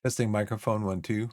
Testing microphone 1 2.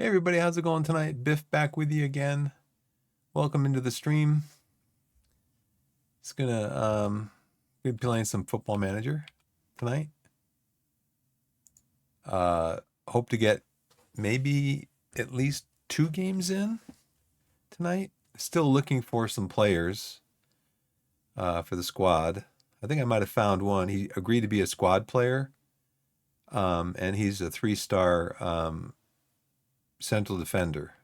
Hey everybody, how's it going tonight? Biff back with you again. Welcome into the stream. It's gonna be playing some Football Manager tonight. Hope to get maybe at least 2 games in tonight. Still looking for some players for the squad. I think I might have found one. He agreed to be a squad player, and he's a 3-star central defender.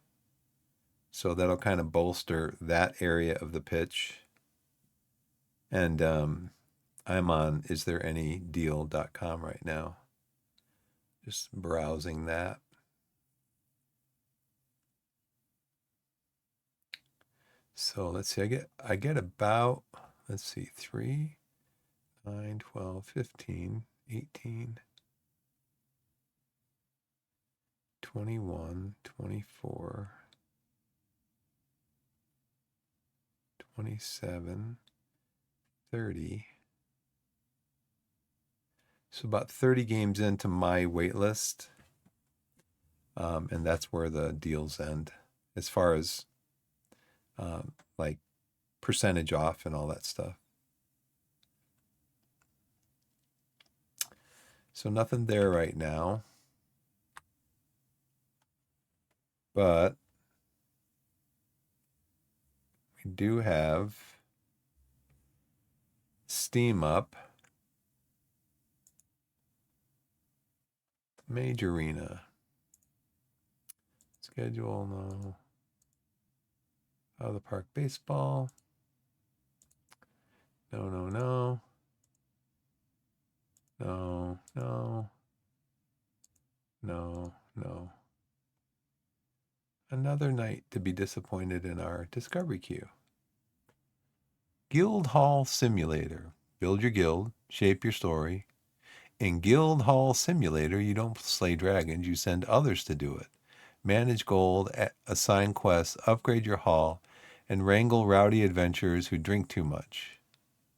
So that'll kind of bolster that area of the pitch. And I'm on istthereanydeal.com right now. Just browsing that. So let's see. I get about, let's see, 3, 9, 12, 15, 18, 21, 24, 27, 30. So about 30 games into my wait list. And that's where the deals end as far as like percentage off and all that stuff. So nothing there right now. But we do have Steam up. Major Arena. Schedule, no. Out of the Park Baseball. No, no, no. No, no. No, no. Another night to be disappointed in our Discovery queue. Guild Hall Simulator. Build your guild, shape your story. In Guild Hall Simulator, you don't slay dragons, you send others to do it. Manage gold, assign quests, upgrade your hall, and wrangle rowdy adventurers who drink too much.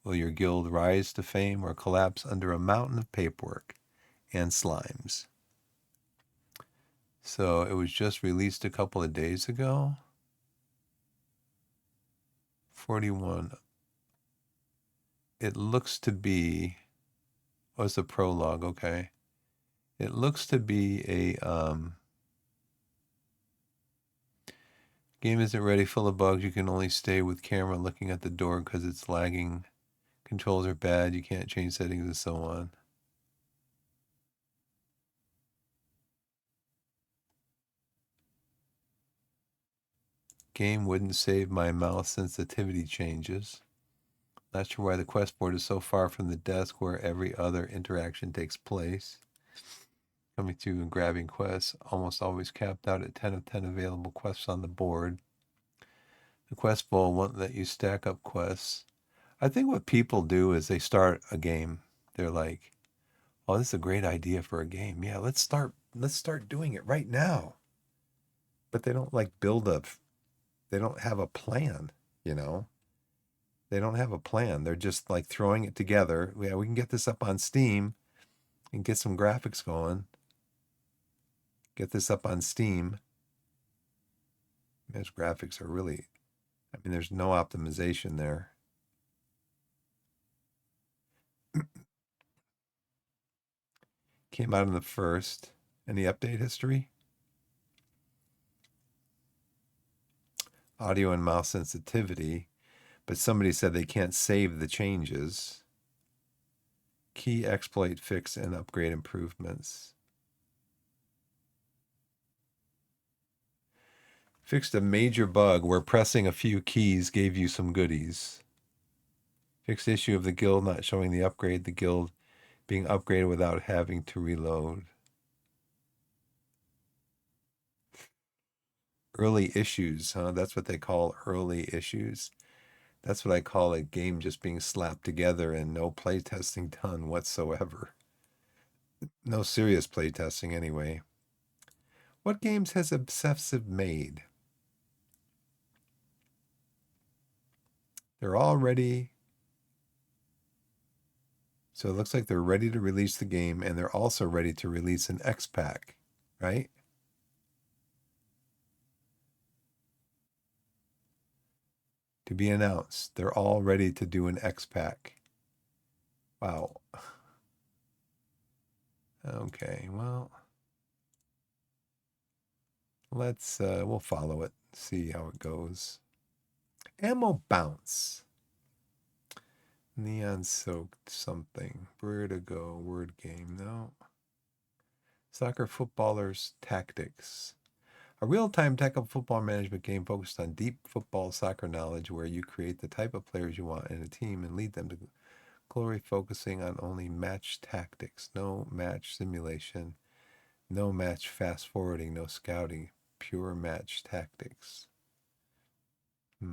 Will your guild rise to fame or collapse under a mountain of paperwork and slimes? So it was just released a couple of days ago. 41. It looks to be, oh, it's a prologue, okay. It looks to be a game isn't ready, full of bugs. You can only stay with camera looking at the door because it's lagging. Controls are bad. You can't change settings and so on. Game wouldn't save my mouse sensitivity changes. Not sure why the quest board is so far from the desk where every other interaction takes place. Coming through and grabbing quests, almost always capped out at 10 of 10 available quests on the board. The quest bowl won't let you stack up quests. I think what people do is they start a game. They're like, "Oh, this is a great idea for a game. Yeah, let's start doing it right now." But they don't like build up. They don't have a plan, you know? They don't have a plan. They're just like throwing it together. Yeah, we can get this up on Steam and get some graphics going. Get this up on Steam. Those graphics are really, I mean, there's no optimization there. Came out in the first. Any update history? Audio and mouse sensitivity, but somebody said they can't save the changes. Key exploit fix and upgrade improvements. Fixed a major bug where pressing a few keys gave you some goodies. Fixed issue of the guild not showing the upgrade, the guild being upgraded without having to reload. Early issues, huh? That's what they call early issues. That's what I call a game just being slapped together and no playtesting done whatsoever. No serious playtesting anyway. What games has Ep7 made? They're all ready. So it looks like they're ready to release the game, and they're also ready to release an X pack, right? To be announced. They're all ready to do an X pack. Wow. Okay, well, we'll follow it, see how it goes. Ammo Bounce. Neon Soaked something. Vertigo, word game, no. Soccer Footballers Tactics. A real-time tactical football management game focused on deep football soccer knowledge where you create the type of players you want in a team and lead them to glory, focusing on only match tactics. No match simulation. No match fast forwarding. No scouting. Pure match tactics. I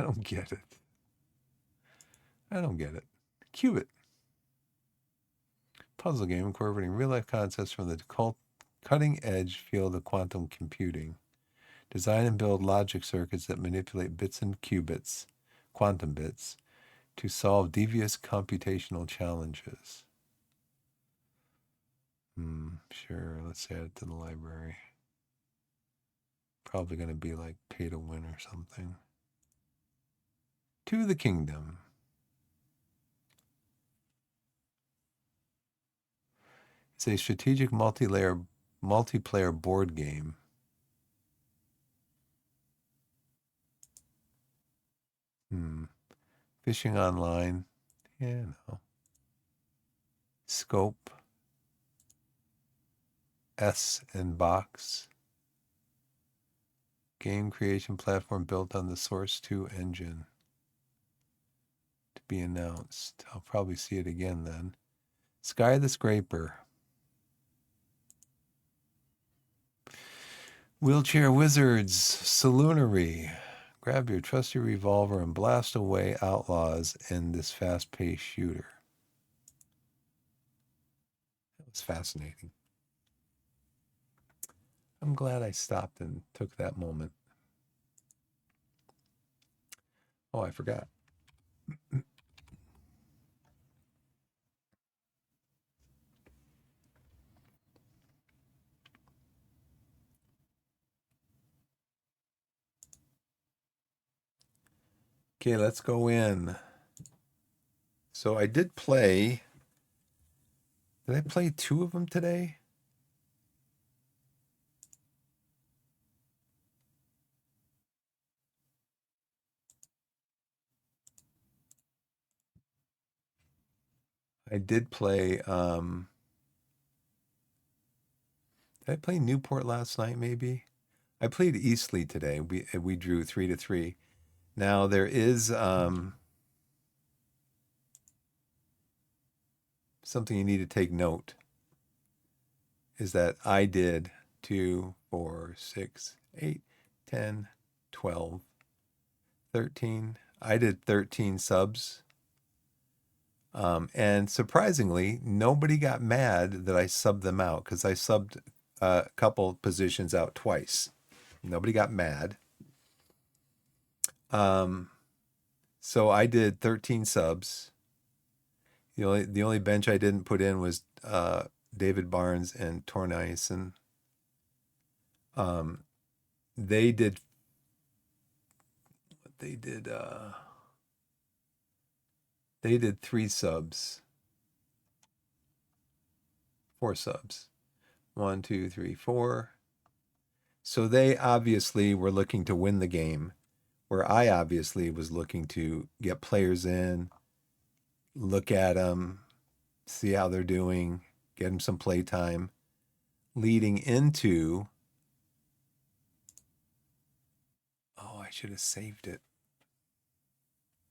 don't get it. I don't get it. Qubit. Puzzle game incorporating real-life concepts from the cutting-edge field of quantum computing. Design and build logic circuits that manipulate bits and qubits, quantum bits, to solve devious computational challenges. Sure, let's add it to the library. Probably going to be like pay to win or something. To the Kingdom. It's a strategic multiplayer board game. Fishing online. Yeah, no. Scope. S and Box. Game creation platform built on the Source 2 engine. To be announced. I'll probably see it again then. Sky the Scraper. Wheelchair Wizards. Saloonery. Grab your trusty revolver and blast away outlaws in this fast-paced shooter. That was fascinating. I'm glad I stopped and took that moment. Oh, I forgot. Okay, let's go in. So I did play. Did I play 2 of them today? I did play. Did I play Newport last night? Maybe. I played Eastleigh today. We drew 3-3. Now there is something you need to take note. Is that I did 2, 4, 6, 8, 10, 12, 13. I did 13 subs. And surprisingly, nobody got mad that I subbed them out because I subbed a couple positions out twice. Nobody got mad. So I did 13 subs. The only bench I didn't put in was David Barnes and Tornaison. They did 3 subs. 4 subs. 1, 2, 3, 4. So they obviously were looking to win the game, where I obviously was looking to get players in, look at them, see how they're doing, get them some play time, leading into. Oh, I should have saved it.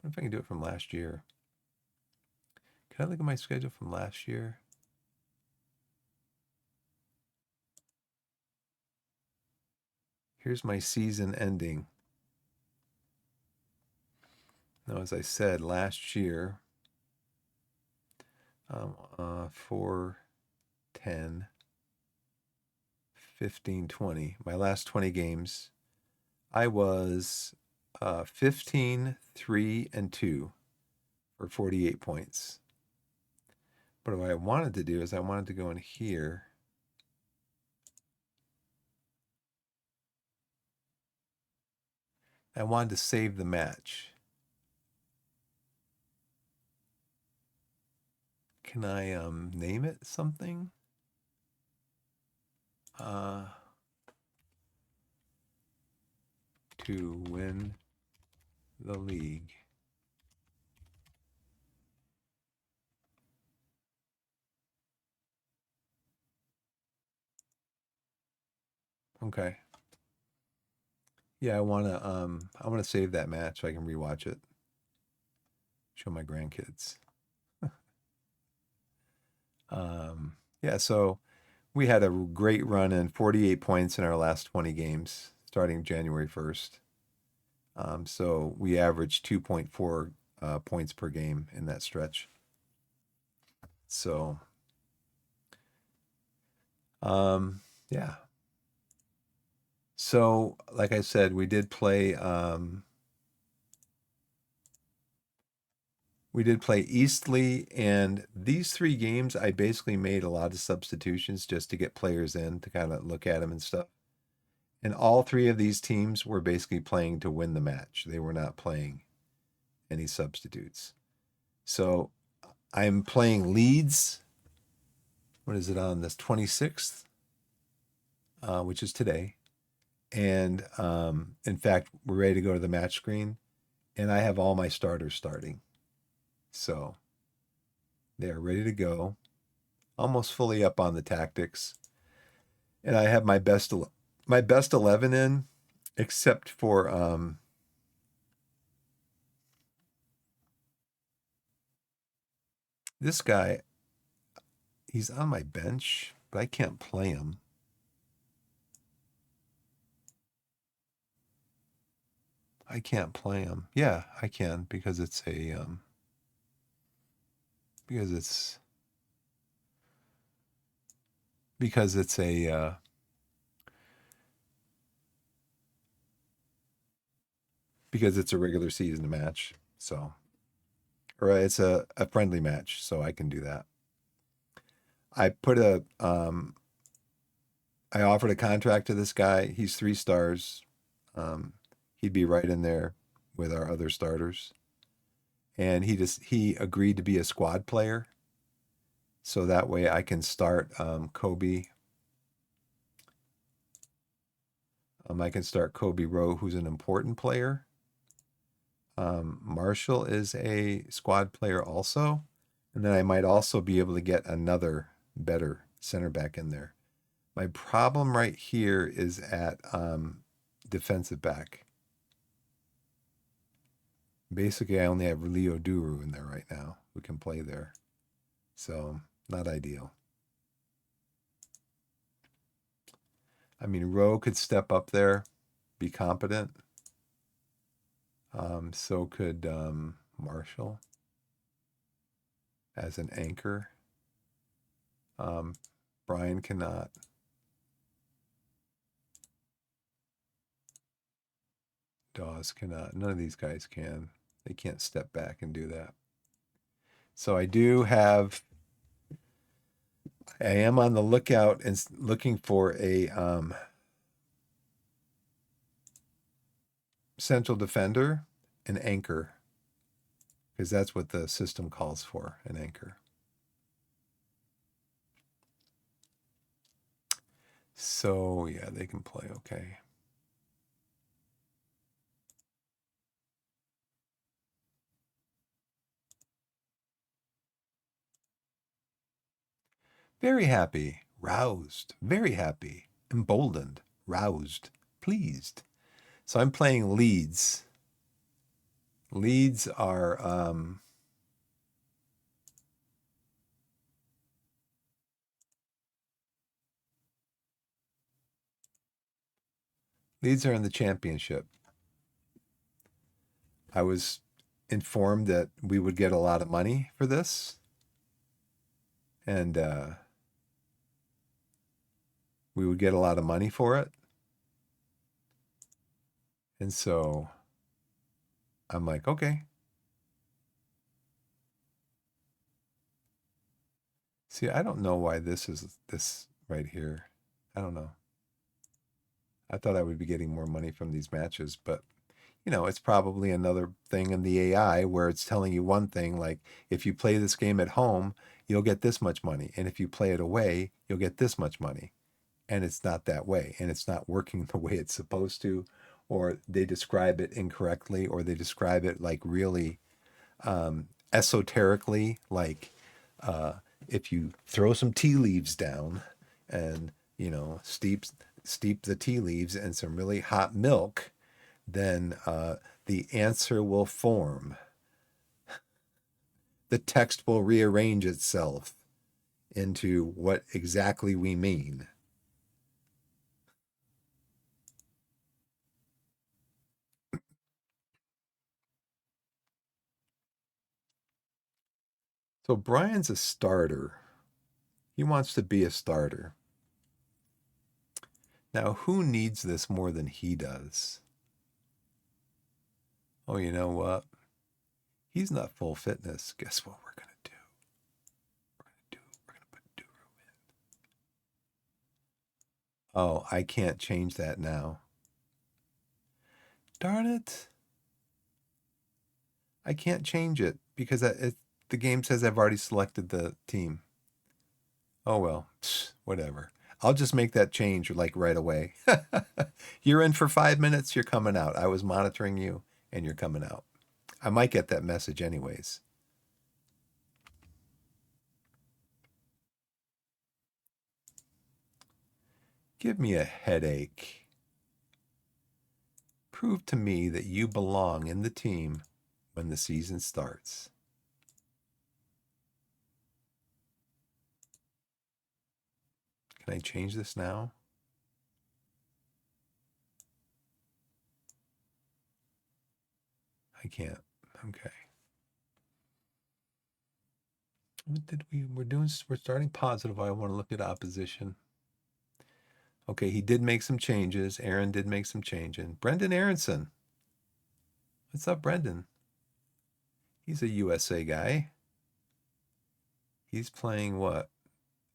I wonder if I can do it from last year. Can I look at my schedule from last year? Here's my season ending. Now, as I said, last year, 4, 10, 15, 20. My last 20 games, I was 15, 3, and 2 for 48 points. But what I wanted to do is I wanted to go in here. I wanted to save the match. Can I name it something? To win the league. Okay. Yeah, I wanna save that match so I can rewatch it. Show my grandkids. Yeah, so we had a great run in 48 points in our last 20 games starting January 1st. So we averaged 2.4 points per game in that stretch. So, yeah. So, like I said, we did play Eastleigh, and these 3 games I basically made a lot of substitutions just to get players in to kind of look at them and stuff. And all 3 of these teams were basically playing to win the match. They were not playing any substitutes. So I'm playing Leeds. What is it on this 26th, which is today. And in fact, we're ready to go to the match screen, and I have all my starters starting. So they are ready to go, almost fully up on the tactics. And I have my best 11 in, except for this guy. He's on my bench, but I can't play him. I can't play him. Yeah, I can because it's a because it's because it's a because it's a regular season match. So, or it's a friendly match, so I can do that. I put a I offered a contract to this guy. He's 3 stars. Um, he'd be right in there with our other starters. And he agreed to be a squad player, so that way I can start Kobe. I can start Kobe Rowe, who's an important player. Marshall is a squad player also, and then I might also be able to get another better center back in there. My problem right here is at defensive back. Basically, I only have Leo Duru in there right now who can play there. So, not ideal. I mean, Rowe could step up there, be competent. So could Marshall as an anchor. Brian cannot. Dawes cannot. None of these guys can. They can't step back and do that. So I am on the lookout and looking for a central defender, an anchor, because that's what the system calls for, an anchor. So yeah, they can play okay. Very happy, roused, very happy, emboldened, roused, pleased. So I'm playing Leeds. Leeds are Leeds are in the championship. I was informed that we would get a lot of money for this, and we would get a lot of money for it. And so I'm like, okay. See, I don't know why this is this right here. I don't know. I thought I would be getting more money from these matches, but it's probably another thing in the AI where it's telling you one thing, like if you play this game at home, you'll get this much money. And if you play it away, you'll get this much money. And it's not that way. And it's not working the way it's supposed to, or they describe it incorrectly, or they describe it like really esoterically, like uh, if you throw some tea leaves down and, steep the tea leaves in some really hot milk, then the answer will form. The text will rearrange itself into what exactly we mean. So Brian's a starter. He wants to be a starter. Now, who needs this more than he does? Oh, you know what? He's not full fitness. Guess what we're going to do? We're going to put Duru in. Oh, I can't change that now. Darn it. I can't change it because the game says I've already selected the team. Oh, well, whatever. I'll just make that change like right away. You're in for 5 minutes. You're coming out. I was monitoring you and you're coming out. I might get that message anyways. Give me a headache. Prove to me that you belong in the team when the season starts. Can I change this now? I can't. Okay. What did we're starting positive. I want to look at opposition. Okay, he did make some changes. Aaron did make some changes. Brendan Aronson. What's up, Brendan? He's a USA guy. He's playing what?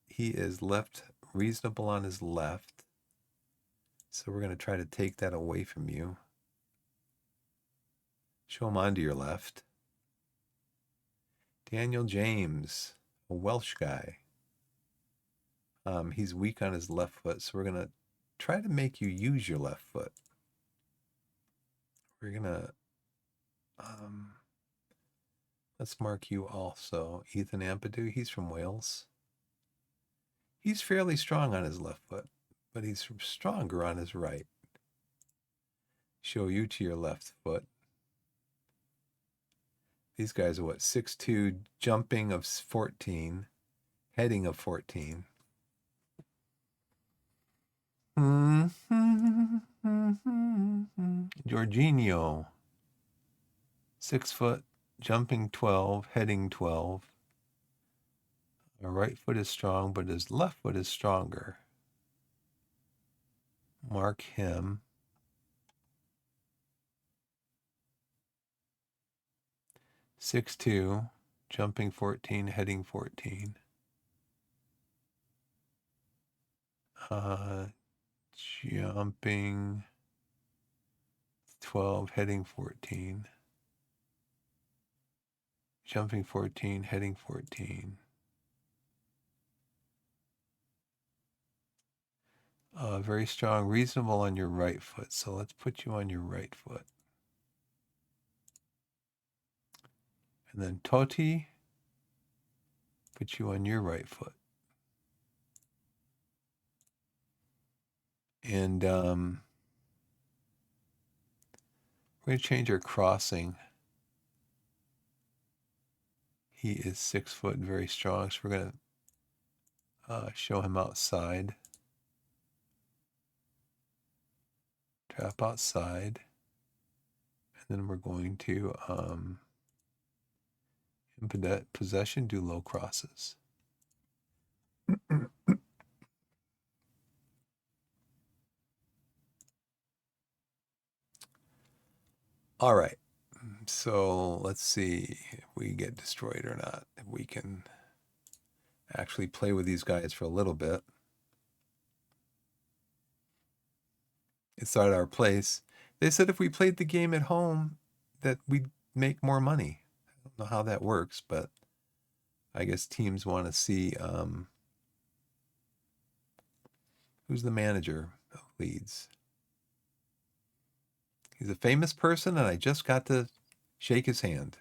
He is left reasonable on his left. So we're going to try to take that away from you. Show him onto your left. Daniel James, a Welsh guy. He's weak on his left foot, so we're going to try to make you use your left foot. We're going to, let's mark you also. Ethan Ampadu, he's from Wales. He's fairly strong on his left foot, but he's stronger on his right. Show you to your left foot. These guys are what? 6'2", jumping of 14, heading of 14. Jorginho, 6 foot, jumping 12, heading 12. Our right foot is strong, but his left foot is stronger. Mark him. 6'2", jumping 14, heading 14. Jumping 12, heading 14. Jumping 14, heading 14. Very strong, reasonable on your right foot. So let's put you on your right foot. And then Totti, put you on your right foot. And we're going to change our crossing. He is 6 foot and very strong, so we're going to show him outside. Trap outside. And then we're going to, in possession, do low crosses. All right. So let's see if we get destroyed or not. If we can actually play with these guys for a little bit. It's at our place. They said if we played the game at home, that we'd make more money. I don't know how that works, but I guess teams want to see who's the manager of Leeds. He's a famous person, and I just got to shake his hand.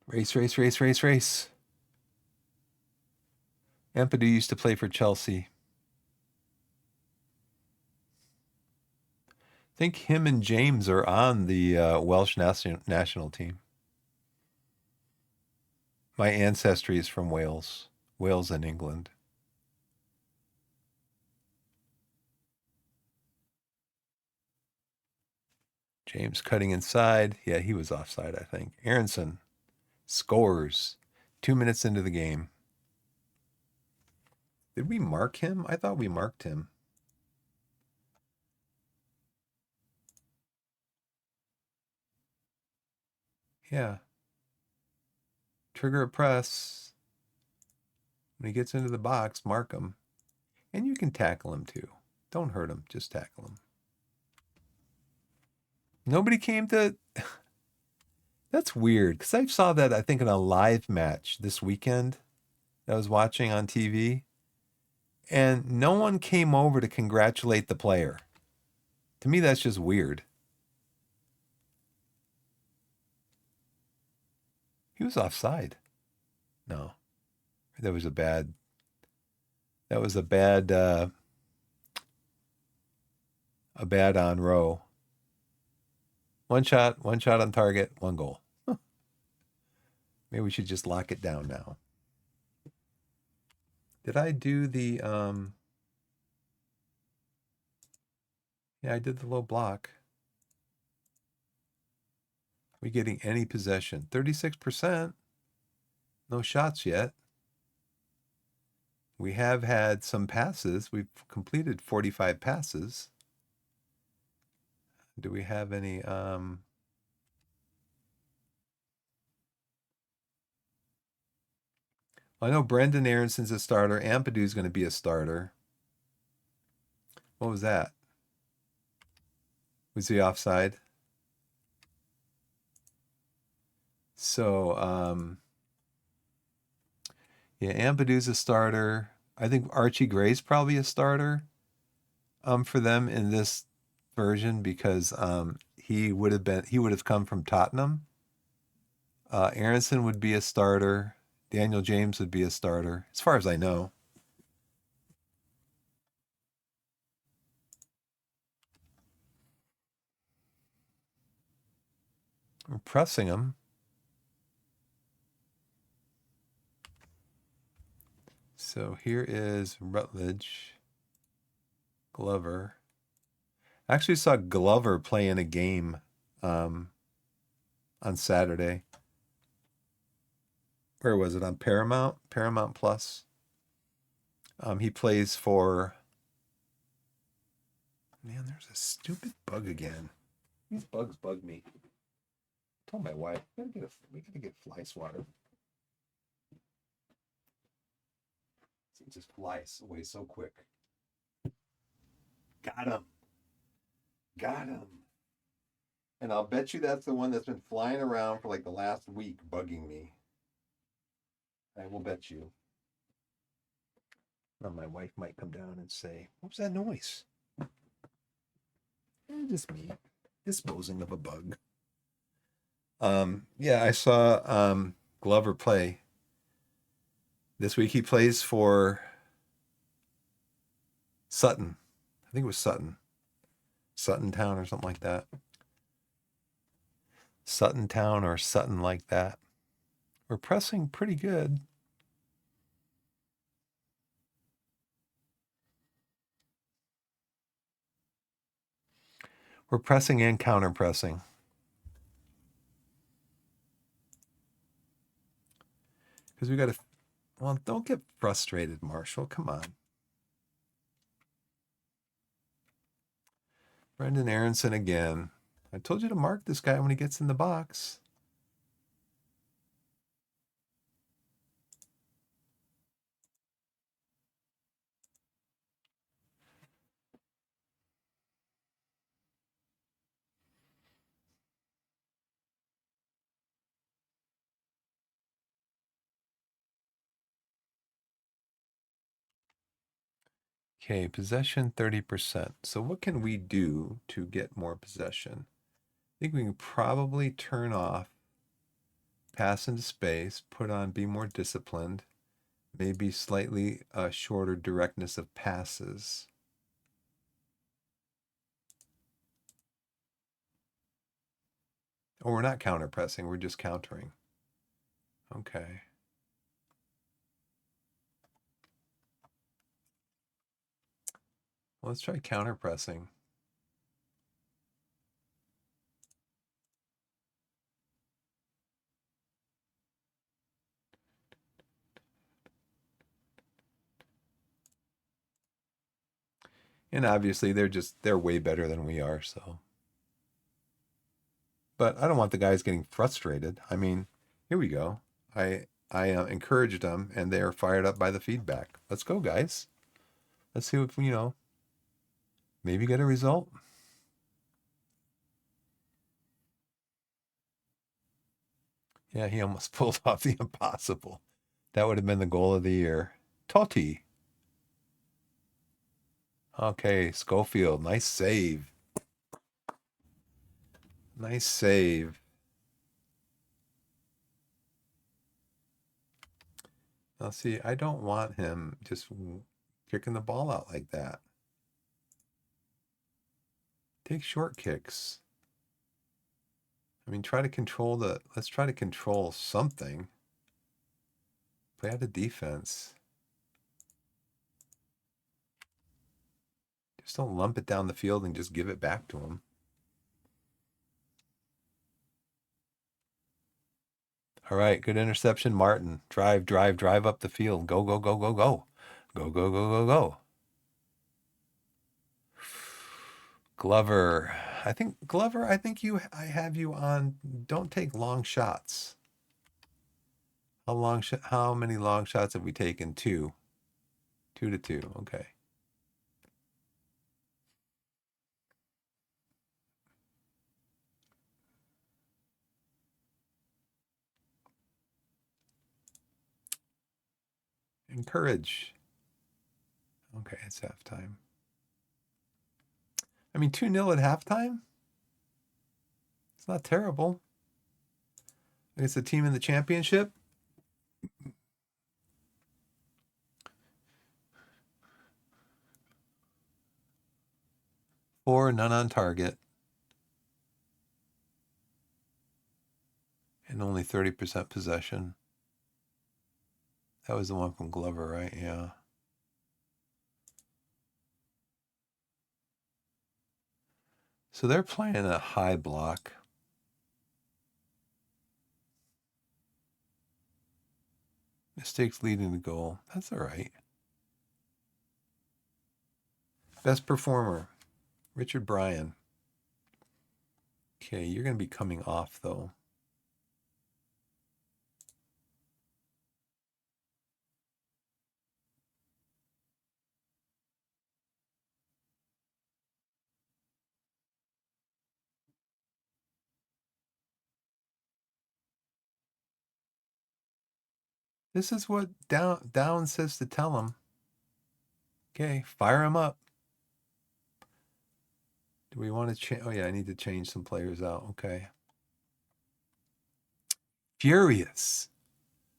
Race, race, race, race, race. Ampadu used to play for Chelsea. I think him and James are on the Welsh national team. My ancestry is from Wales, Wales and England. James cutting inside. Yeah, he was offside, I think. Aronson scores 2 minutes into the game. Did we mark him? I thought we marked him. Yeah. Trigger a press. When he gets into the box, mark him. And you can tackle him too. Don't hurt him, just tackle him. Nobody came to. That's weird because I saw that, I think, in a live match this weekend that I was watching on TV, and no one came over to congratulate the player. To me, that's just weird. He was offside. No, that was a bad. That was a bad. A bad on row. One shot on target, one goal. Maybe we should just lock it down now. Did I do the yeah, I did the low block. We getting any possession? 36%. No shots yet. We have had some passes. We've completed 45 passes. Do we have any I know Brendan Aronson's a starter. Ampadu's going to be a starter. What was that? Was he offside? So, yeah, Ampadu's a starter. I think Archie Gray's probably a starter for them in this version because he would have come from Tottenham. Aronson would be a starter. Daniel James would be a starter, as far as I know. We're pressing him. So here is Rutledge, Glover. I actually saw Glover play in a game on Saturday. Where was it? On Paramount? Paramount Plus. He plays for. Man, there's a stupid bug again. These bugs bug me. I told my wife we gotta get fly swatter. It just flies away so quick. Got him. Got him. And I'll bet you that's the one that's been flying around for like the last week bugging me. I will bet you. Well, my wife might come down and say, what was that noise? Just me disposing of a bug. Yeah, I saw Glover play. This week he plays for Sutton. I think it was Sutton. Sutton Town or something like that. Sutton Town or Sutton like that. We're pressing pretty good. We're pressing and counter pressing. Because we got to, well, don't get frustrated, Marshall. Come on. Brendan Aronson again. I told you to mark this guy when he gets in the box. Okay, possession 30%. So what can we do to get more possession? I think we can probably turn off pass into space, put on be more disciplined, maybe slightly shorter directness of passes. Oh, we're not counter pressing, we're just countering. Okay. Let's try counter pressing. And obviously they're way better than we are, so. But I don't want the guys getting frustrated. I mean, here we go. I encouraged them, and they are fired up by the feedback. Let's go, guys. Let's see if maybe get a result. Yeah, he almost pulled off the impossible. That would have been the goal of the year. Totti. Okay, Schofield. Nice save. Nice save. Now, see, I don't want him just kicking the ball out like that. Take short kicks. I mean, let's try to control something. Play out the defense. Just don't lump it down the field and just give it back to him. All right, good interception, Martin. Drive up the field. Go, go, go, go, go. Go, go, go, go, go. Glover. Glover, I have you on don't take long shots. How many long shots have we taken? 2. 2 to 2. Okay. Encourage. Okay, it's halftime. I mean, 2-0 at halftime? It's not terrible. It's a team in the championship. 4, none on target. And only 30% possession. That was the one from Glover, right? Yeah. So they're playing a high block. Mistakes leading to goal. That's all right. Best performer, Richard Bryan. Okay, you're going to be coming off, though. This is what Down says to tell him. Okay, fire him up. Do we want to change? Oh, yeah, I need to change some players out. Okay. Furious.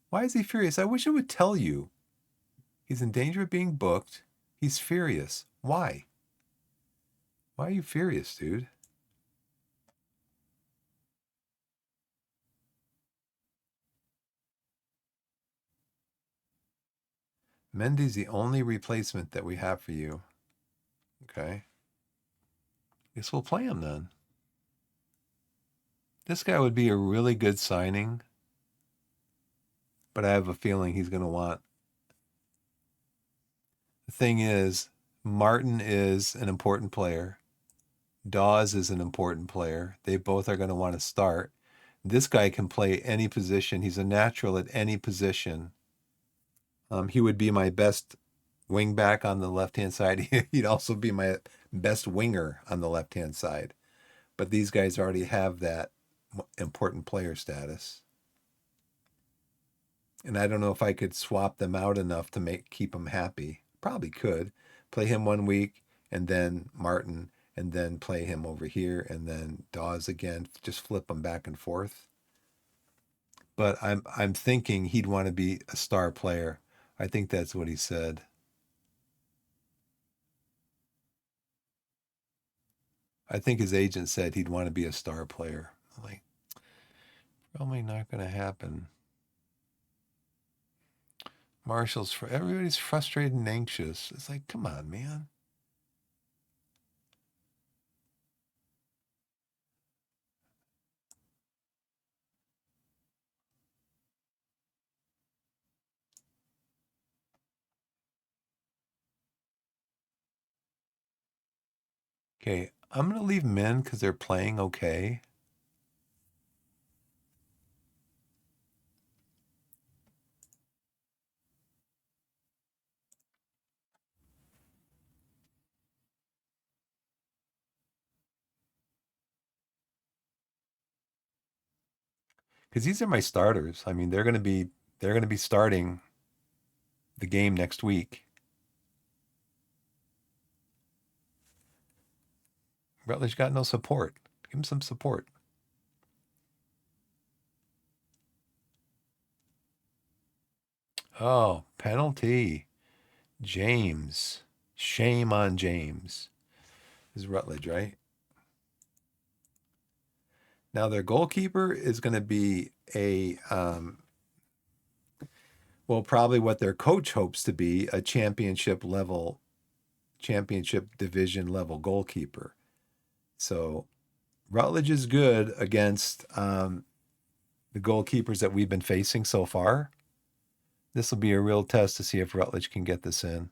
Why is he furious? I wish it would tell you. He's in danger of being booked. He's furious. Why? Why are you furious, dude? Mendy's the only replacement that we have for you. Okay. Guess we'll play him then. This guy would be a really good signing. but I have a feeling he's going to want. The thing is, Martin is an important player. Dawes is an important player. They both are going to want to start. This guy can play any position. He's a natural at any position. He would be my best wing back on the left-hand side. He'd also be my best winger on the left-hand side. But these guys already have that important player status. And I don't know if I could swap them out enough to keep them happy. Probably could. Play him 1 week and then Martin and then play him over here and then Dawes again. Just flip them back and forth. But I'm thinking he'd want to be a star player. I think that's what he said. I think his agent said he'd want to be a star player. I'm like, probably not going to happen. Everybody's frustrated and anxious. It's like, come on, man. Okay, I'm going to leave them in because they're playing okay. Because these are my starters. I mean, they're going to be starting the game next week. Rutledge got no support. Give him some support. Oh, penalty. James. Shame on James. This is Rutledge, right? Now their goalkeeper is going to be well, probably what their coach hopes to be, a championship division level goalkeeper. So Rutledge is good against the goalkeepers that we've been facing so far. This will be a real test to see if Rutledge can get this in.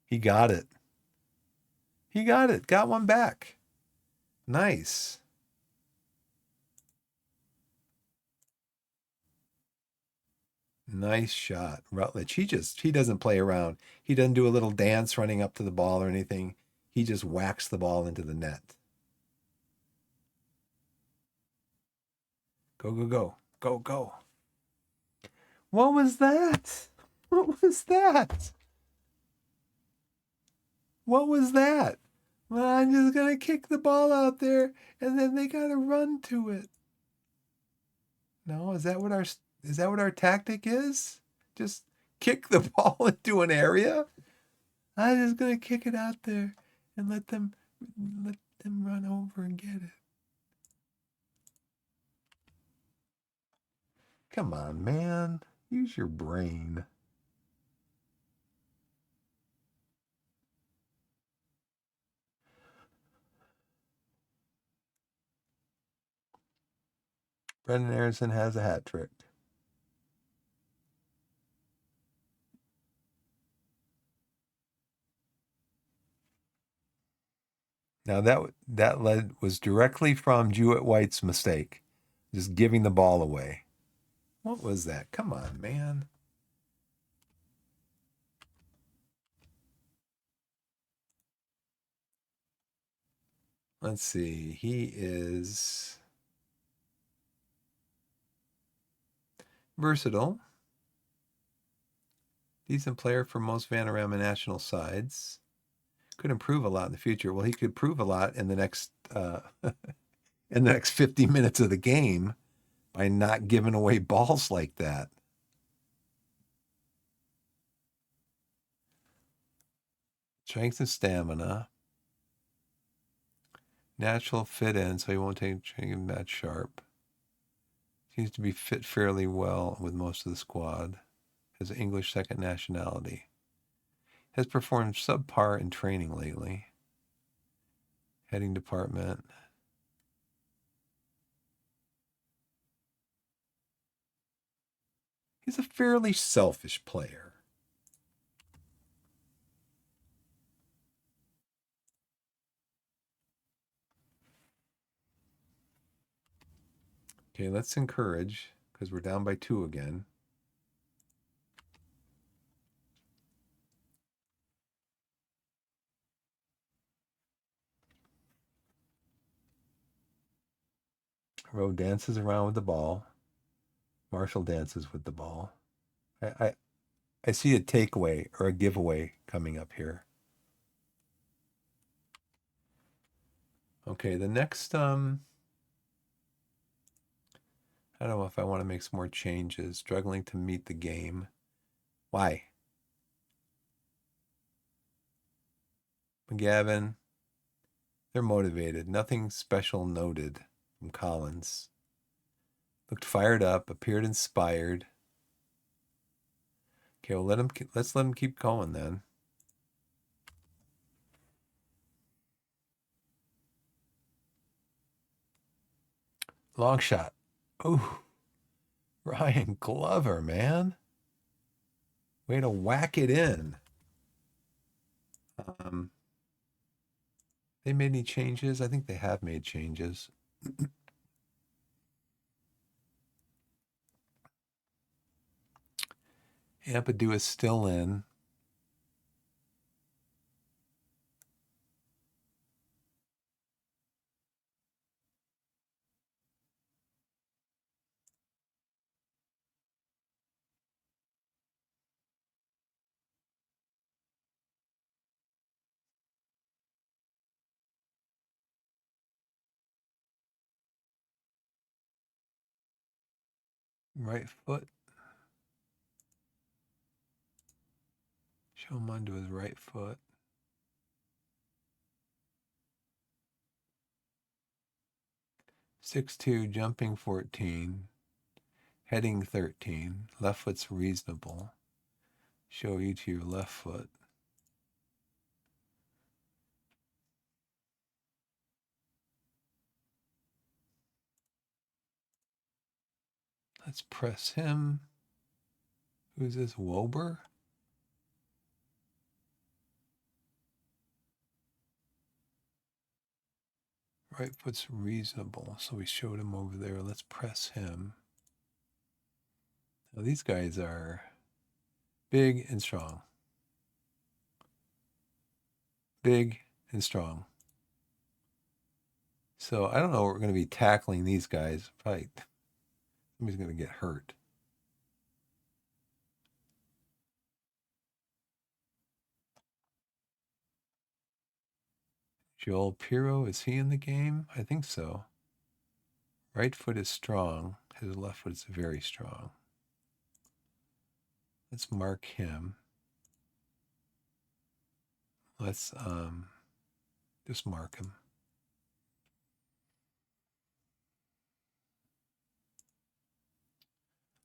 He got it. He got it. Got one back. Nice. Nice shot, Rutledge. He doesn't play around. He doesn't do a little dance running up to the ball or anything. He just whacks the ball into the net. Go, go, go. Go, go. What was that? What was that? What was that? Well, I'm just gonna kick the ball out there and then they gotta run to it. No, is that what our tactic is? Just kick the ball into an area? I'm just gonna kick it out there and let them run over and get it. Come on, man. Use your brain. Brendan Aronson has a hat trick. Now that was directly from Jewett White's mistake, just giving the ball away. What was that? Come on, man. Let's see. He is versatile. Decent player for most Vanarama national sides. Could improve a lot in the future. Well, he could prove a lot in the next in the next 50 minutes of the game by not giving away balls like that. Strength and stamina. Natural fit in, so he won't take him that sharp. Seems to be fit fairly well with most of the squad. Has an English second nationality. Has performed subpar in training lately. Heading department. He's a fairly selfish player. Okay, let's encourage, because we're down by 2 again. Rowe dances around with the ball. Marshall dances with the ball. I see a takeaway or a giveaway coming up here. Okay, the next I don't know if I want to make some more changes. Struggling to meet the game. Why? McGavin, they're motivated. Nothing special noted from Collins. Looked fired up, appeared inspired. Okay, well let's let him keep going then. Long shot. Ooh, Ryan Glover, man. Way to whack it in. They made any changes? I think they have made changes. Ampadu is still in. Right foot. Show him onto his right foot. Six-two, jumping 14, heading 13. Left foot's reasonable. Show you to your left foot. Let's press him. Who's this, Wober? Right foot's reasonable, so we showed him over there. Let's press him. Now these guys are big and strong. Big and strong. So I don't know what we're going to be tackling these guys. Probably somebody's going to get hurt. Joel Pirro, is he in the game? I think so. Right foot is strong. His left foot is very strong. Let's mark him. Let's just mark him.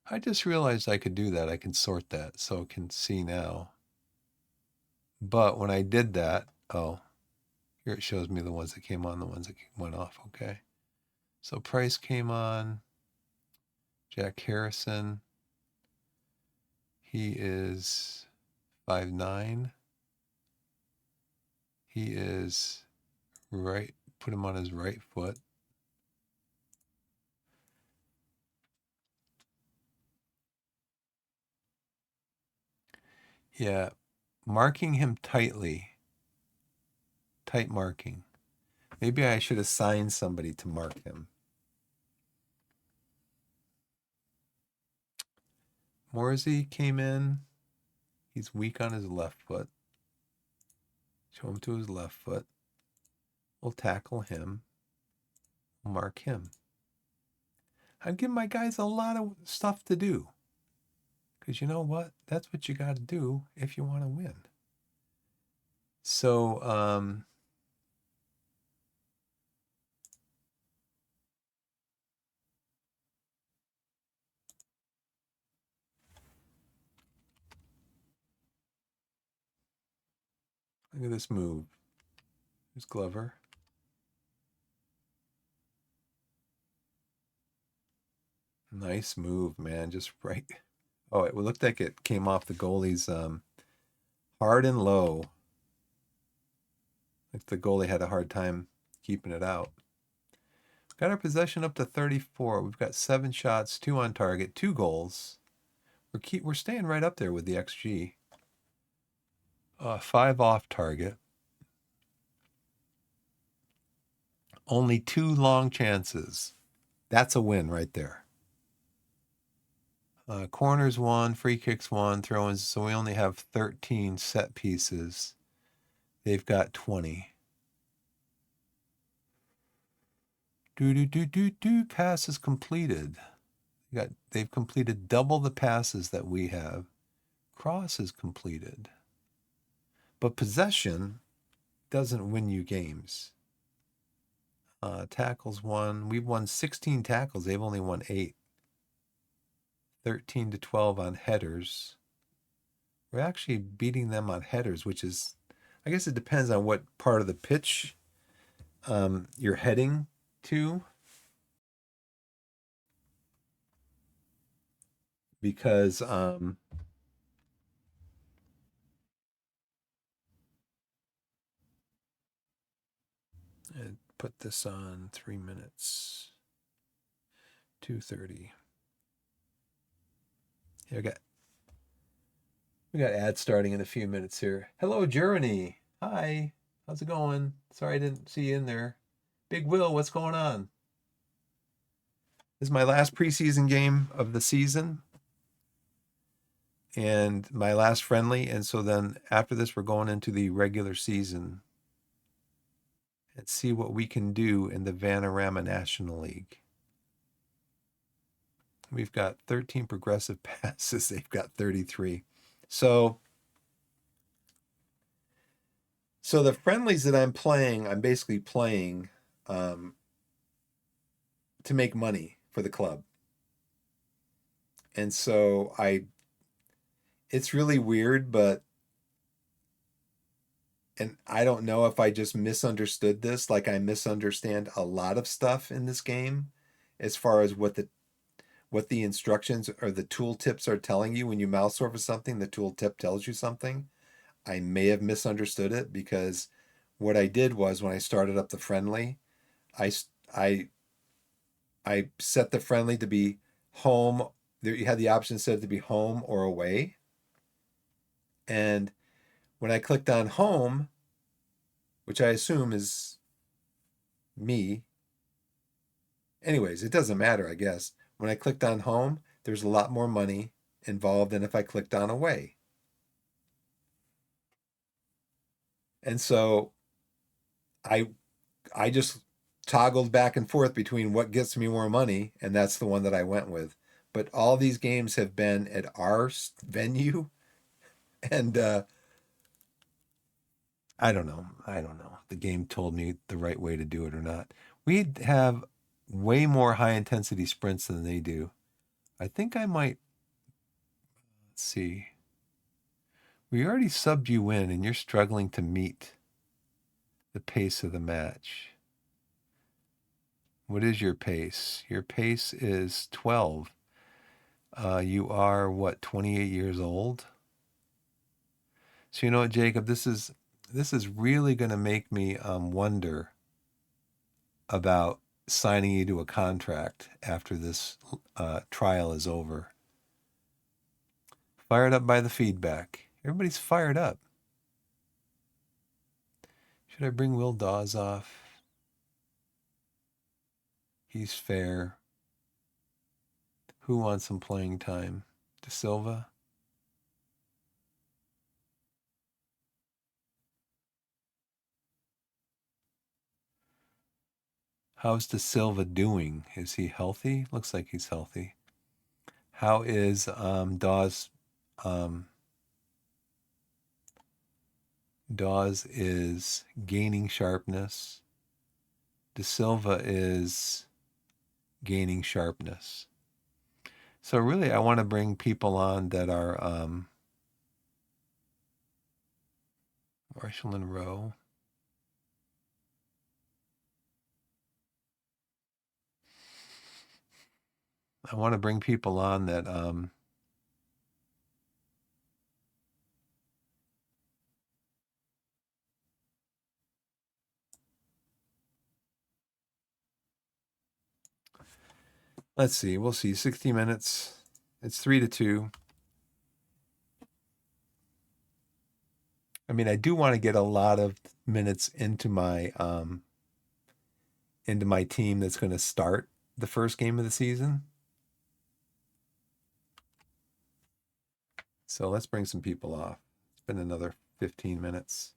I just realized I could do that. I can sort that so I can see now. But when I did that, oh, here it shows me the ones that came on, the ones that went off. Okay. So Price came on. Jack Harrison. He is 5'9". He is right. Put him on his right foot. Yeah. Marking him tightly. Tight marking. Maybe I should assign somebody to mark him. Morsey came in. He's weak on his left foot. Show him to his left foot. We'll tackle him. We'll mark him. I'd give my guys a lot of stuff to do. Because you know what? That's what you got to do if you want to win. So, look at this move. Here's Glover. Nice move, man. Just right Oh, it looked like it came off the goalie's hard and low. Like the goalie had a hard time keeping it out. Got our possession up to 34. We've got 7 shots, 2 on target, 2 goals. We're staying right up there with the XG. 5 off target. Only 2 long chances. That's a win right there. Corners 1, free kicks 1, throw-ins. So we only have 13 set pieces. They've got 20. Passes completed. They've completed double the passes that we have. Crosses completed. But possession doesn't win you games. Tackles 1. We've won 16 tackles. They've only won 8. 13 to 12 on headers. We're actually beating them on headers, which is, I guess it depends on what part of the pitch you're heading to. Because put this on 3 minutes. 2:30. Yeah, we got ads starting in a few minutes here. Hello, Journey. Hi. How's it going? Sorry I didn't see you in there. Big Will, what's going on? This is my last preseason game of the season and my last friendly. And so then after this, we're going into the regular season and see what we can do in the Vanarama National League. We've got 13 progressive passes. They've got 33. So the friendlies that I'm playing, I'm basically playing to make money for the club. And so it's really weird, and I don't know if I just misunderstood this. Like I misunderstand a lot of stuff in this game as far as what the instructions or the tool tips are telling you when you mouse over something, the tool tip tells you something. I may have misunderstood it because what I did was when I started up the friendly, I set the friendly to be home. There you had the option set it to be home or away. And when I clicked on home, which I assume is me, anyways, it doesn't matter, I guess. When I clicked on home, there's a lot more money involved than if I clicked on away. And so I just toggled back and forth between what gets me more money, and that's the one that I went with. But all these games have been at our venue, and I don't know. The game told me the right way to do it or not. We have way more high intensity sprints than they do. I think I might, let's see. We already subbed you in, and you're struggling to meet the pace of the match. What is your pace? Your pace is 12. You are what, 28 years old? So you know what, Jacob, this is really going to make me wonder about signing you to a contract after this trial is over. Fired up by the feedback. Everybody's fired up. Should I bring Will Dawes off? He's fair. Who wants some playing time? De Silva? How's De Silva doing? Is he healthy? Looks like he's healthy. How is Dawes? Dawes is gaining sharpness. De Silva is gaining sharpness. So really, I want to bring people on that are Marshall and Rowe. I want to bring people on that Let's see. We'll see. 60 minutes. It's 3-2. I mean, I do want to get a lot of minutes into my team that's going to start the first game of the season. So let's bring some people off. It's been another 15 minutes.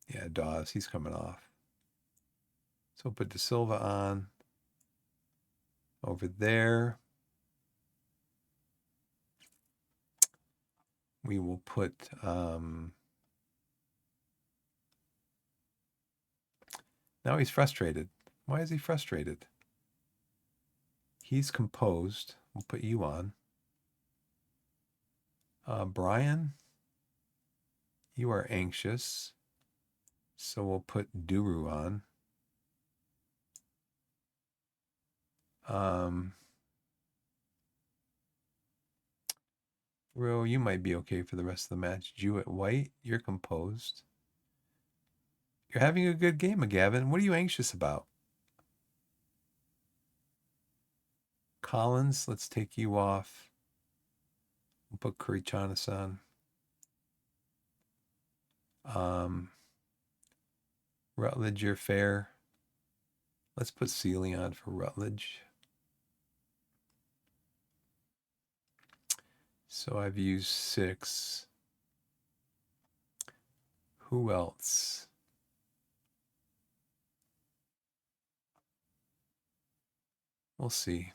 Yeah, Dawes, he's coming off. So put De Silva on over there. We will put now he's frustrated. Why is he frustrated? He's composed. We'll put you on. Brian, you are anxious. So we'll put Duru on. Ro, you might be okay for the rest of the match. Jewett White, you're composed. You're having a good game, Gavin. What are you anxious about? Collins, let's take you off. We'll put Kurichanis on. Rutledge, you're fair. Let's put Sealy on for Rutledge. So I've used 6. Who else? We'll see.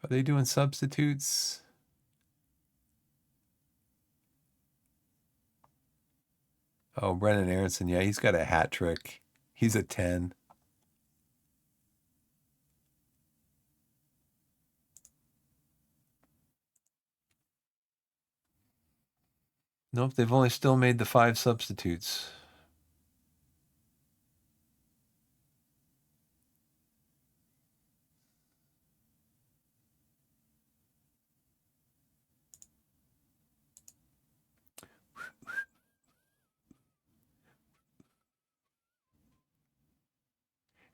Are they doing substitutes? Oh, Brennan Aronson. Yeah, he's got a hat trick. He's a 10. Nope, they've only still made the 5 substitutes.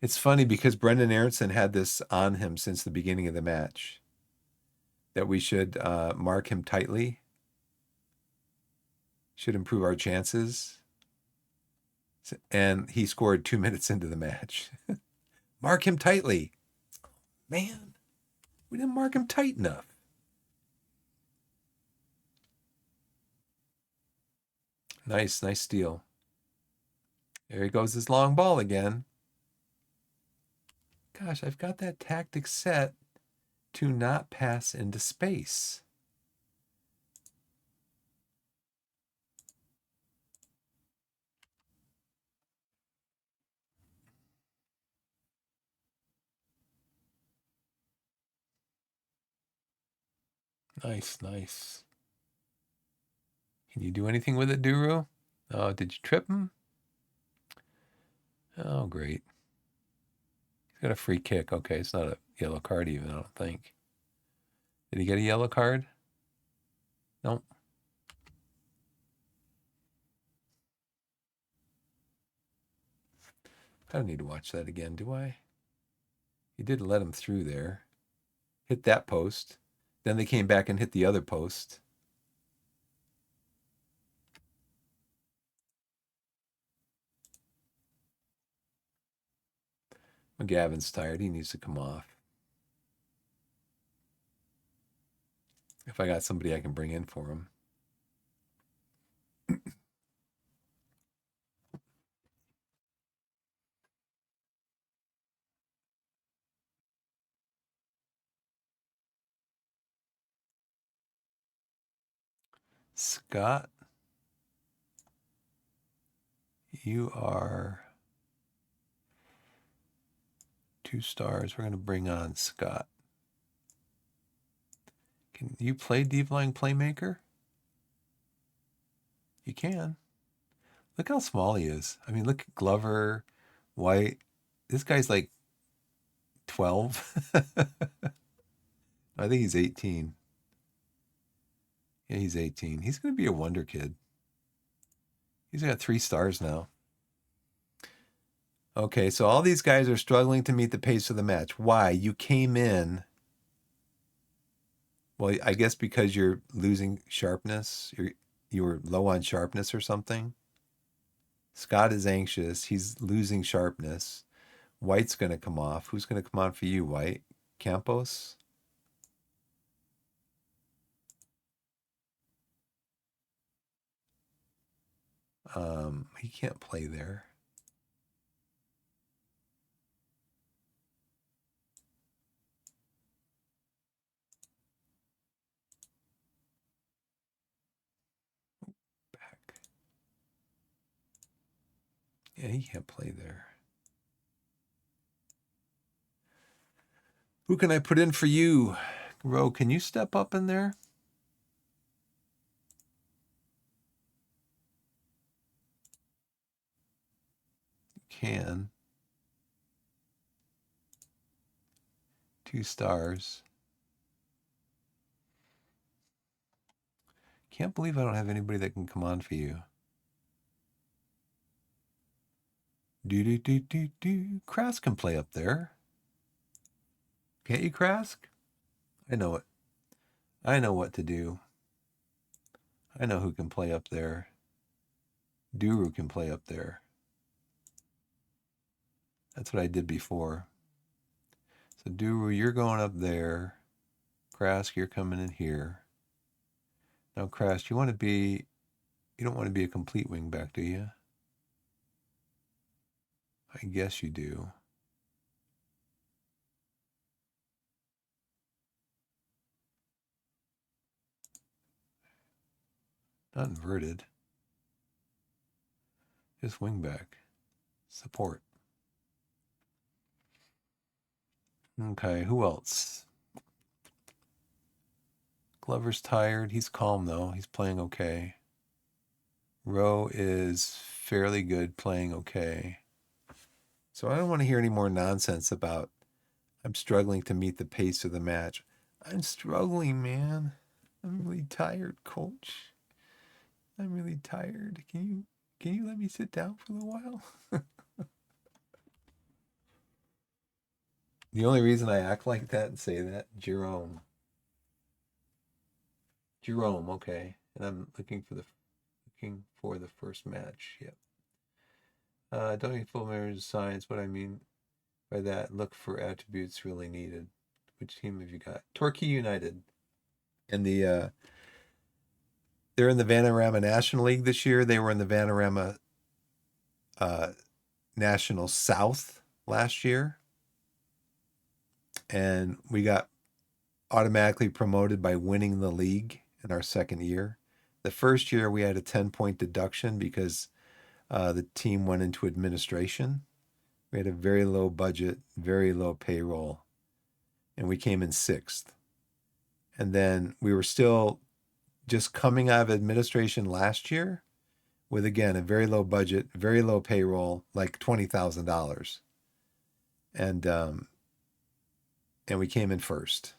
It's funny because Brendan Aronson had this on him since the beginning of the match that we should mark him tightly, should improve our chances. And he scored 2 minutes into the match. Mark him tightly. Man, we didn't mark him tight enough. Nice steal. There he goes, his long ball again. Gosh, I've got that tactic set to not pass into space. Nice. Can you do anything with it, Duru? Oh, did you trip him? Oh, great. He's got a free kick. Okay, it's not a yellow card even, I don't think. Did he get a yellow card? Nope. I don't need to watch that again, do I? He did let him through there. Hit that post. Then they came back and hit the other post. McGavin's tired. He needs to come off. If I got somebody I can bring in for him. Scott, you are 2 stars. We're going to bring on Scott. Can you play deep line playmaker? You can. Look how small he is. I mean, look at Glover, White. This guy's like 12. I think he's 18. Yeah, he's 18. He's going to be a wonder kid. He's got 3 stars now. Okay, so all these guys are struggling to meet the pace of the match. Why? You came in. Well, I guess because you're losing sharpness. You were low on sharpness or something. Scott is anxious. He's losing sharpness. White's going to come off. Who's going to come on for you, White? Campos? He can't play there. Back. Yeah, he can't play there. Who can I put in for you? Ro, can you step up in there? You can. 2 stars. Can't believe I don't have anybody that can come on for you. Krask can play up there. Can't you, Krask? I know it. I know what to do. I know who can play up there. Duru can play up there. That's what I did before. So Duru, you're going up there. Krask, you're coming in here. Now, Krask, you don't want to be a complete wingback, do you? I guess you do. Not inverted. Just wingback. Support. Okay, who else? Glover's tired. He's calm, though. He's playing okay. Rowe is fairly good, playing okay. So I don't want to hear any more nonsense about I'm struggling to meet the pace of the match. I'm struggling, man. I'm really tired, coach. I'm really tired. Can you let me sit down for a little while? The only reason I act like that and say that, Jerome. Jerome, okay. And I'm looking for the first match. Yep. Don't need full measures of science. What I mean by that, look for attributes really needed. Which team have you got? Torquay United. And they're in the Vanarama National League this year. They were in the Vanarama National South last year. And we got automatically promoted by winning the league in our second year. The first year we had a 10-point deduction because the team went into administration. We had a very low budget, very low payroll, and we came in 6th. And then we were still just coming out of administration last year with, again, a very low budget, very low payroll, like $20,000. And we came in 1st.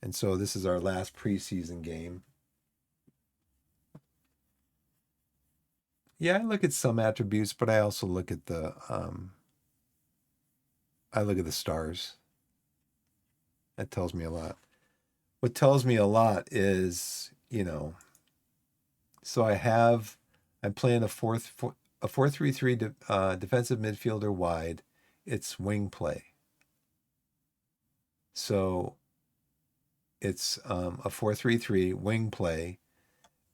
And so this is our last preseason game. Yeah, I look at some attributes, but I also look at the stars. That tells me a lot. What tells me a lot is, so I'm playing a 4-3-3 defensive midfielder wide. It's wing play. So it's a 4-3-3 wing play.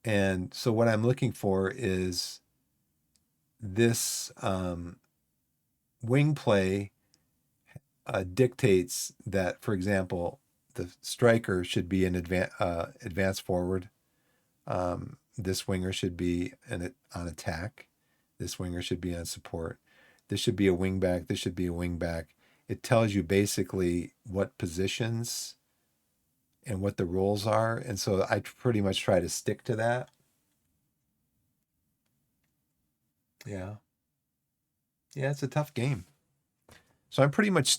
And so what I'm looking for is this wing play dictates that, for example, the striker should be an advance forward. This winger should be on attack. This winger should be on support. This should be a wing back. This should be a wing back. It tells you basically what positions and what the roles are. And so I pretty much try to stick to that. Yeah. Yeah, it's a tough game. So I'm pretty much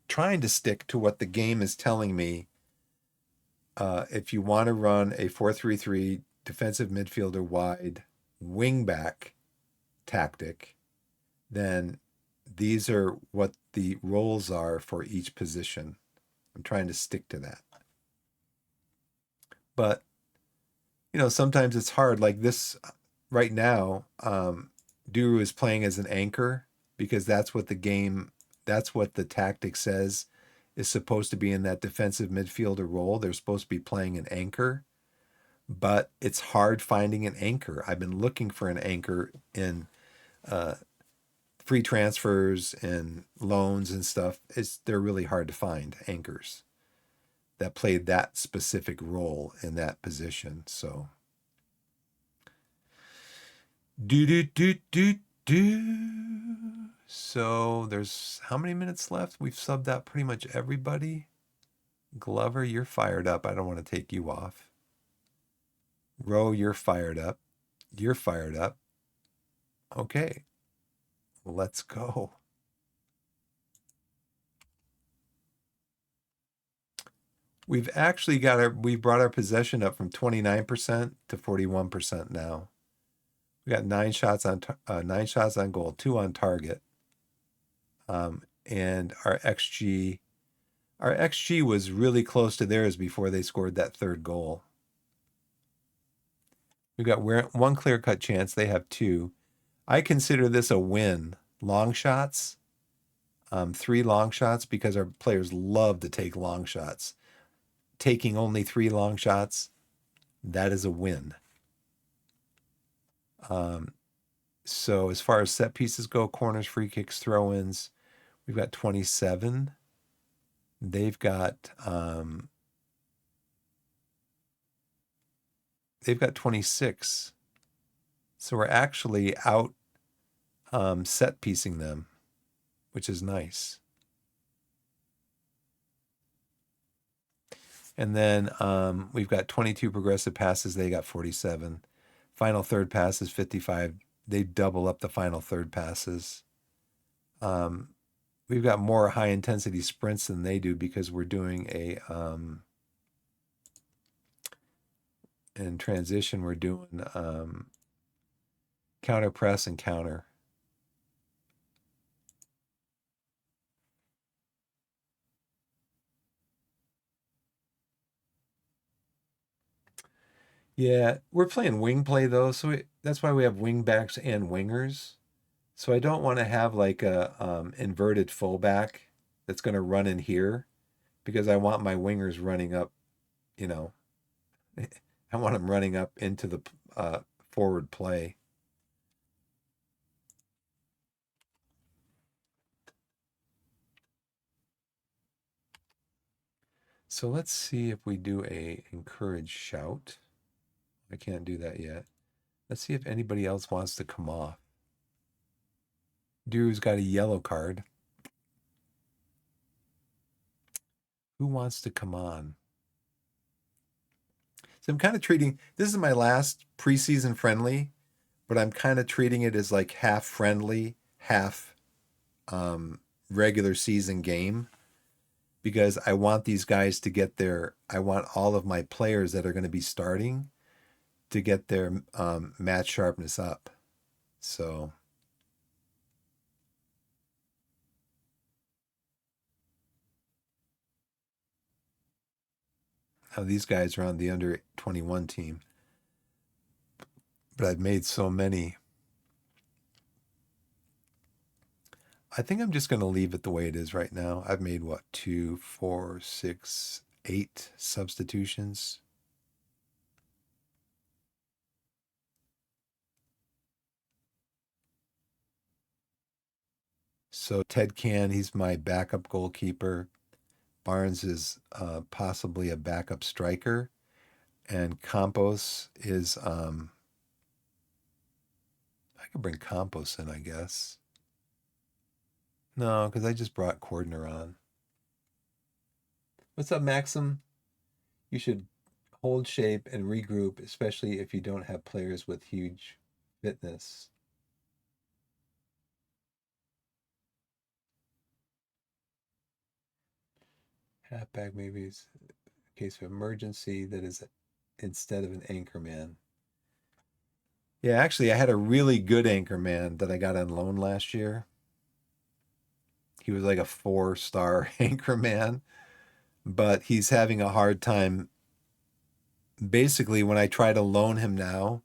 trying to stick to what the game is telling me if you want to run a 4-3-3 defensive midfielder wide wingback tactic, then these are what the roles are for each position. I'm trying to stick to that. But, sometimes it's hard. Like this right now, Duru is playing as an anchor because that's what the tactic says is supposed to be in that defensive midfielder role. They're supposed to be playing an anchor, but it's hard finding an anchor. I've been looking for an anchor in free transfers and loans and stuff. They're really hard to find anchors that played that specific role in that position. So do. So there's how many minutes left? We've subbed out pretty much everybody. Glover, you're fired up. I don't want to take you off. Rowe, you're fired up. You're fired up. Okay, let's go. We've brought our possession up from 29% to 41% now. We got 9 shots on goal, 2 on target. And our XG was really close to theirs before they scored that third goal. We've got one clear-cut chance. They have 2. I consider this a win. Long shots, 3 long shots, because our players love to take long shots. Taking only 3 long shots, that is a win. So as far as set pieces go, corners, free kicks, throw-ins, we've got 27. They've got 26. So we're actually out set piecing them, which is nice. And then we've got 22 progressive passes. They got 47. Final third pass is 55. They double up the final third passes. We've got more high intensity sprints than they do because we're doing in transition, we're doing counter press and counter. Yeah, we're playing wing play though, so that's why we have wing backs and wingers. So I don't want to have like a inverted fullback that's going to run in here because I want my wingers running up, I want them running up into the forward play. So let's see if we do a encourage shout. I can't do that yet. Let's see if anybody else wants to come off. Drew's got a yellow card. Who wants to come on? So I'm kind of treating this is my last preseason friendly, but I'm kind of treating it as like half friendly, half regular season game because I want these guys to get I want all of my players that are going to be starting to get their match sharpness up. So now these guys are on the under 21 team, but I've made so many. I think I'm just going to leave it the way it is right now. I've made 2, 4, 6, 8 substitutions. So Ted Can, he's my backup goalkeeper. Barnes is possibly a backup striker, and Campos is I could bring Campos in, I guess. No, because I just brought Cordner on. What's up, Maxim? You should hold shape and regroup, especially if you don't have players with huge fitness. Halfback maybe is case of emergency that is instead of an anchor man. Yeah, actually, I had a really good anchor man that I got on loan last year. He was like a 4-star anchor man, but he's having a hard time. Basically, when I try to loan him now,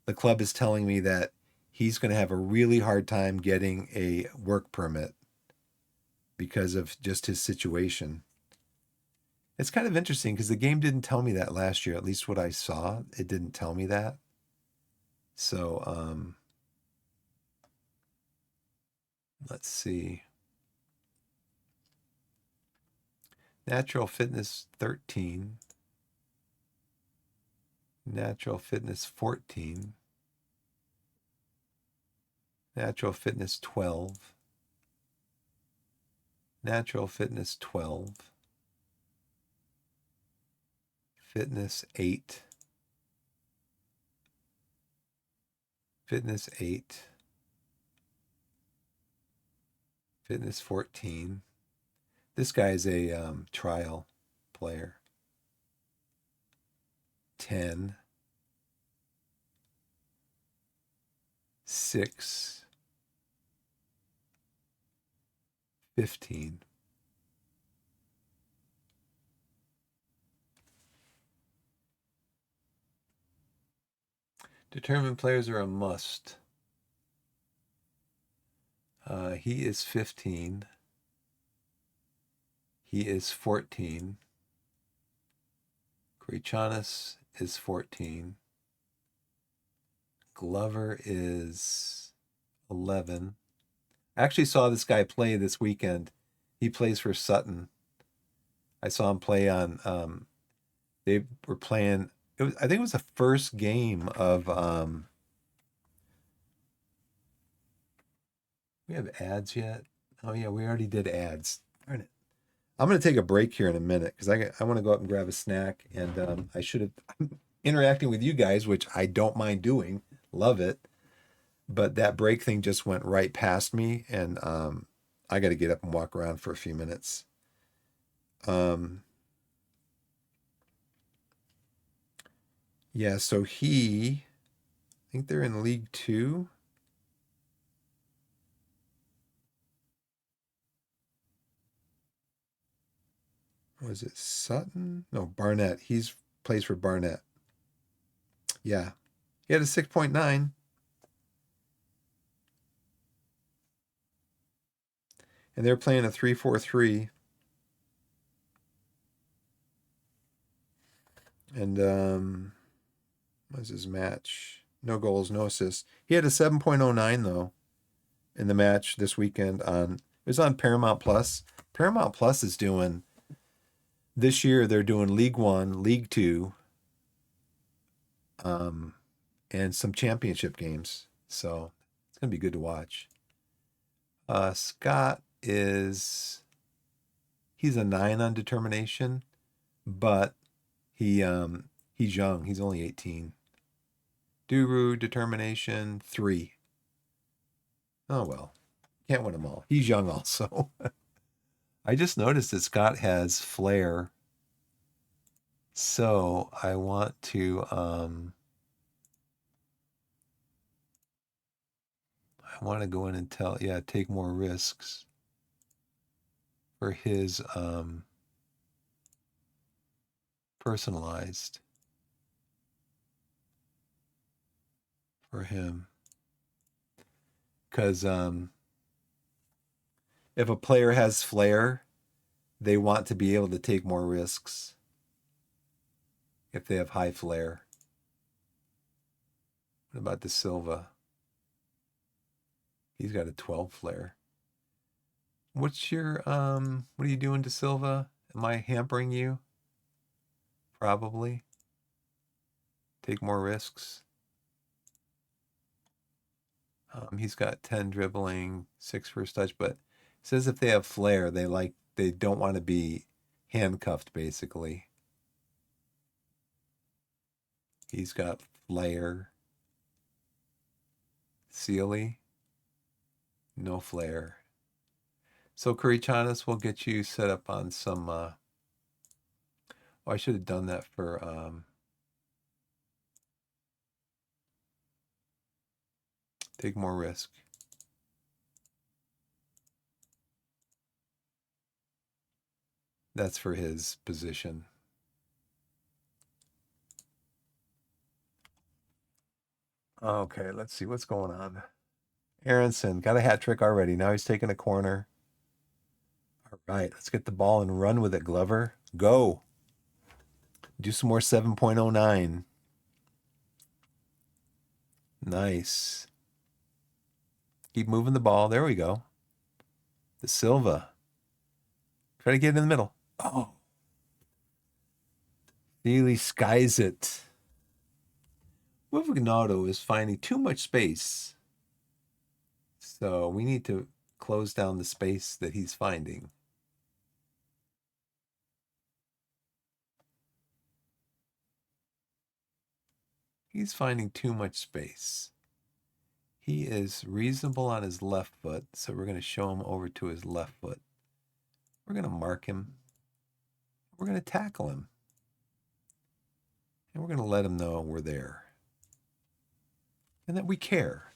the club is telling me that he's going to have a really hard time getting a work permit because of just his situation. It's kind of interesting because the game didn't tell me that last year, at least what I saw. It didn't tell me that. So, let's see. Natural fitness 13. Natural fitness 14. Natural fitness 12. Natural fitness 12. Fitness 8. Fitness 8. Fitness 14. This guy's a trial player. 10. 6. 15. Determined players are a must. He is 15. He is 14. Grichanis is 14. Glover is 11. I actually saw this guy play this weekend. He plays for Sutton. I saw him play on. They were playing. I think it was the first game of. We have ads yet? Oh yeah, we already did ads. Darn it. I'm going to take a break here in a minute because I want to go up and grab a snack, and I should have. I'm interacting with you guys, which I don't mind doing. Love it. But that break thing just went right past me, and I got to get up and walk around for a few minutes. Yeah, so I think they're in League Two. Was it Sutton? No, Barnett. He's plays for Barnett. Yeah, he had a 6.9, and they're playing a 3-4-3. And what was his match? No goals, no assists. He had a 7.09 though in the match this weekend on it was on Paramount Plus. Paramount Plus is doing this year they're doing League One, League Two, and some championship games. So it's gonna be good to watch. Scott he's a 9 on determination, but he's young. He's only 18. Duru determination 3. Oh well, can't win them all. He's young also. I just noticed that Scott has flair, so I want to go in and take more risks for his personalized for him. Because if a player has flair, they want to be able to take more risks if they have high flair. What about the Silva? He's got a 12 flair. What are you doing to Silva? Am I hampering you? Probably. Take more risks. He's got 10 dribbling, 6 first touch, but it says if they have flair, they don't want to be handcuffed, basically. He's got flair. Sealy, no flair. So Kurichanis will get you set up on some Oh, I should have done that for take more risk. That's for his position. Okay, let's see what's going on. Aronson got a hat trick already. Now he's taking a corner. All right, let's get the ball and run with it, Glover. Go. Do some more 7.09. Nice. Keep moving the ball. There we go. The Silva. Try to get it in the middle. Oh, Neely skies it. Movignato is finding too much space. So we need to close down the space that he's finding. He's finding too much space. He is reasonable on his left foot, so we're going to show him over to his left foot. We're going to mark him. We're going to tackle him. And we're going to let him know we're there. And that we care.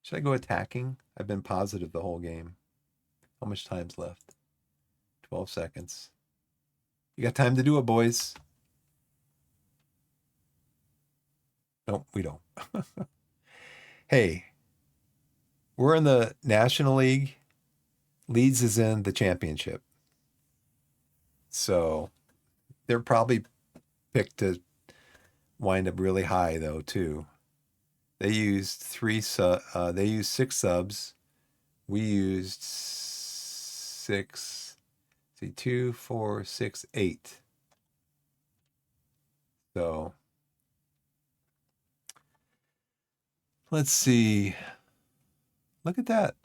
Should I go attacking? I've been positive the whole game. How much time's left? 12 seconds. You got time to do it, boys. Nope, we don't. Hey, we're in the National League. Leeds is in the championship. So they're probably picked to wind up really high though, too. They used they used 6 subs. We used 6. See, 2, 4, 6, 8. So let's see. Look at that.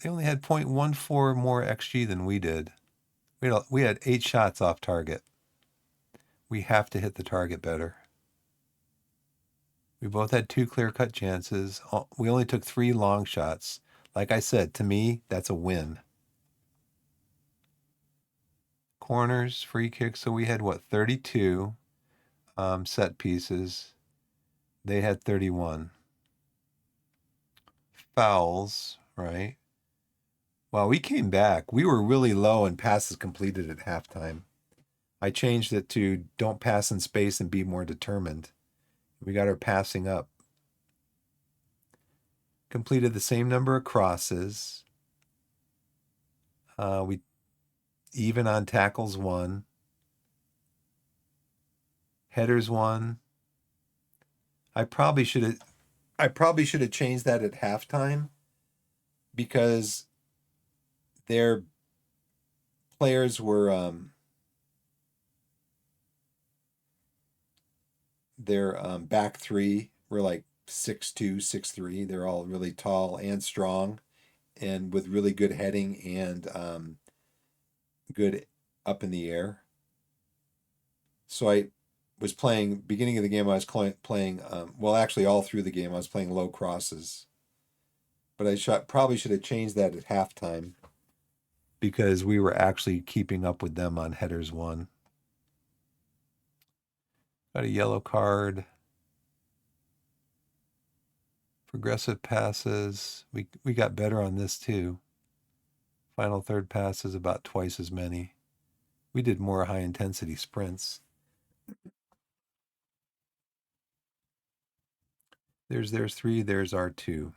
They only had 0.14 more XG than we did. We had 8 shots off target. We have to hit the target better. We both had 2 clear-cut chances. We only took 3 long shots. Like I said, to me, that's a win. Corners, free kicks. So we had, what, 32 set pieces. They had 31. Fouls, right? Well, we came back. We were really low in passes completed at halftime. I changed it to don't pass in space and be more determined. We got our passing up. Completed the same number of crosses. We even on tackles 1. Headers 1. I probably should have changed that at halftime because their players were their back 3 were like 6'2", 6'3". They're all really tall and strong and with really good heading and good up in the air. So I was playing, beginning of the game, I was playing, well, actually all through the game, I was playing low crosses. But probably should have changed that at halftime because we were actually keeping up with them on headers 1. Got a yellow card. Progressive passes. We got better on this too. Final third passes about twice as many. We did more high intensity sprints. There's 3, there's our 2.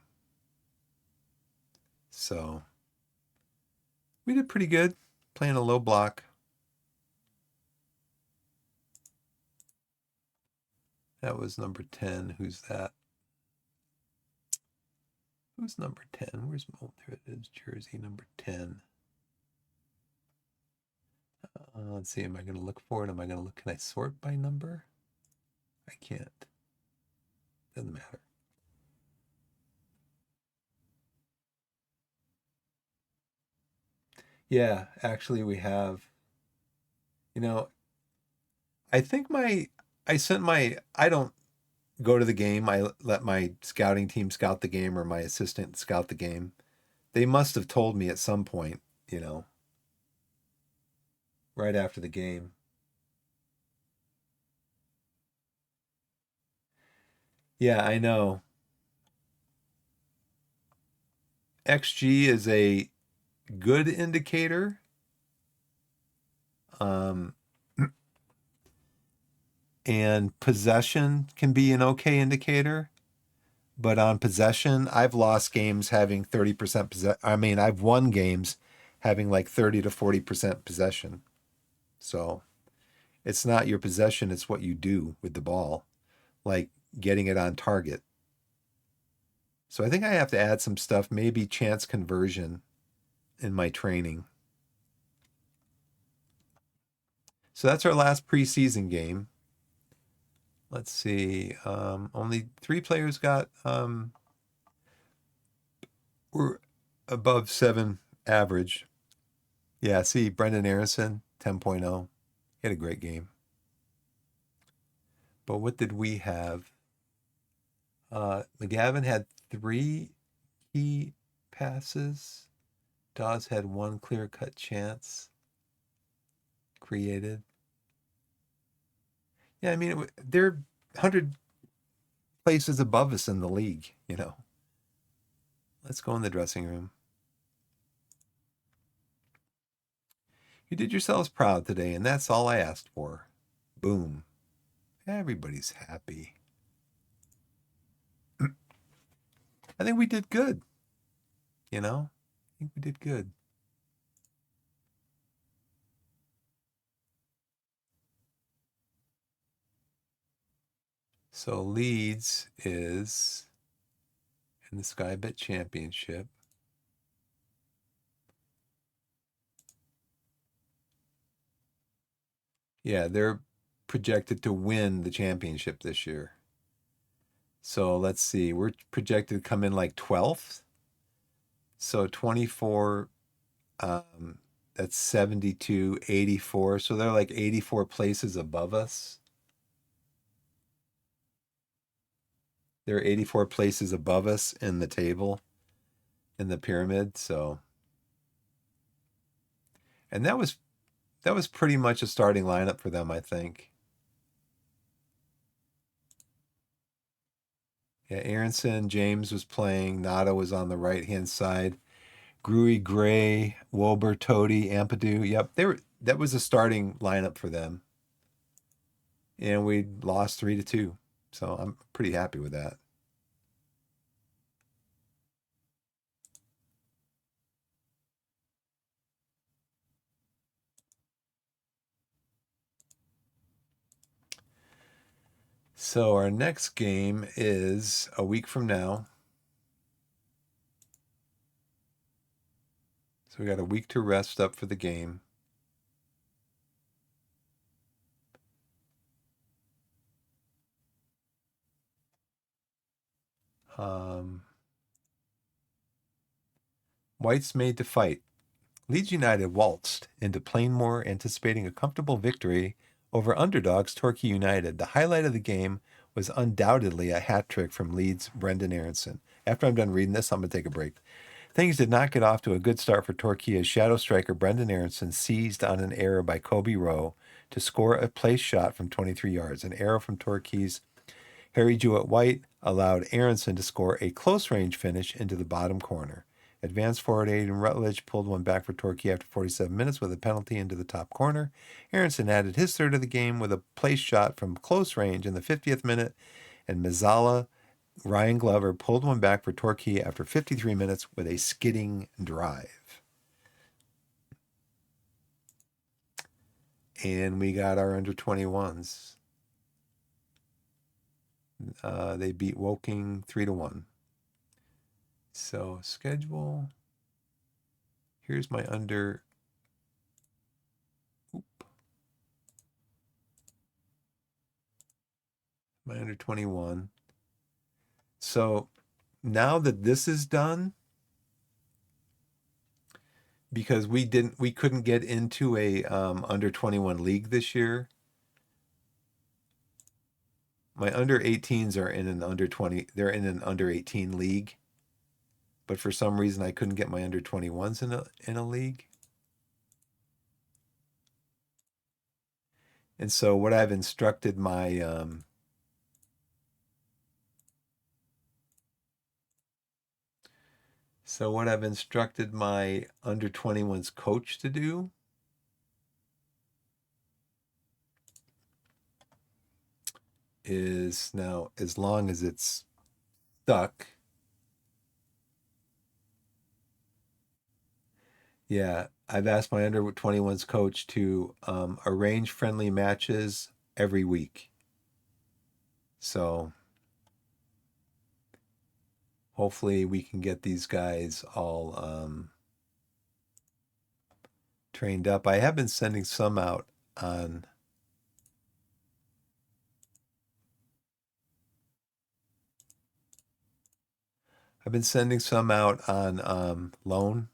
So we did pretty good playing a low block. That was number 10. Who's that? Who's number 10? Where's there it is, jersey number 10. Let's see. Am I going to look for it? Am I going to look? Can I sort by number? I can't. Doesn't matter. Yeah, actually, we have. You know, I think I don't go to the game. I let my scouting team scout the game or my assistant scout the game. They must have told me at some point, right after the game. Yeah, I know. XG is a good indicator. Um, and possession can be an okay indicator. But on possession, I've lost games having 30% possession. I mean, I've won games having like 30 to 40% possession. So it's not your possession, it's what you do with the ball, like getting it on target. So I think I have to add some stuff, maybe chance conversion in my training. So that's our last preseason game. Let's see. Only 3 players were above 7 average. Yeah, see, Brendan Aronson, 10.0. He had a great game. But what did we have? McGavin had 3 key passes. Dawes had 1 clear-cut chance created. Yeah, I mean, they're 100 places above us in the league, Let's go in the dressing room. You did yourselves proud today, and that's all I asked for. Boom. Everybody's happy. I think we did good, I think we did good. So Leeds is in the Sky Bet Championship. Yeah, they're projected to win the championship this year. So let's see, we're projected to come in like 12th. So 24, that's 72, 84. So they're like 84 places above us. They're 84 places above us in the table, in the pyramid. So, and that was pretty much a starting lineup for them, I think. Yeah, Aronson, James was playing. Nada was on the right-hand side. Gruy, Gray, Wilbur, Toady, Ampadu. Yep, that was a starting lineup for them. And we lost 3-2. So I'm pretty happy with that. So our next game is a week from now. So we got a week to rest up for the game. White's made to fight. Leeds United waltzed into Plainmoor anticipating a comfortable victory over underdogs Torquay United. The highlight of the game was undoubtedly a hat trick from Leeds' Brendan Aronson. After I'm done reading this, I'm going to take a break. Things did not get off to a good start for Torquay as shadow striker Brendan Aronson seized on an error by Kobe Rowe to score a place shot from 23 yards. An arrow from Torquay's Harry Jewett-White allowed Aronson to score a close-range finish into the bottom corner. Advanced forward Aidan Rutledge pulled one back for Torquay after 47 minutes with a penalty into the top corner. Aronson added his third of the game with a place shot from close range in the 50th minute, and Mazzala Ryan Glover pulled one back for Torquay after 53 minutes with a skidding drive. And we got our under 21s. They beat Woking 3-1. So schedule. Here's my under. My under 21. So now that this is done, because we couldn't get into a under 21 league this year. My under 18s are in an under 20. They're in an under 18 league. but for some reason I couldn't get my under 21s in a league. And so what I've instructed my under 21s coach to do is, now, as long as it's stuck. Yeah, I've asked my under 21s coach to arrange friendly matches every week. So hopefully we can get these guys all trained up. I have been sending some out on loan.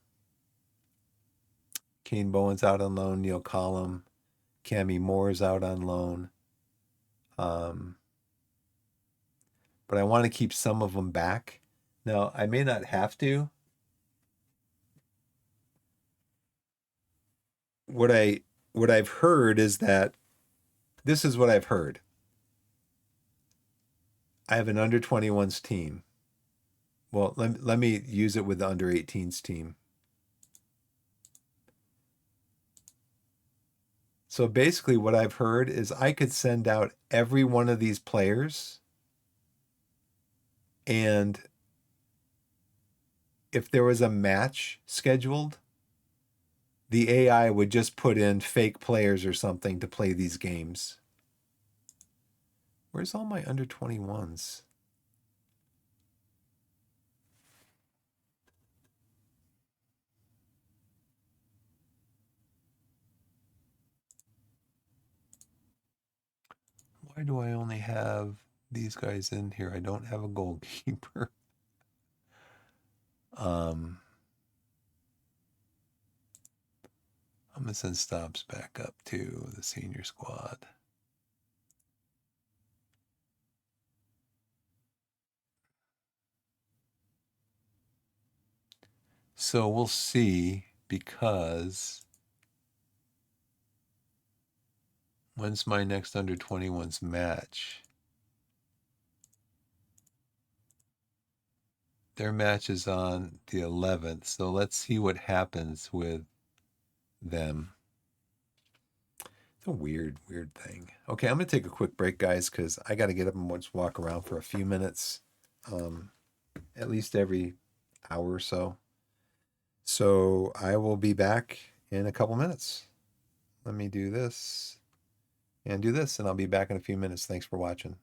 Kane Bowen's out on loan. Neil Collum, Cammy Moore's out on loan. But I want to keep some of them back. Now, I may not have to. What I've heard is that this is what I've heard. I have an under 21s team. Well, let me use it with the under 18s team. So basically what I've heard is I could send out every one of these players, and if there was a match scheduled, the AI would just put in fake players or something to play these games. Where's all my under 21s? Why do I only have these guys in here? I don't have a goalkeeper. I'm gonna send Stops back up to the senior squad. So we'll see, because when's my next under 21s match? Their match is on the 11th, so let's see what happens with them. It's a weird thing. Okay, I'm gonna take a quick break, guys, because I got to get up and just walk around for a few minutes, at least every hour or so. So I will be back in a couple minutes. Let me do this and do this, and I'll be back in a few minutes. Thanks for watching.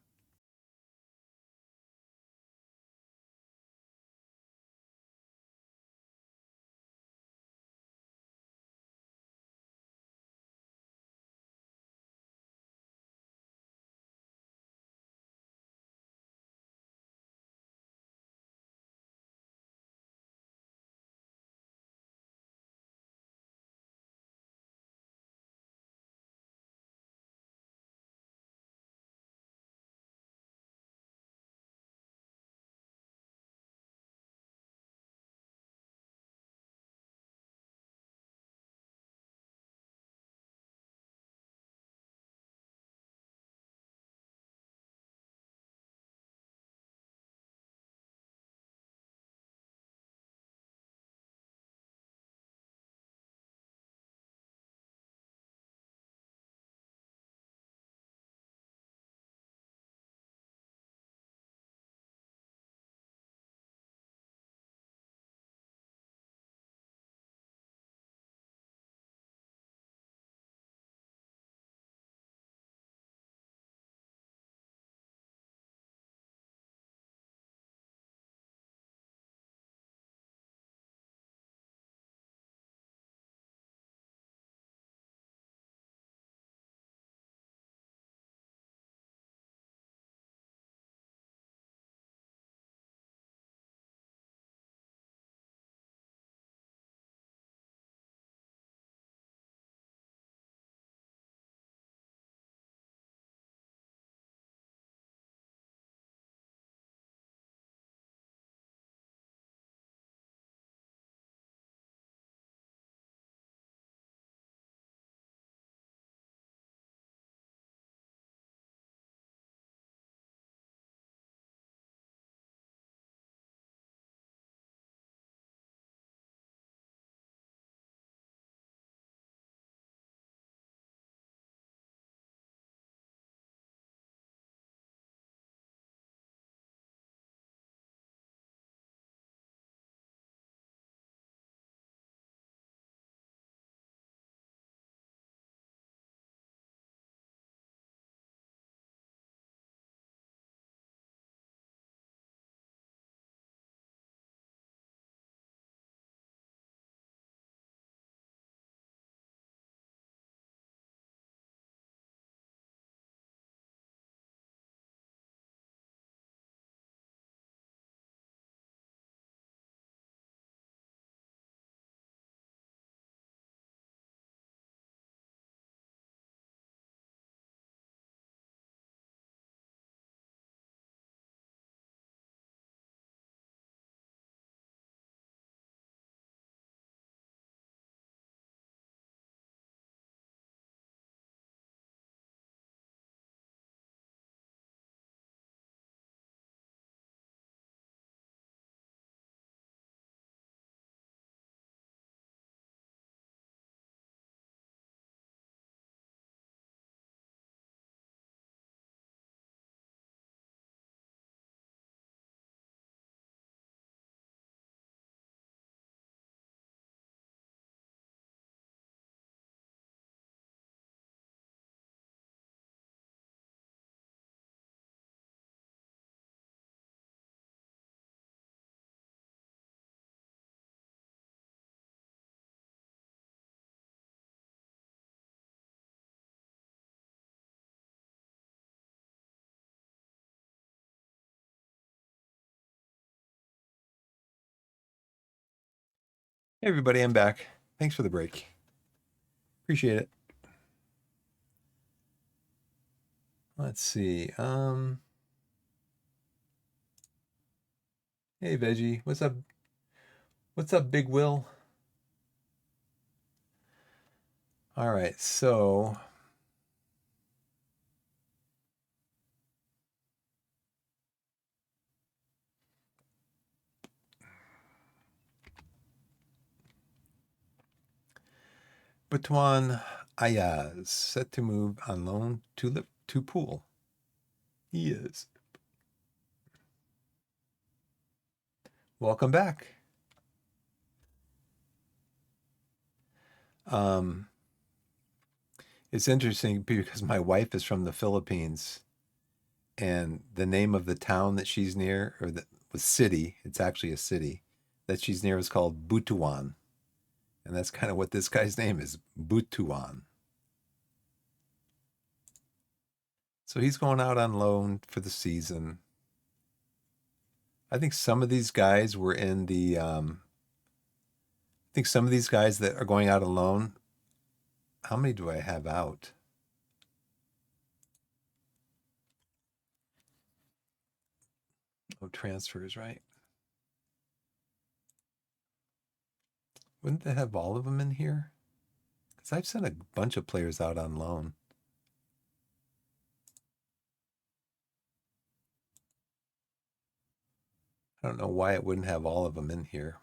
Hey everybody, I'm back. Thanks for the break. Appreciate it. Let's see. Hey Veggie, what's up? What's up, Big Will? All right, so Batuan Ayaz set to move on loan to Pool. He is. Welcome back. Um, it's interesting because my wife is from the Philippines, and the name of the town that she's near, or the city, it's actually a city that she's near, is called Butuan. And that's kind of what this guy's name is, Butuan. So he's going out on loan for the season. I think some of these guys were in the I think some of these guys that are going out alone, how many do I have out? Oh, transfers, right? Wouldn't they have all of them in here? Because I've sent a bunch of players out on loan. I don't know why it wouldn't have all of them in here.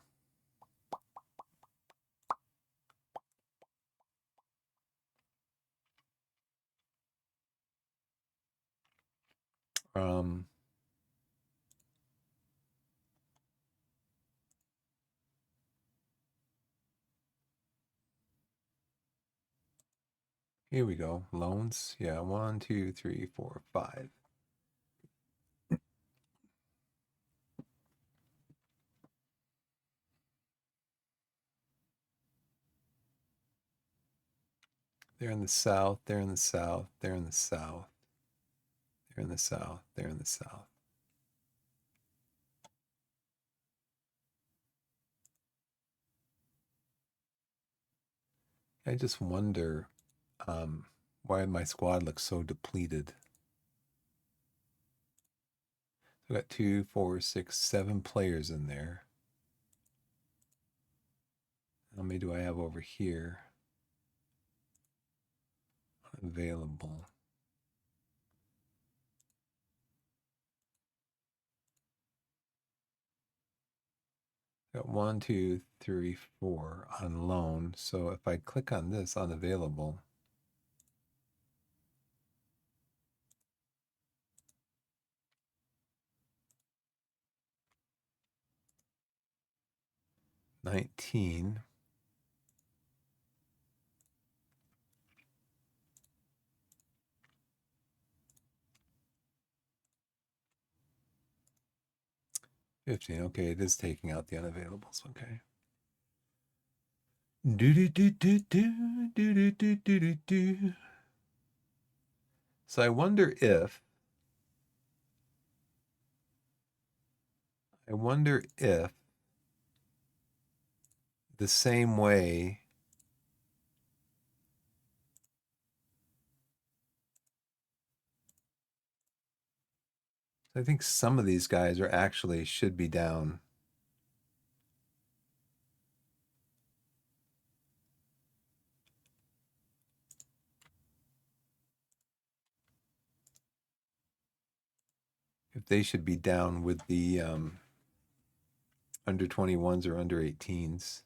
Um, Here we go. Loans. Yeah, 1, 2, 3, 4, 5. They're in the south. They're in the south. They're in the south. They're in the south. They're in the south. I just wonder why my squad looks so depleted. I've got 2, 4, 6, 7 players in there. How many do I have over here? Available. Got 1, 2, 3, 4 on loan. So if I click on this unavailable, $19. $15. Okay, it is taking out the unavailables. Okay. Do do do do do do do do do do. So I wonder if the same way I think some of these guys are actually should be down. If they should be down with the under 21s or under 18s.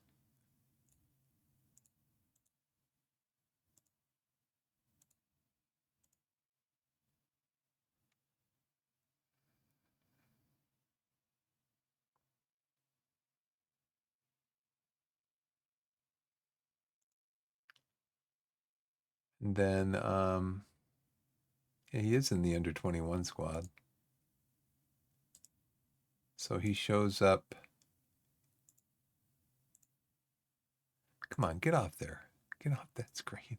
And then yeah, he is in the under 21 squad. So he shows up. Come on, get off there. Get off that screen.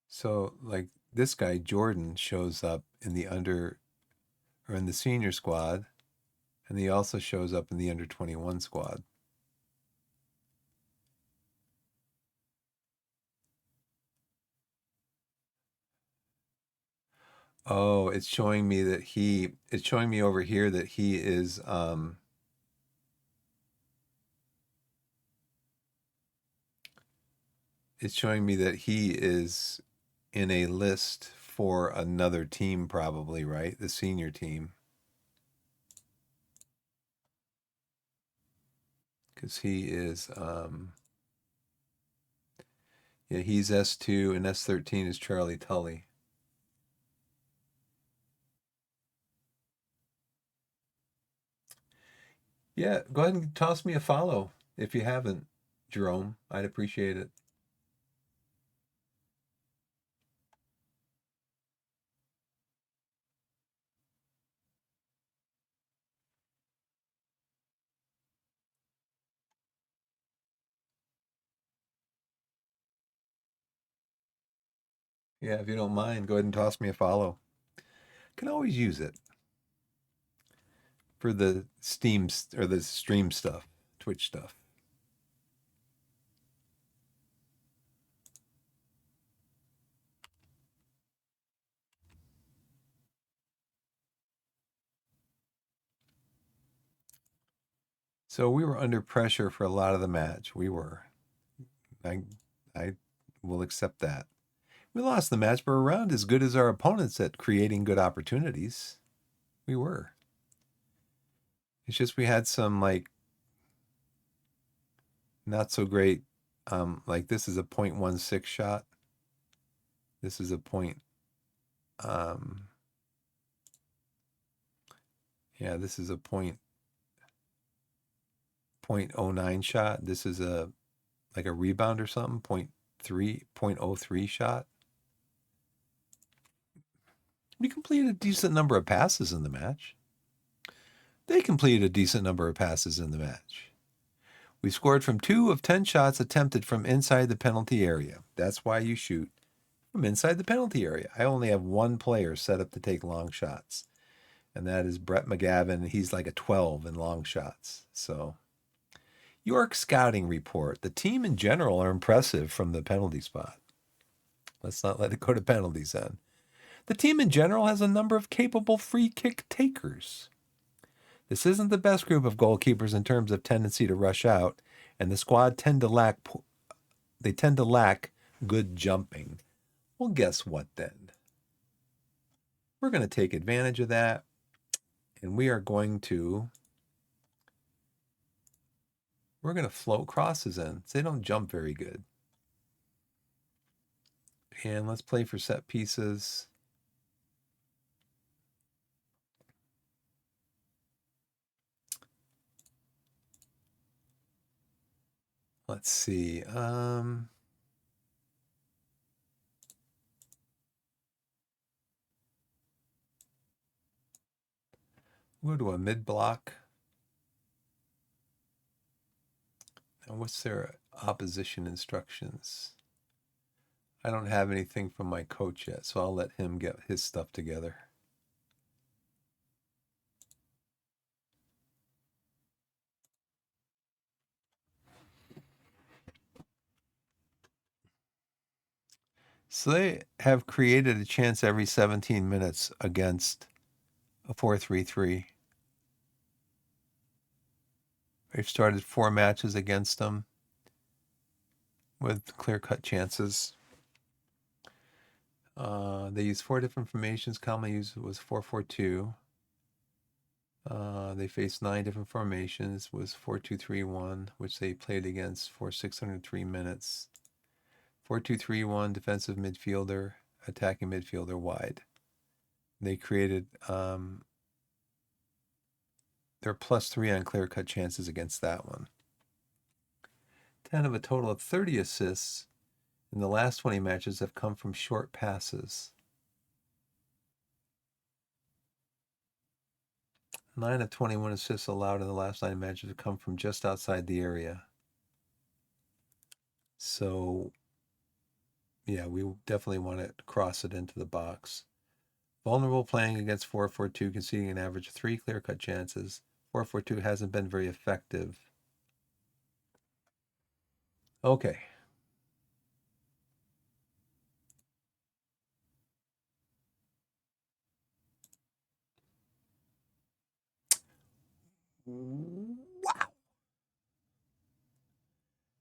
So like this guy Jordan shows up in the under or in the senior squad. And he also shows up in the under 21 squad. Oh, it's showing me over here that he is it's showing me that he is in a list for another team, probably, right? The senior team. Because he is yeah, he's S2 and S13 is Charlie Tully. Yeah, go ahead and toss me a follow if you haven't, Jerome. I'd appreciate it. Yeah, if you don't mind, go ahead and toss me a follow. Can always use it for the Steam or the stream stuff, Twitch stuff. So we were under pressure for a lot of the match. We were. I I will accept that. We lost the match, but we're around as good as our opponents at creating good opportunities. We were. It's just we had some like not so great. Like this is a .16 shot. This is a point. Um, yeah, this is a .09 shot. This is a like a rebound or something. .03 shot. We completed a decent number of passes in the match. They completed a decent number of passes in the match. We scored from 2 of 10 shots attempted from inside the penalty area. That's why you shoot from inside the penalty area. I only have one player set up to take long shots, and that is Brett McGavin. He's like a 12 in long shots. So, York scouting report. The team in general are impressive from the penalty spot. Let's not let it go to penalties then. The team in general has a number of capable free kick takers. This isn't the best group of goalkeepers in terms of tendency to rush out, and the squad tend to lack good jumping. Well, guess what then? We're going to take advantage of that, and we're going to float crosses in. So they don't jump very good. And let's play for set pieces. Let's see. We'll go to a mid block. And what's their opposition instructions? I don't have anything from my coach yet, so I'll let him get his stuff together. So they have created a chance every 17 minutes against a 4-3-3. They've started 4 matches against them with clear-cut chances. They use 4 different formations. Commonly used was 4-4-2. They faced 9 different formations. Was 4-2-3-1, which they played against for 603 minutes. 4-2-3-1, defensive midfielder, attacking midfielder, wide. They created they're +3 on clear-cut chances against that one. 10 of a total of 30 assists in the last 20 matches have come from short passes. 9 of 21 assists allowed in the last 9 matches have come from just outside the area. So, yeah, we definitely want to cross it into the box. Vulnerable playing against 4-4-2, conceding an average of 3 clear-cut chances, 442 hasn't been very effective. Okay. Wow.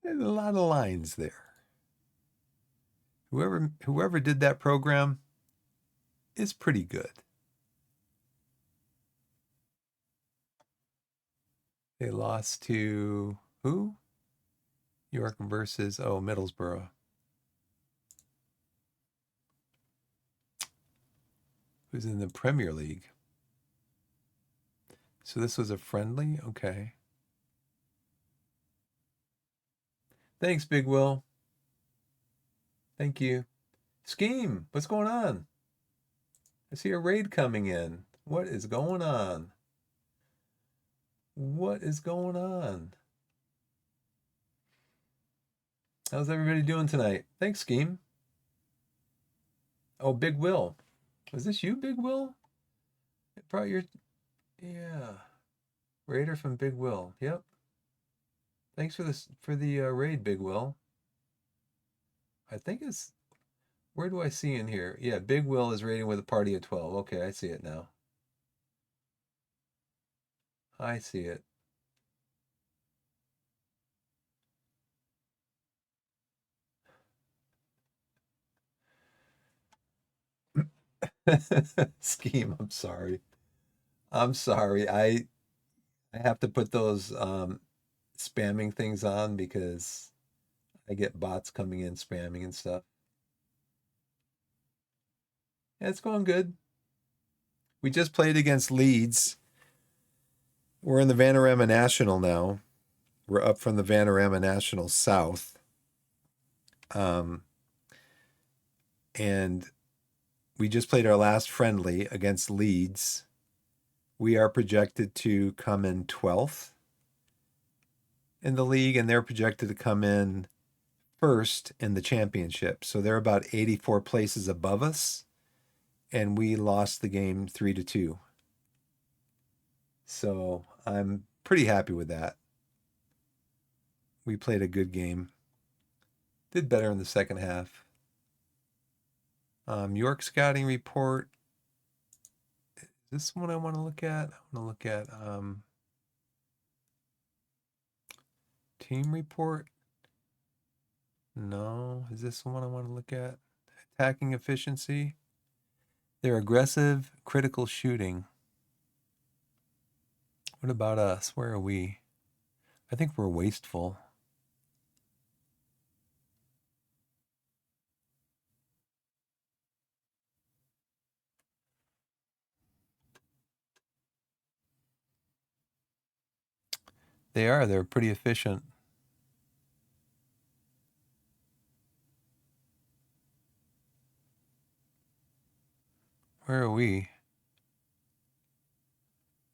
There's a lot of lines there. Whoever did that program is pretty good. They lost to who? York versus Middlesbrough. Who's in the Premier League. So this was a friendly? Okay. Thanks, Big Will. Thank you. Scheme, what's going on? I see a raid coming in. What is going on? What is going on? How's everybody doing tonight? Thanks, Scheme. Oh, Big Will. Was this you, Big Will? It brought your... Yeah. Raider from Big Will. Yep. Thanks for this for the raid, Big Will. I think it's... Where do I see in here? Yeah, Big Will is raiding with a party of 12. Okay, I see it now. I see it. Scheme, I'm sorry. I'm sorry. I have to put those spamming things on because I get bots coming in spamming and stuff. Yeah, it's going good. We just played against Leeds. We're in the Vanarama National now. We're up from the Vanarama National South. And we just played our last friendly against Leeds. We are projected to come in 12th in the league, and they're projected to come in first in the championship. So they're about 84 places above us, and we lost the game 3-2. So I'm pretty happy with that. We played a good game. Did better in the second half. York scouting report. Is this one I want to look at? I want to look at team report. No, is this the one I want to look at? Attacking efficiency. They're aggressive, critical shooting. What about us? Where are we? I think we're wasteful. They are. They're pretty efficient. Where are we?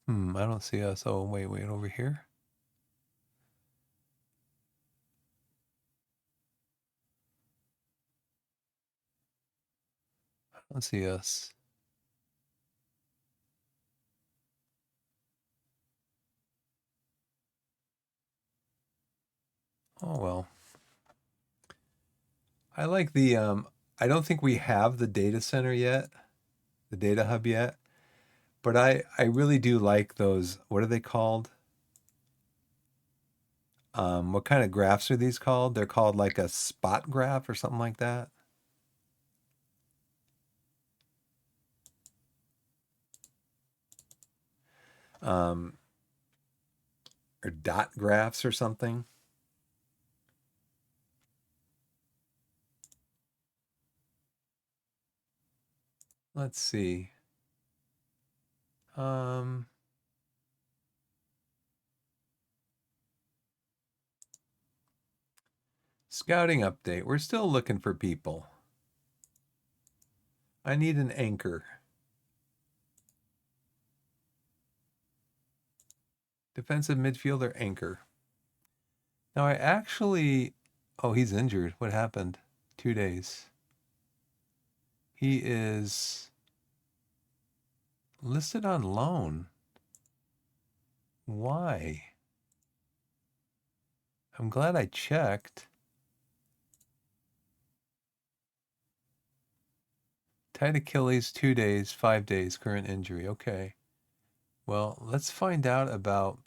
I don't see us. Oh, wait, over here. I don't see us. Oh, well. I like the, I don't think we have the data center yet, the data hub yet, but I really do like those, what are they called? What kind of graphs are these called? They're called like a spot graph or something like that. Or dot graphs or something. Let's see. Scouting update. We're still looking for people. I need an anchor. Defensive midfielder anchor. Now I actually, oh, he's injured. What happened? 2 days. He is listed on loan. Why? I'm glad I checked. Tight Achilles, 2 days, 5 days, current injury. Okay. Well, let's find out about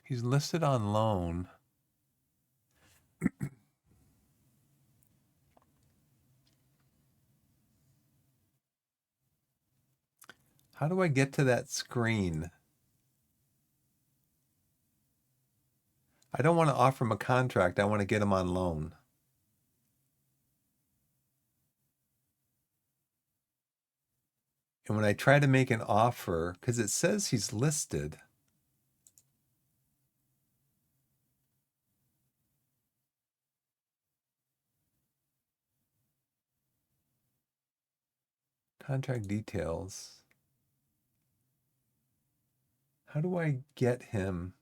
he's listed on loan. How do I get to that screen? I don't want to offer him a contract. I want to get him on loan. And when I try to make an offer, because it says he's listed, contract details. How do I get him?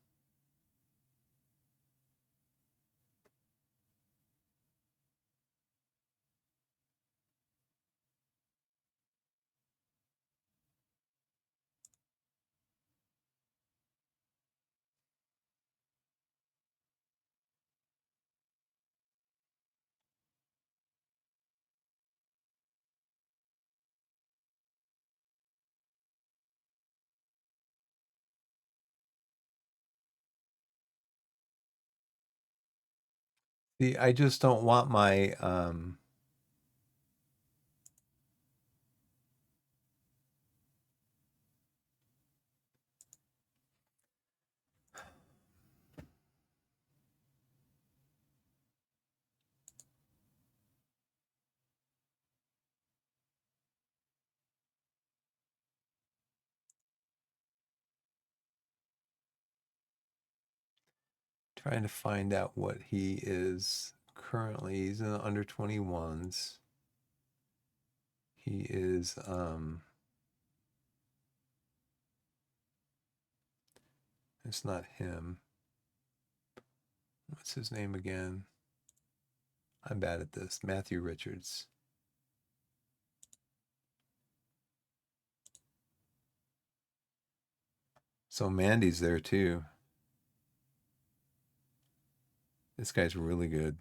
See, I just don't want my trying to find out what he is currently. He's in the under 21s. He is it's not him. What's his name again? I'm bad at this. Matthew Richards. So Mandy's there too. This guy's really good.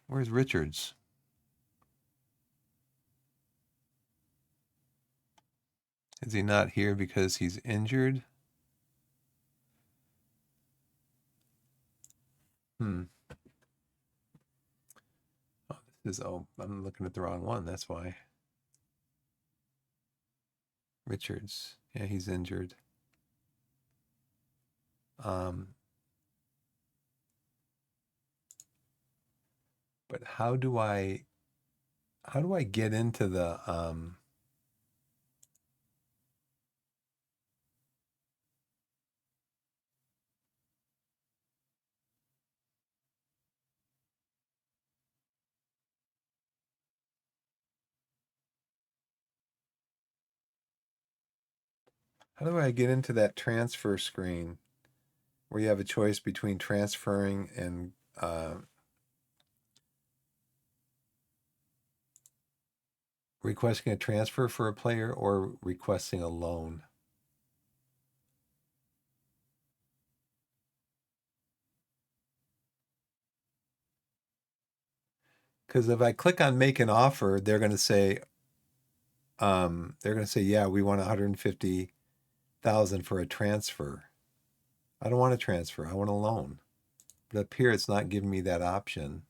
Where's Richards? Is he not here because he's injured? Hmm. Oh, this is, oh, I'm looking at the wrong one. That's why. Richards. Yeah, he's injured. But how do I get into the how do I get into that transfer screen where you have a choice between transferring and requesting a transfer for a player or requesting a loan? Because if I click on make an offer, they're going to say, yeah, we want 150,000 for a transfer. I don't want a transfer. I want a loan. But up here, it's not giving me that option.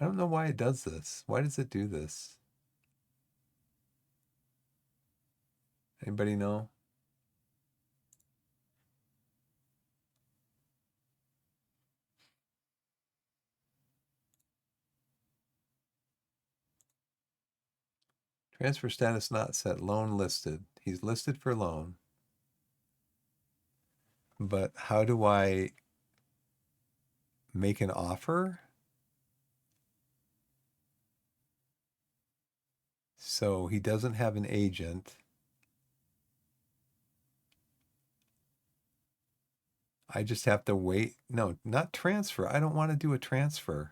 I don't know why it does this. Why does it do this? Anybody know? Transfer status not set. Loan listed. He's listed for loan. But how do I make an offer? So he doesn't have an agent. I just have to wait. No, not transfer. I don't want to do a transfer.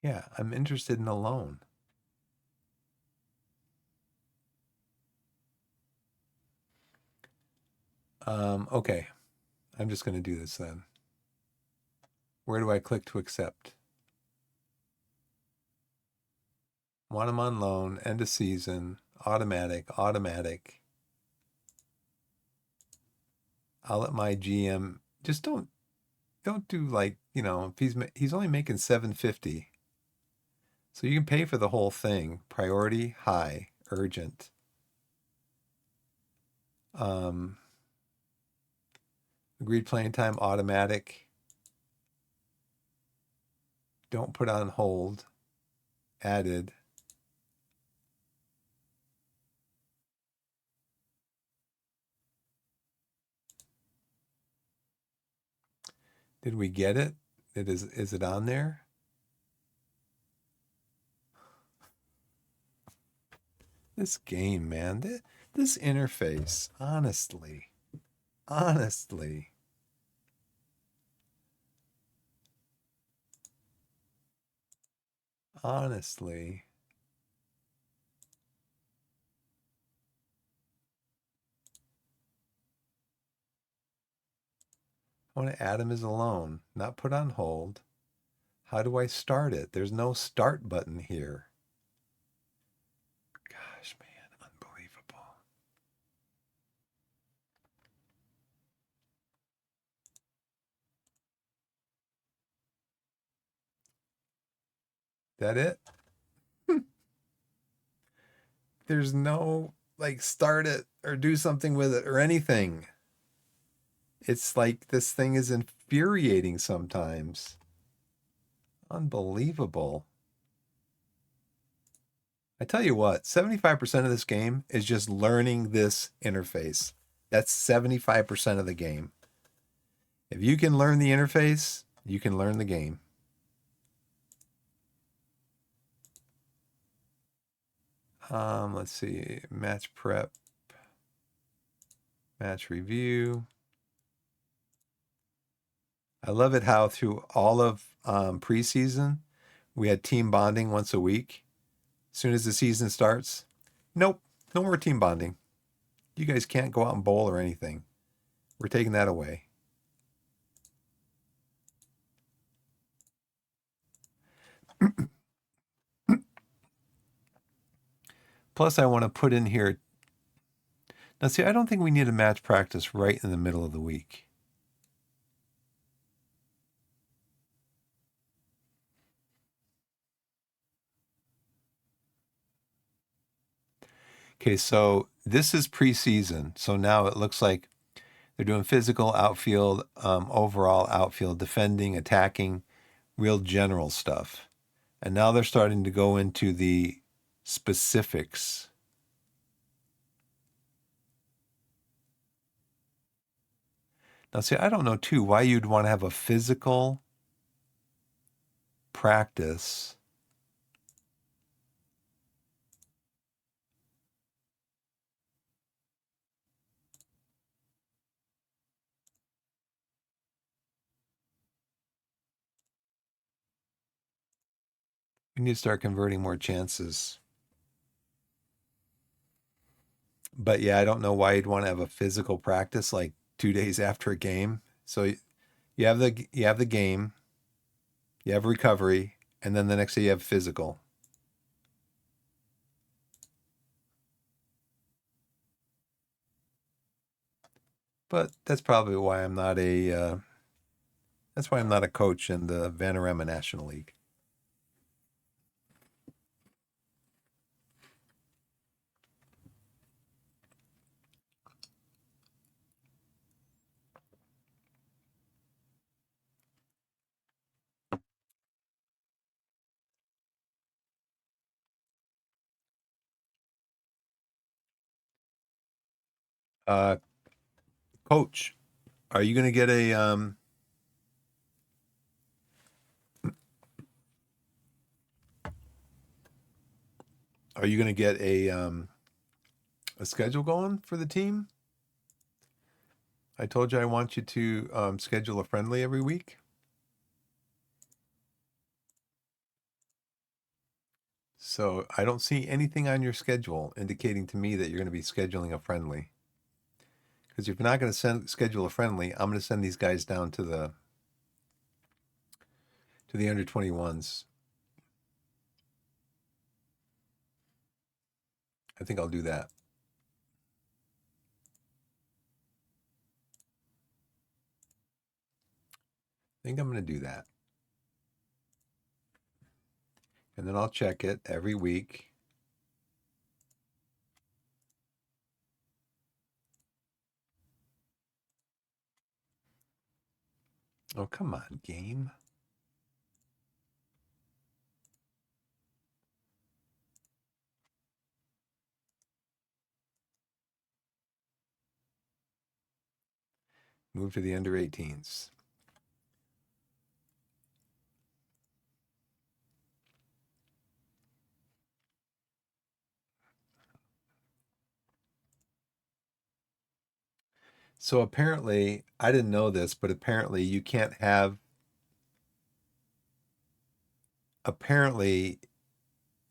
Yeah, I'm interested in a loan. Okay, I'm just going to do this then. Where do I click to accept? Want them on loan, end of season, automatic, automatic. I'll let my GM just don't do like, if he's only making 750. So you can pay for the whole thing. Priority high, urgent. Um, agreed playing time automatic. Don't put on hold. Added. Did we get it? Is it on there? This game, man. This interface, honestly. Honestly. Honestly. I want to add him as a loan, not put on hold. How do I start it? There's no start button here. Gosh, man, unbelievable. That it? There's no like start it or do something with it or anything. It's like this thing is infuriating sometimes. Unbelievable. I tell you what, 75% of this game is just learning this interface. That's 75% of the game. If you can learn the interface, you can learn the game. Let's see, match prep, match review. I love it how through all of preseason, we had team bonding once a week. As soon as the season starts, nope, no more team bonding. You guys can't go out and bowl or anything. We're taking that away. Plus, I want to put in here. Now, see, I don't think we need a match practice right in the middle of the week. Okay, so this is preseason. So now it looks like they're doing physical outfield, overall outfield, defending, attacking, real general stuff. And now they're starting to go into the specifics. Now, see, I don't know too why you'd want to have a physical practice. We need to start converting more chances. But yeah, I don't know why you'd want to have a physical practice like 2 days after a game. So you have the game, you have recovery, and then the next day you have physical. But that's why I'm not a coach in the Vanarama National League. Uh, Coach, are you going to get a schedule going for the team? I told you I want you to schedule a friendly every week. So I don't see anything on your schedule indicating to me that you're going to be scheduling a friendly. Because if you're not going to schedule a friendly, I'm going to send these guys down to the under 21s. I think I'll do that. I think I'm going to do that. And then I'll check it every week. Oh, come on, game. Move to the under 18s. So apparently, I didn't know this, but apparently you can't have, apparently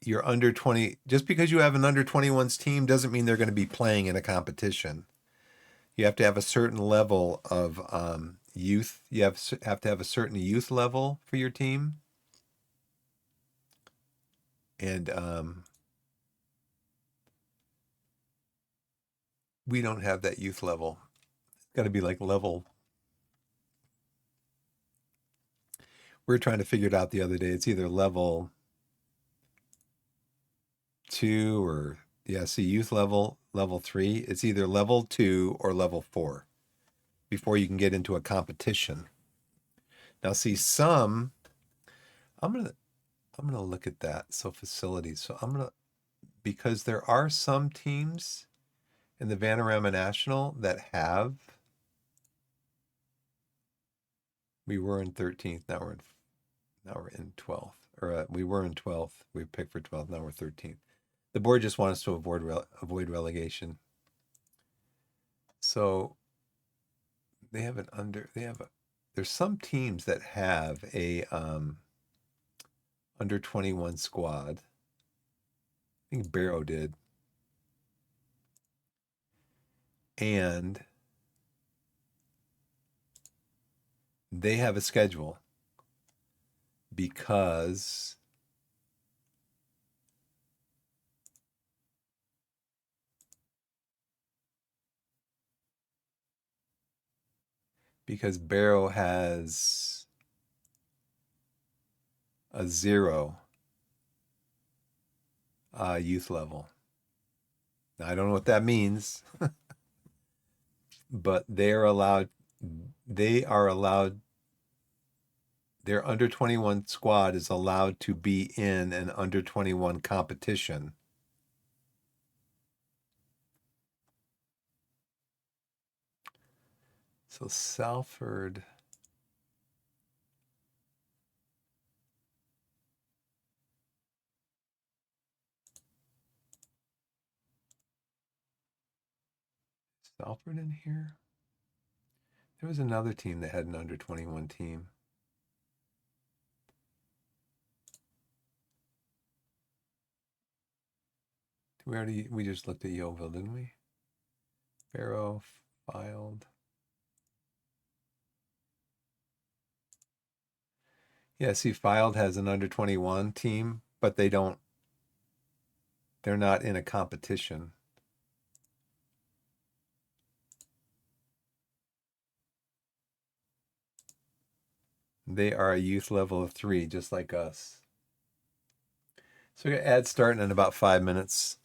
you're under 20, just because you have an under 21s team doesn't mean they're going to be playing in a competition. You have to have a certain level of youth. You have to have a certain youth level for your team. And we don't have that youth level. It's got to be like level. We were trying to figure it out the other day. It's either level 2 or, yeah, see, youth level 3. It's either level 2 or level 4 before you can get into a competition. Now, see, I'm gonna look at that. So facilities. So because there are some teams in the Vanarama National that have. We were in 13th. Now we're in 12th. Or we were in 12th. We picked for 12th. Now we're 13th. The board just wants us to avoid relegation. So there's some teams that have a under 21 squad. I think Barrow did. And they have a schedule because Barrow has a 0 youth level. Now, I don't know what that means, but they are allowed, their under 21 squad is allowed to be in an under 21 competition. So Salford. Salford in here? There was another team that had an under 21 team. We just looked at Yeovil, didn't we? Barrow, Filed. Yeah, see, Filed has an under 21 team, but they're not in a competition. They are a youth level of 3, just like us. So we're gonna add starting in about 5 minutes.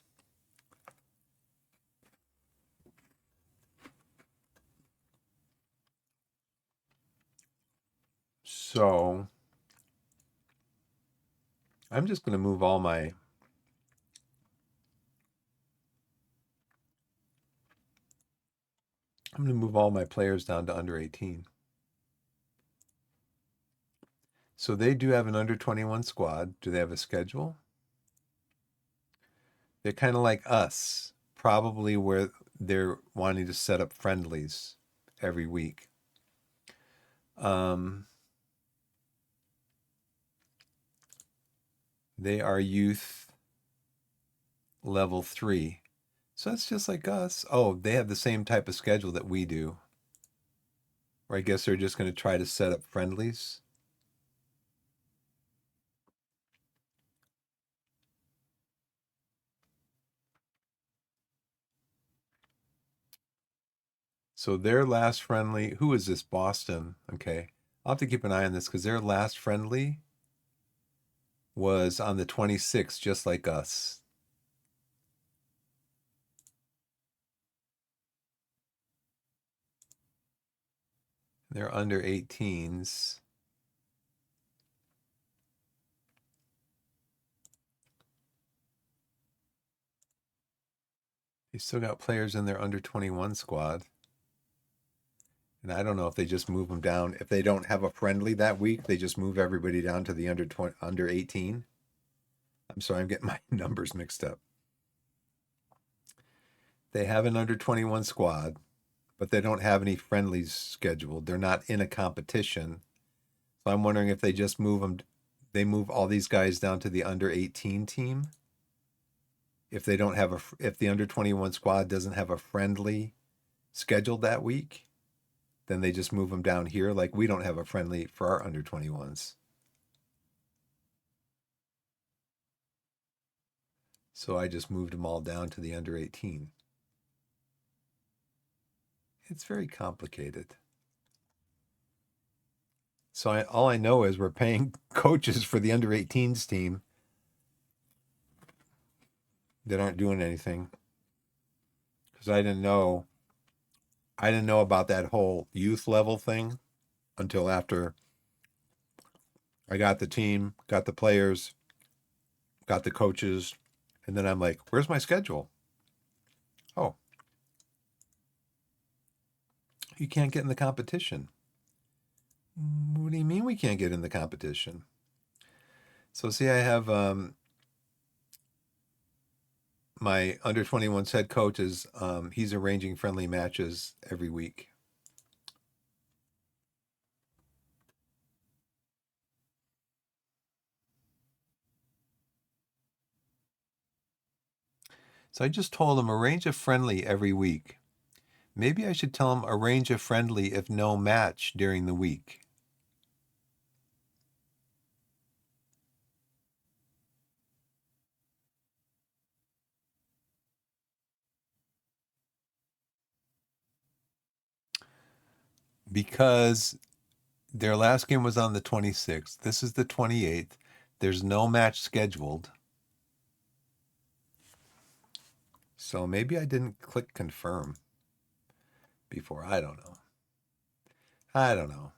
So I'm just going to move all my I'm going to move all my players down to under 18. So they do have an under 21 squad. Do they have a schedule? They're kind of like us, probably where they're wanting to set up friendlies every week. They are youth level 3. So that's just like us. Oh, they have the same type of schedule that we do. Or I guess they're just going to try to set up friendlies. So their last friendly, who is this? Boston. Okay. I'll have to keep an eye on this because their last friendly was on the 26th, just like us. They're under 18s. They still got players in their under 21 squad. And I don't know if they just move them down. If they don't have a friendly that week, they just move everybody down to the under 18. I'm sorry, I'm getting my numbers mixed up. They have an under 21 squad, but they don't have any friendlies scheduled. They're not in a competition. So I'm wondering if they just move them, they move all these guys down to the under 18 team. If they don't have if the under 21 squad doesn't have a friendly scheduled that week, then they just move them down here. Like we don't have a friendly for our under 21s. So I just moved them all down to the under 18. It's very complicated. So all I know is we're paying coaches for the under 18s team that aren't doing anything because I didn't know about that whole youth level thing until after I got the team, got the players, got the coaches, and then I'm like, where's my schedule? Oh, you can't get in the competition. What do you mean we can't get in the competition? So see, I have my under 21's head coach is he's arranging friendly matches every week. So I just told him arrange a friendly every week. Maybe I should tell him arrange a friendly if no match during the week. Because their last game was on the 26th. This is the 28th. There's no match scheduled. So maybe I didn't click confirm before. I don't know. I don't know.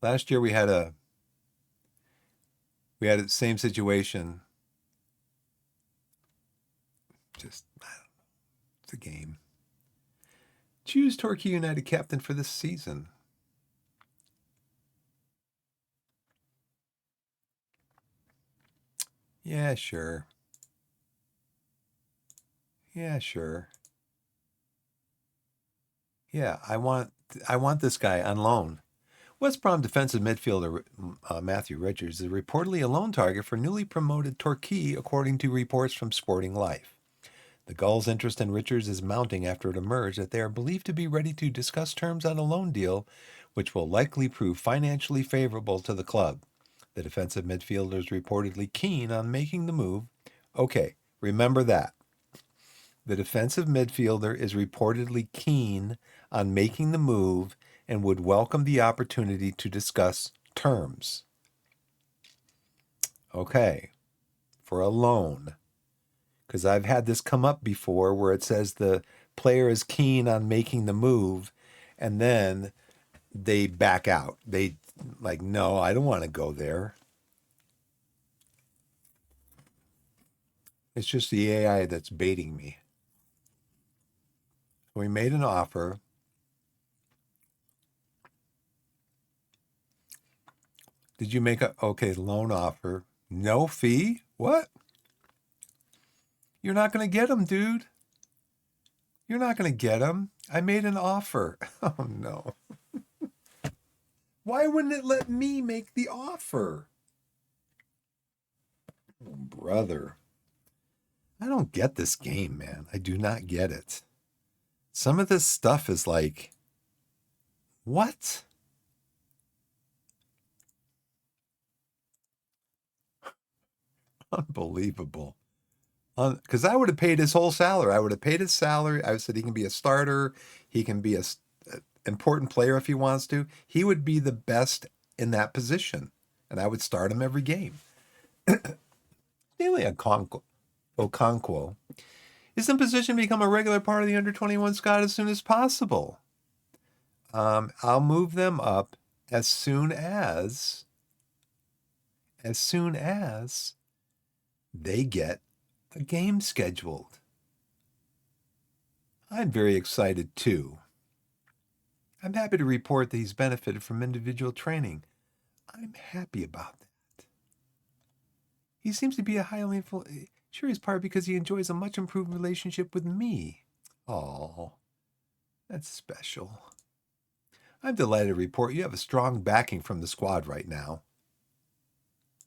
Last year we had the same situation. Just I don't know. It's a game. Choose Torquay United captain for this season. Yeah, sure. Yeah, sure. Yeah, I want this guy on loan. West Brom defensive midfielder Matthew Richards is reportedly a loan target for newly promoted Torquay, according to reports from Sporting Life. The Gulls' interest in Richards is mounting after it emerged that they are believed to be ready to discuss terms on a loan deal, which will likely prove financially favorable to the club. The defensive midfielder is reportedly keen on making the move. Okay, remember that. The defensive midfielder is reportedly keen on making the move and would welcome the opportunity to discuss terms. Okay, for a loan. Because I've had this come up before where it says the player is keen on making the move and then they back out. They like, no, I don't want to go there. It's just the AI that's baiting me. We made an offer. Did you make a okay loan offer? No fee? What? You're not going to get them, dude. You're not going to get them. I made an offer. Oh no. Why wouldn't it let me make the offer? Oh, brother. I don't get this game, man. I do not get it. Some of this stuff is like, what? Unbelievable. Because I would have paid his whole salary. I would have paid his salary. I said he can be a starter. He can be a important player if he wants to. He would be the best in that position, and I would start him every game. Stanley Okonkwo is in position to become a regular part of the under-21 squad as soon as possible. I'll move them up as soon as they get a game scheduled. I'm very excited too. I'm happy to report that he's benefited from individual training. I'm happy about that. He seems to be a highly influential. Sure, he's part because he enjoys a much improved relationship with me. Oh, that's special. I'm delighted to report you have a strong backing from the squad right now.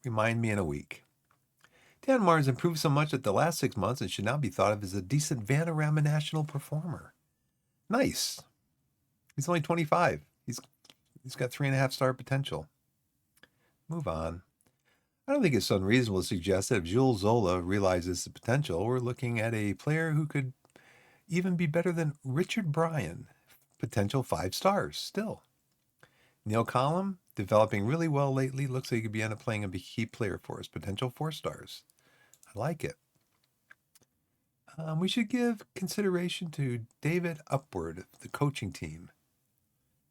Remind me in a week. Dan Martin's improved so much at the last 6 months and should now be thought of as a decent Vanarama national performer. Nice. He's only 25. He's got 3.5-star potential. Move on. I don't think it's unreasonable to suggest that if Jules Zola realizes the potential, we're looking at a player who could even be better than Richard Bryan. Potential 5 stars still. Neil Collum, developing really well lately. Looks like he could be end up playing a key player for us. Potential 4 stars. I like it. We should give consideration to David Upward, the coaching team.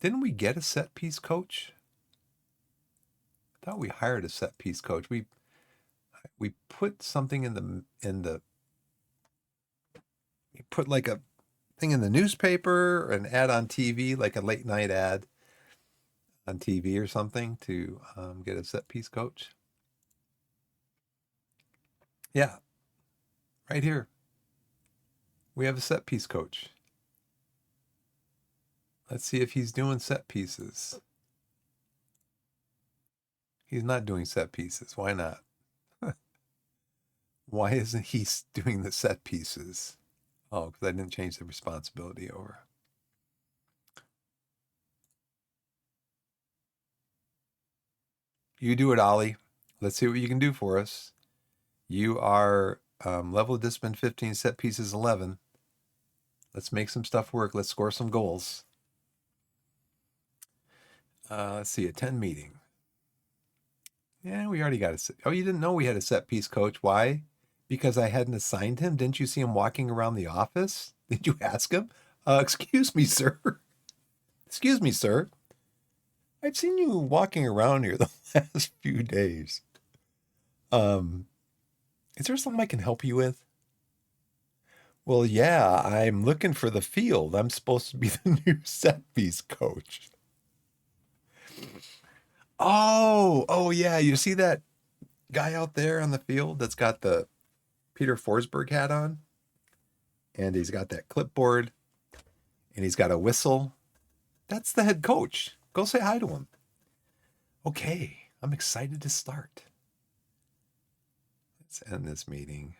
Didn't we get a set piece coach? I thought we hired a set piece coach. We put something we put like a thing in the newspaper, an ad on TV, like a late night ad on TV or something to get a set piece coach. Yeah, right here. We have a set piece coach. Let's see if he's doing set pieces. He's not doing set pieces. Why not? Why isn't he doing the set pieces? Oh, because I didn't change the responsibility over. You do it, Ollie. Let's see what you can do for us. You are level of discipline 15, set pieces 11. Let's make some stuff work. Let's score some goals. Let's see, attend meeting. Yeah, we already got a set. Oh, you didn't know we had a set piece coach. Why? Because I hadn't assigned him. Didn't you see him walking around the office? Did you ask him? Excuse me, sir. Excuse me, sir. I've seen you walking around here the last few days. Is there something I can help you with? Well, yeah, I'm looking for the field. I'm supposed to be the new set piece coach. Oh, yeah. You see that guy out there on the field that's got the Peter Forsberg hat on? And he's got that clipboard and he's got a whistle. That's the head coach. Go say hi to him. Okay, I'm excited to start. Let's end this meeting.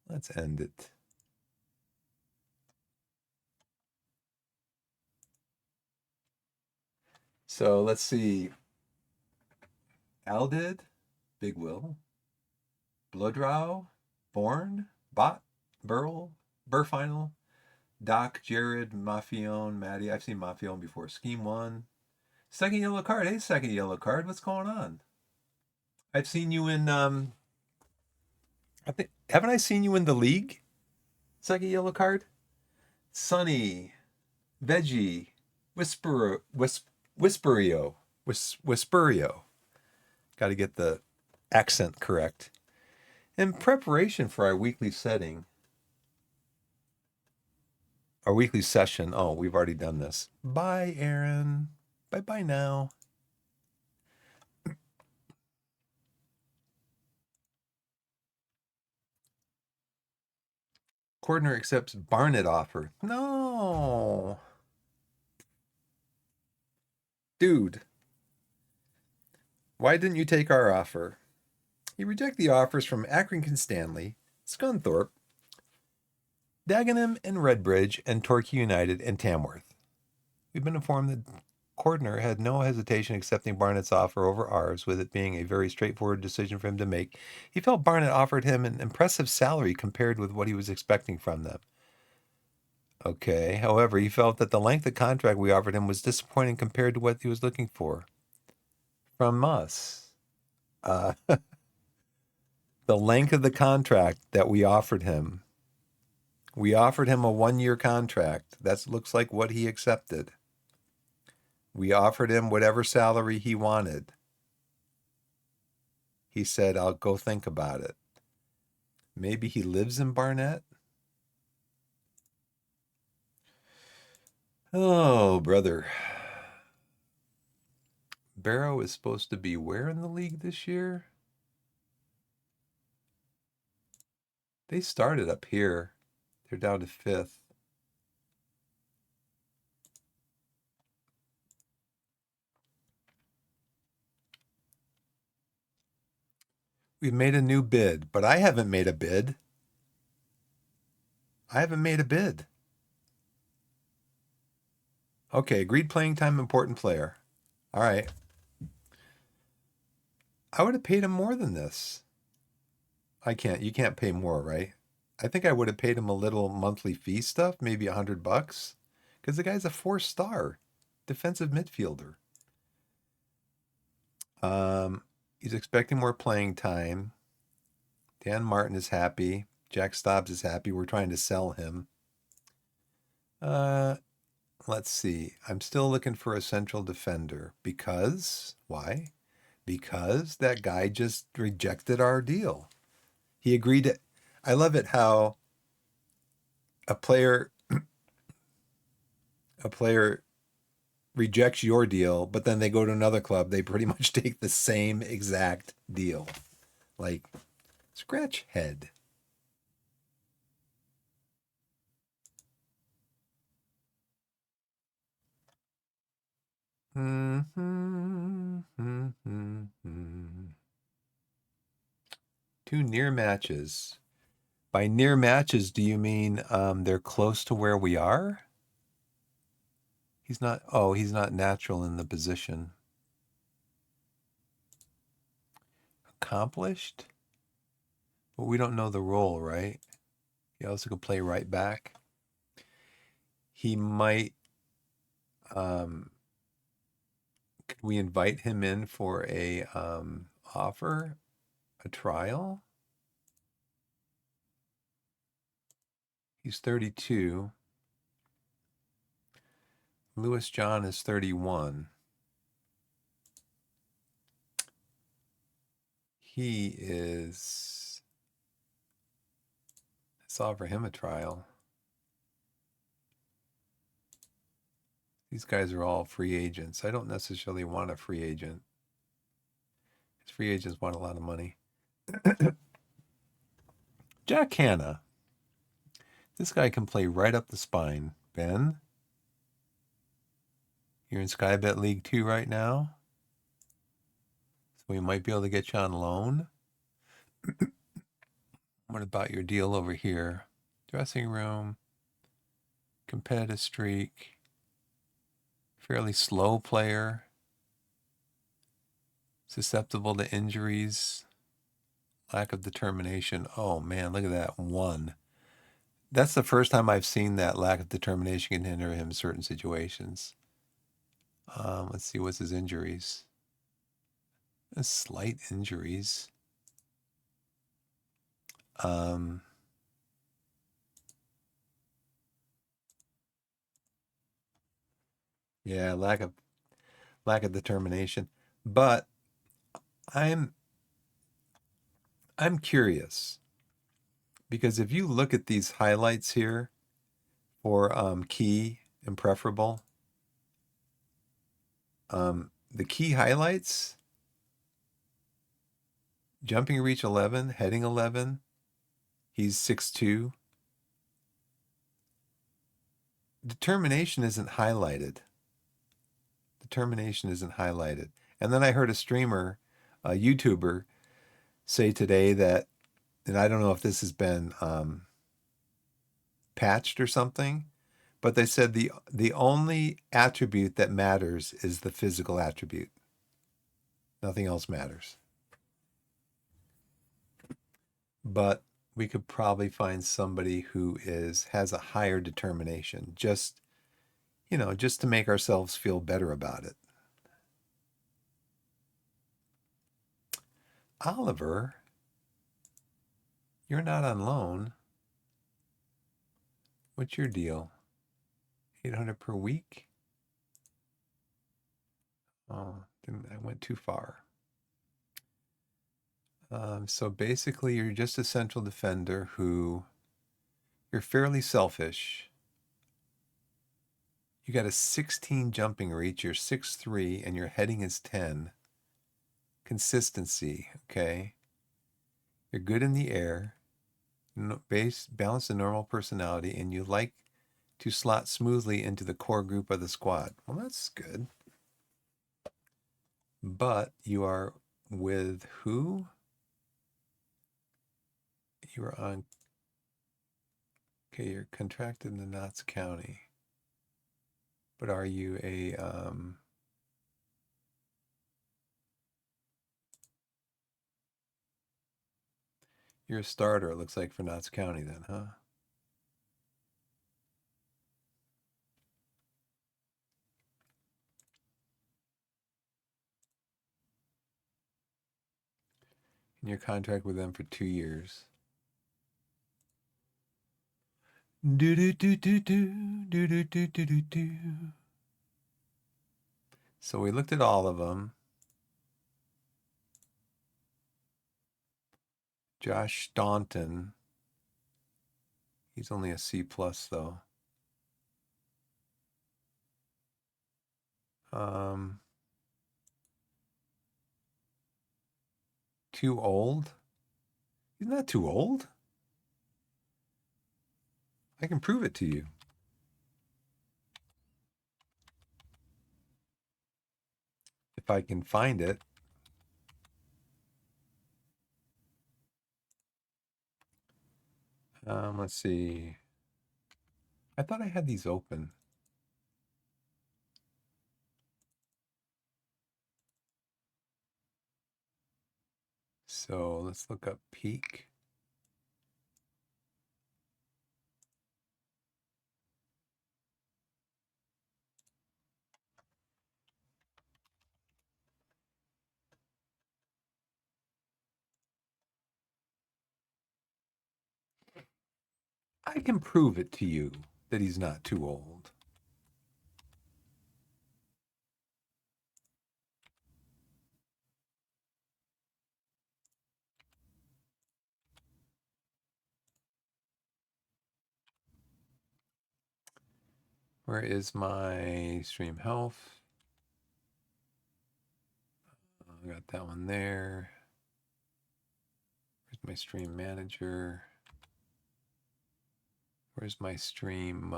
Let's end it. So let's see. Aldid, Big Will, Bloodrow, Bourne, Bot, Burl, Burfinal, Doc, Jared, Mafione, Maddie. I've seen Mafione before. Scheme 1. Second yellow card. Hey, second yellow card. What's going on? I've seen you in haven't I seen you in the league? Second yellow card? Sunny, Veggie, Whisperio. Got to get the accent correct. In preparation for our weekly session. Oh, we've already done this. Bye, Aaron. Bye now. Cordner accepts Barnett offer. No. Dude, why didn't you take our offer? You reject the offers from Accrington Stanley, Scunthorpe, Dagenham and Redbridge, and Torquay United and Tamworth. We've been informed that Cordner had no hesitation accepting Barnett's offer over ours, with it being a very straightforward decision for him to make. He felt Barnett offered him an impressive salary compared with what he was expecting from them. Okay, however, he felt that the length of contract we offered him was disappointing compared to what he was looking for from us. The length of the contract that we offered him. We offered him a 1-year contract. That looks like what he accepted. We offered him whatever salary he wanted. He said, I'll go think about it. Maybe he lives in Barnet? Oh, brother. Barrow is supposed to be where in the league this year? They started up here. They're down to 5th. We've made a new bid, but I haven't made a bid. I haven't made a bid. Okay, agreed playing time, important player. All right. I would have paid him more than this. You can't pay more, right? I think I would have paid him a little monthly fee stuff, maybe $100, because the guy's a 4-star defensive midfielder. He's expecting more playing time. Dan Martin is happy. Jack Stobbs is happy. We're trying to sell him. Let's see. I'm still looking for a central defender because why? Because that guy just rejected our deal. He agreed to. I love it how a player rejects your deal, but then they go to another club. They pretty much take the same exact deal. Like, scratch head. Two near matches. By near matches, do you mean they're close to where we are? He's not natural in the position. Accomplished? But we don't know the role, right? He also could play right back. He might, could we invite him in for a offer, a trial? He's 32. Lewis John is 31. Let's offer him a trial. These guys are all free agents. I don't necessarily want a free agent. Because free agents want a lot of money. Jack Hanna. This guy can play right up the spine. Ben, you're in Skybet League 2 right now. So we might be able to get you on loan. What about your deal over here? Dressing room, competitive streak, fairly slow player, susceptible to injuries, lack of determination. Oh man, look at that, 1. That's the first time I've seen that lack of determination can hinder him in certain situations. Let's see, what's his injuries? Slight injuries. Yeah, lack of determination. But I'm curious because if you look at these highlights here for key and preferable, the key highlights: jumping reach 11, heading 11. He's 6'2". determination isn't highlighted. Determination isn't highlighted. And then I heard a streamer, a YouTuber, say today that, and I don't know if this has been patched or something, but they said the only attribute that matters is the physical attribute. Nothing else matters. But we could probably find somebody who has a higher determination, just just to make ourselves feel better about it. Oliver, you're not on loan. What's your deal? 800 per week? Oh, I went too far. So basically, you're just a central defender who you're fairly selfish. You got a 16 jumping reach. You're 6'3", and your heading is 10. Consistency, okay? You're good in the air. Balanced and normal personality, and you like to slot smoothly into the core group of the squad. Well, that's good. But you are with who? You are on. Okay, you're contracted in Notts County. But are you a you're a starter, it looks like, for Notts County then, huh? And your contract with them for 2 years. Do do do do do do do do do do do. So we looked at all of them. Josh Staunton. He's only a C plus though. Too old? He's not too old. I can prove it to you. If I can find it. Let's see. I thought I had these open. So let's look up peak. I can prove it to you that he's not too old. Where is my stream health? I got that one there. Where's my stream manager? Where's my stream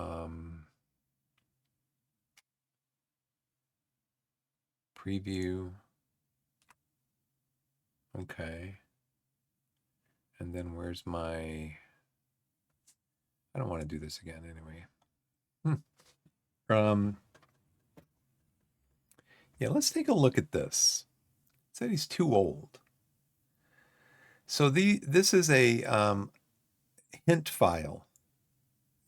preview? Okay. And then where's my... I don't want to do this again anyway. Yeah, let's take a look at this. It said he's too old. So this is a hint file.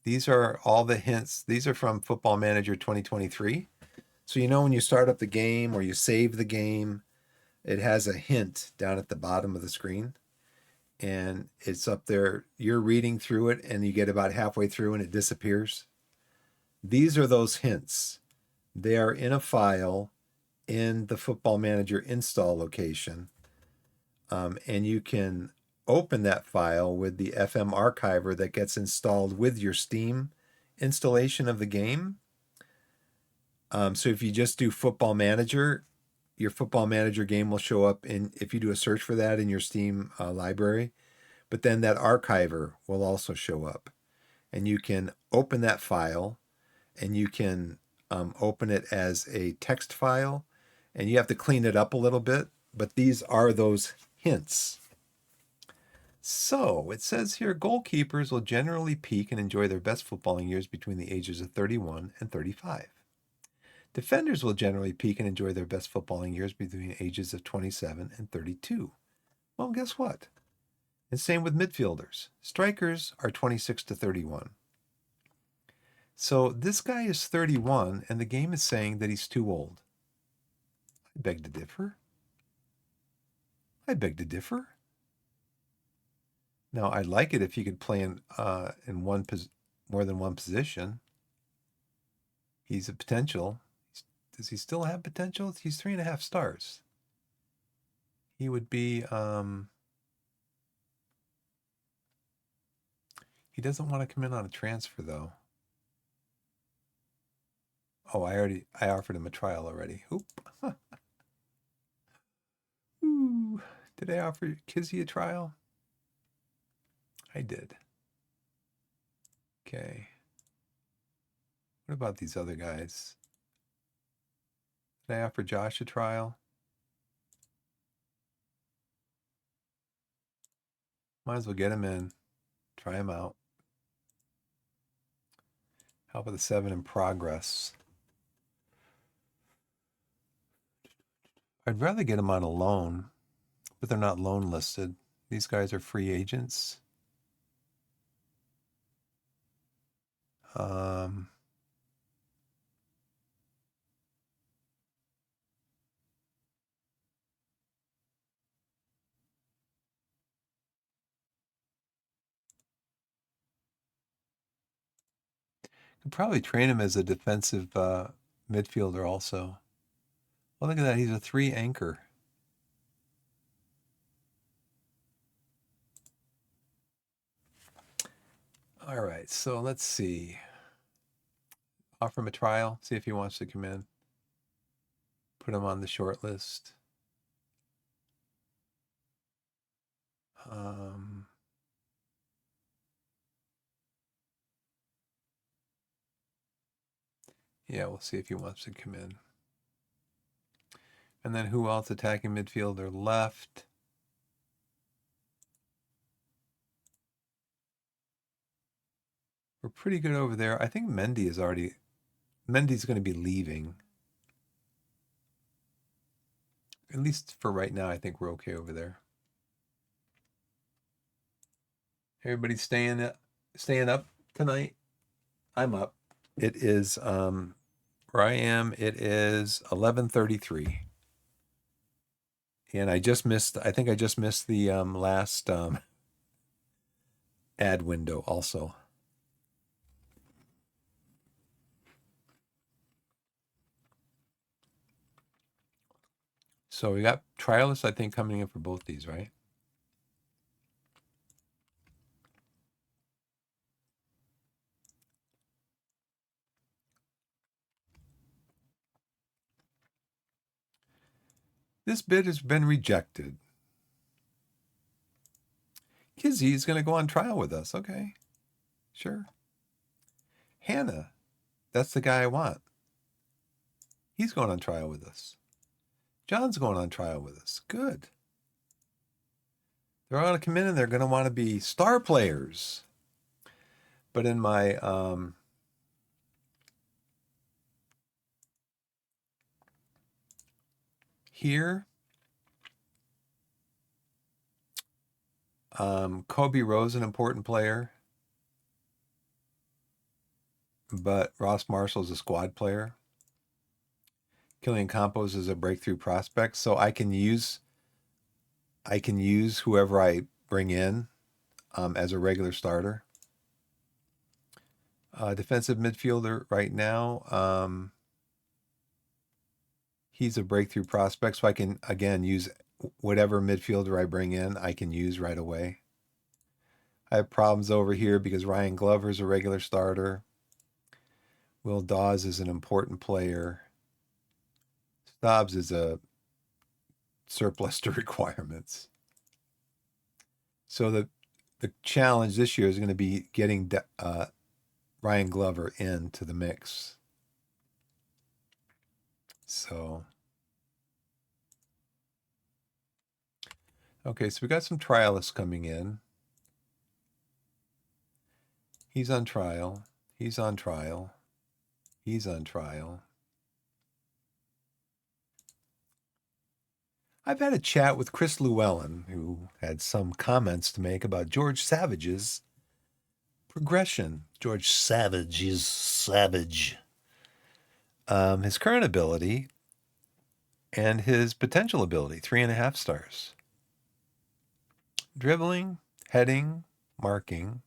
These are all the hints. These are from Football Manager 2023. So when you start up the game or you save the game, it has a hint down at the bottom of the screen. And it's up there. You're reading through it and you get about halfway through and it disappears. These are those hints. They are in a file in the Football Manager install location. And you can open that file with the FM archiver that gets installed with your Steam installation of the game. So if you just do Football Manager, your Football Manager game will show up if you do a search for that in your Steam library. But then that archiver will also show up. And you can open that file and you can open it as a text file, and you have to clean it up a little bit, but these are those hints. So it says here, goalkeepers will generally peak and enjoy their best footballing years between the ages of 31 and 35. Defenders will generally peak and enjoy their best footballing years between the ages of 27 and 32. Well, guess what? And same with midfielders. Strikers are 26 to 31. So this guy is 31, and the game is saying that he's too old. I beg to differ. I beg to differ. Now, I'd like it if he could play in more than one position. He's a potential. Does he still have potential? He's 3.5 stars. He would be. He doesn't want to come in on a transfer though. Oh, I offered him a trial already. Oop. Ooh. Did I offer Kizzy a trial? I did. Okay. What about these other guys? Did I offer Josh a trial? Might as well get him in. Try him out. How about the 7 in progress? I'd rather get them on a loan, but they're not loan listed. These guys are free agents. Could probably train him as a defensive midfielder also. Well, look at that. He's a 3 anchor. All right, so let's see. Offer him a trial, see if he wants to come in. Put him on the short list. Yeah, we'll see if he wants to come in. And then who else attacking midfielder left? We're pretty good over there. I think Mendy's going to be leaving. At least for right now, I think we're okay over there. Everybody staying up tonight? I'm up. It is where I am, it is 11:33. And I think I just missed the last ad window also. So we got trialists, I think, coming in for both these, right? This bid has been rejected. Kizzy is going to go on trial with us. Okay, sure. Hannah, that's the guy I want. He's going on trial with us. John's going on trial with us. Good. They're all going to come in and they're going to want to be star players. But in my here, Kobe Rose, an important player, but Ross Marshall's a squad player. Killian Campos is a breakthrough prospect, so I can use whoever I bring in as a regular starter. Defensive midfielder right now, he's a breakthrough prospect, so I can again use whatever midfielder I bring in. I can use right away. I have problems over here because Ryan Glover's a regular starter. Will Dawes is an important player. Stobbs is a surplus to requirements. So the challenge this year is going to be getting Ryan Glover into the mix. So, okay, so we got some trialists coming in. He's on trial. He's on trial. He's on trial. I've had a chat with Chris Llewellyn, who had some comments to make about George Savage's progression. George Savage is savage. His current ability and his potential ability, 3.5 stars. Dribbling, heading, marking.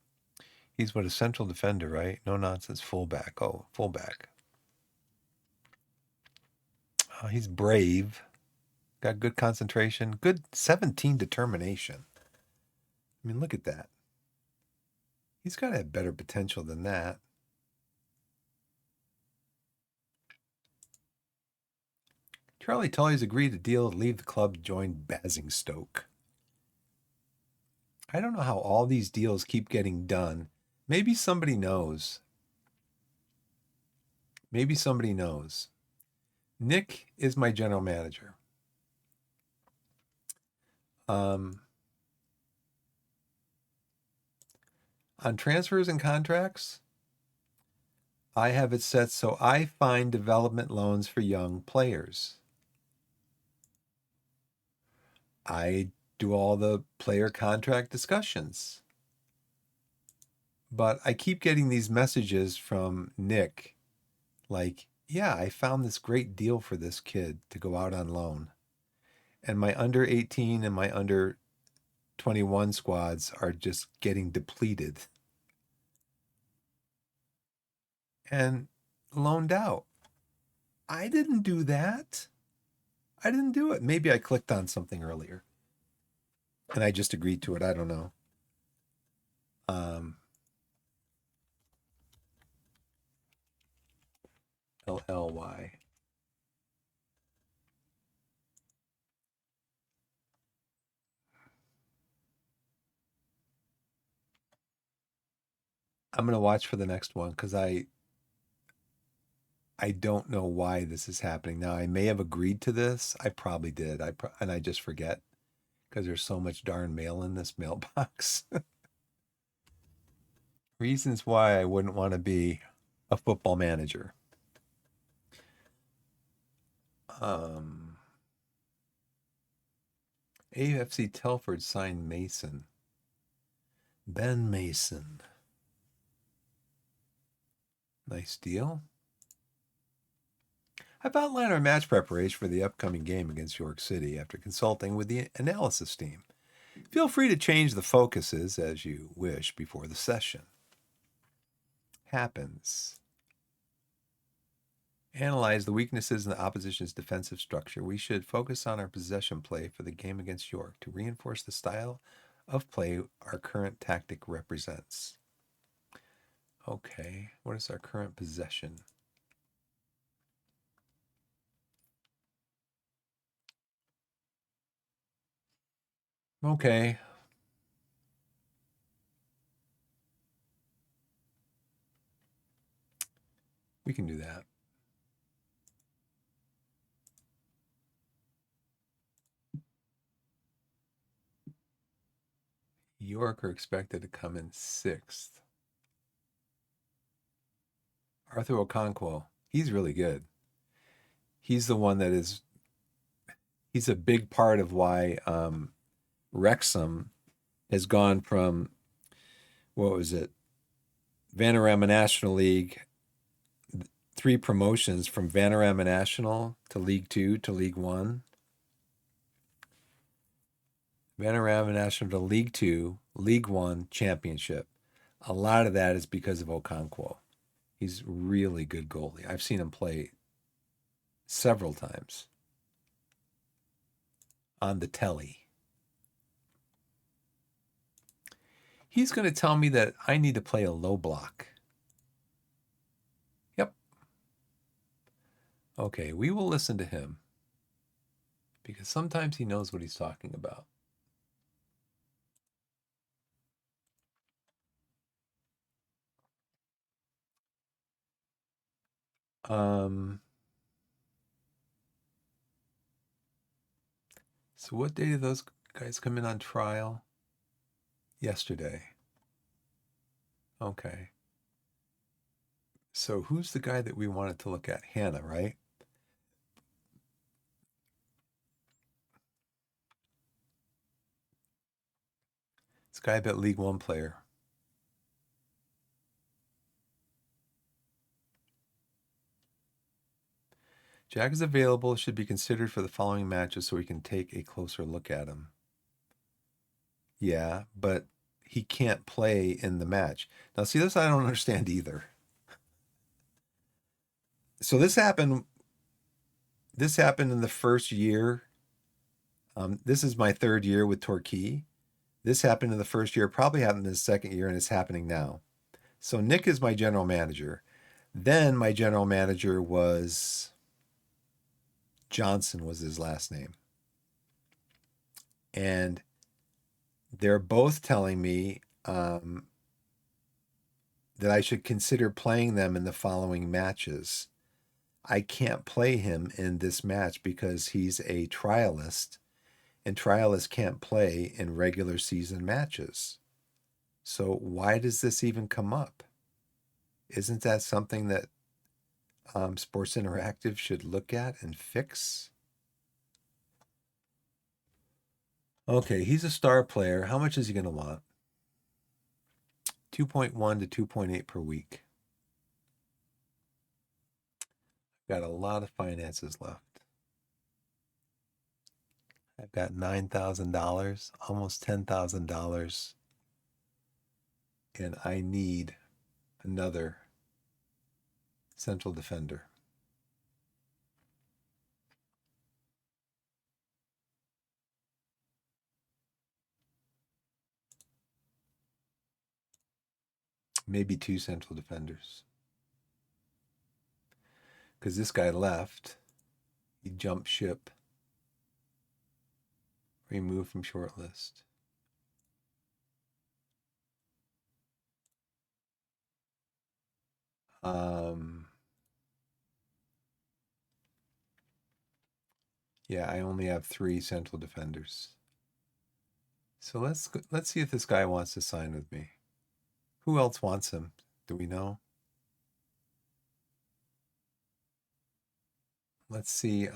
He's what, a central defender, right? No nonsense fullback. Oh, fullback. He's brave. Got good concentration. Good 17 determination. I mean, look at that. He's got to have better potential than that. Charlie Tully's agreed to deal to leave the club to join Basingstoke. I don't know how all these deals keep getting done. Maybe somebody knows. Maybe somebody knows. Nick is my general manager. On transfers and contracts, I have it set so I find development loans for young players. I do all the player contract discussions. But I keep getting these messages from Nick like, yeah, I found this great deal for this kid to go out on loan. And my under 18 and my under 21 squads are just getting depleted and loaned out. I didn't do that. I didn't do it. Maybe I clicked on something earlier and I just agreed to it. I don't know. LLY. I'm going to watch for the next one because I don't know why this is happening. Now, I may have agreed to this. I probably did. And I just forget because there's so much darn mail in this mailbox. Reasons why I wouldn't want to be a football manager. AFC Telford signed Mason. Ben Mason. Nice deal. I've outlined our match preparation for the upcoming game against York City after consulting with the analysis team. Feel free to change the focuses as you wish before the session. Happens. Analyze the weaknesses in the opposition's defensive structure. We should focus on our possession play for the game against York to reinforce the style of play our current tactic represents. Okay, what is our current possession? Okay. We can do that. York are expected to come in 6th. Arthur Okonkwo, he's really good. He's the one that he's a big part of why Wrexham has gone from, what was it, Vanarama National League, 3 promotions from Vanarama National to League 2 to League 1. Vanarama National to League 2, League 1, Championship. A lot of that is because of Okonkwo. He's really good goalie. I've seen him play several times on the telly. He's going to tell me that I need to play a low block. Yep. Okay, we will listen to him because sometimes he knows what he's talking about. Um, so what day did those guys come in on trial? Yesterday. Okay. So who's the guy that we wanted to look at? Hannah, right? This guy, I bet League One player. Jack is available, should be considered for the following matches so we can take a closer look at him. Yeah, but he can't play in the match. Now, see, this I don't understand either. So this happened. This happened in the first year. This is my third year with Torquay. This happened in the first year, probably happened in the second year, and it's happening now. So Nick is my general manager. Then my general manager was Johnson was his last name. And they're both telling me that I should consider playing them in the following matches. I can't play him in this match because he's a trialist, and trialists can't play in regular season matches. So why does this even come up? Isn't that something that Sports Interactive should look at and fix? Okay, he's a star player. How much is he going to want? 2.1 to 2.8 per week. Got a lot of finances left. I've got $9,000, almost $10,000, and I need another central defender. Maybe two central defenders. Because this guy left. He jumped ship. Removed from shortlist. Yeah, I only have 3 central defenders. So let's see if this guy wants to sign with me. Who else wants him? Do we know? Let's see.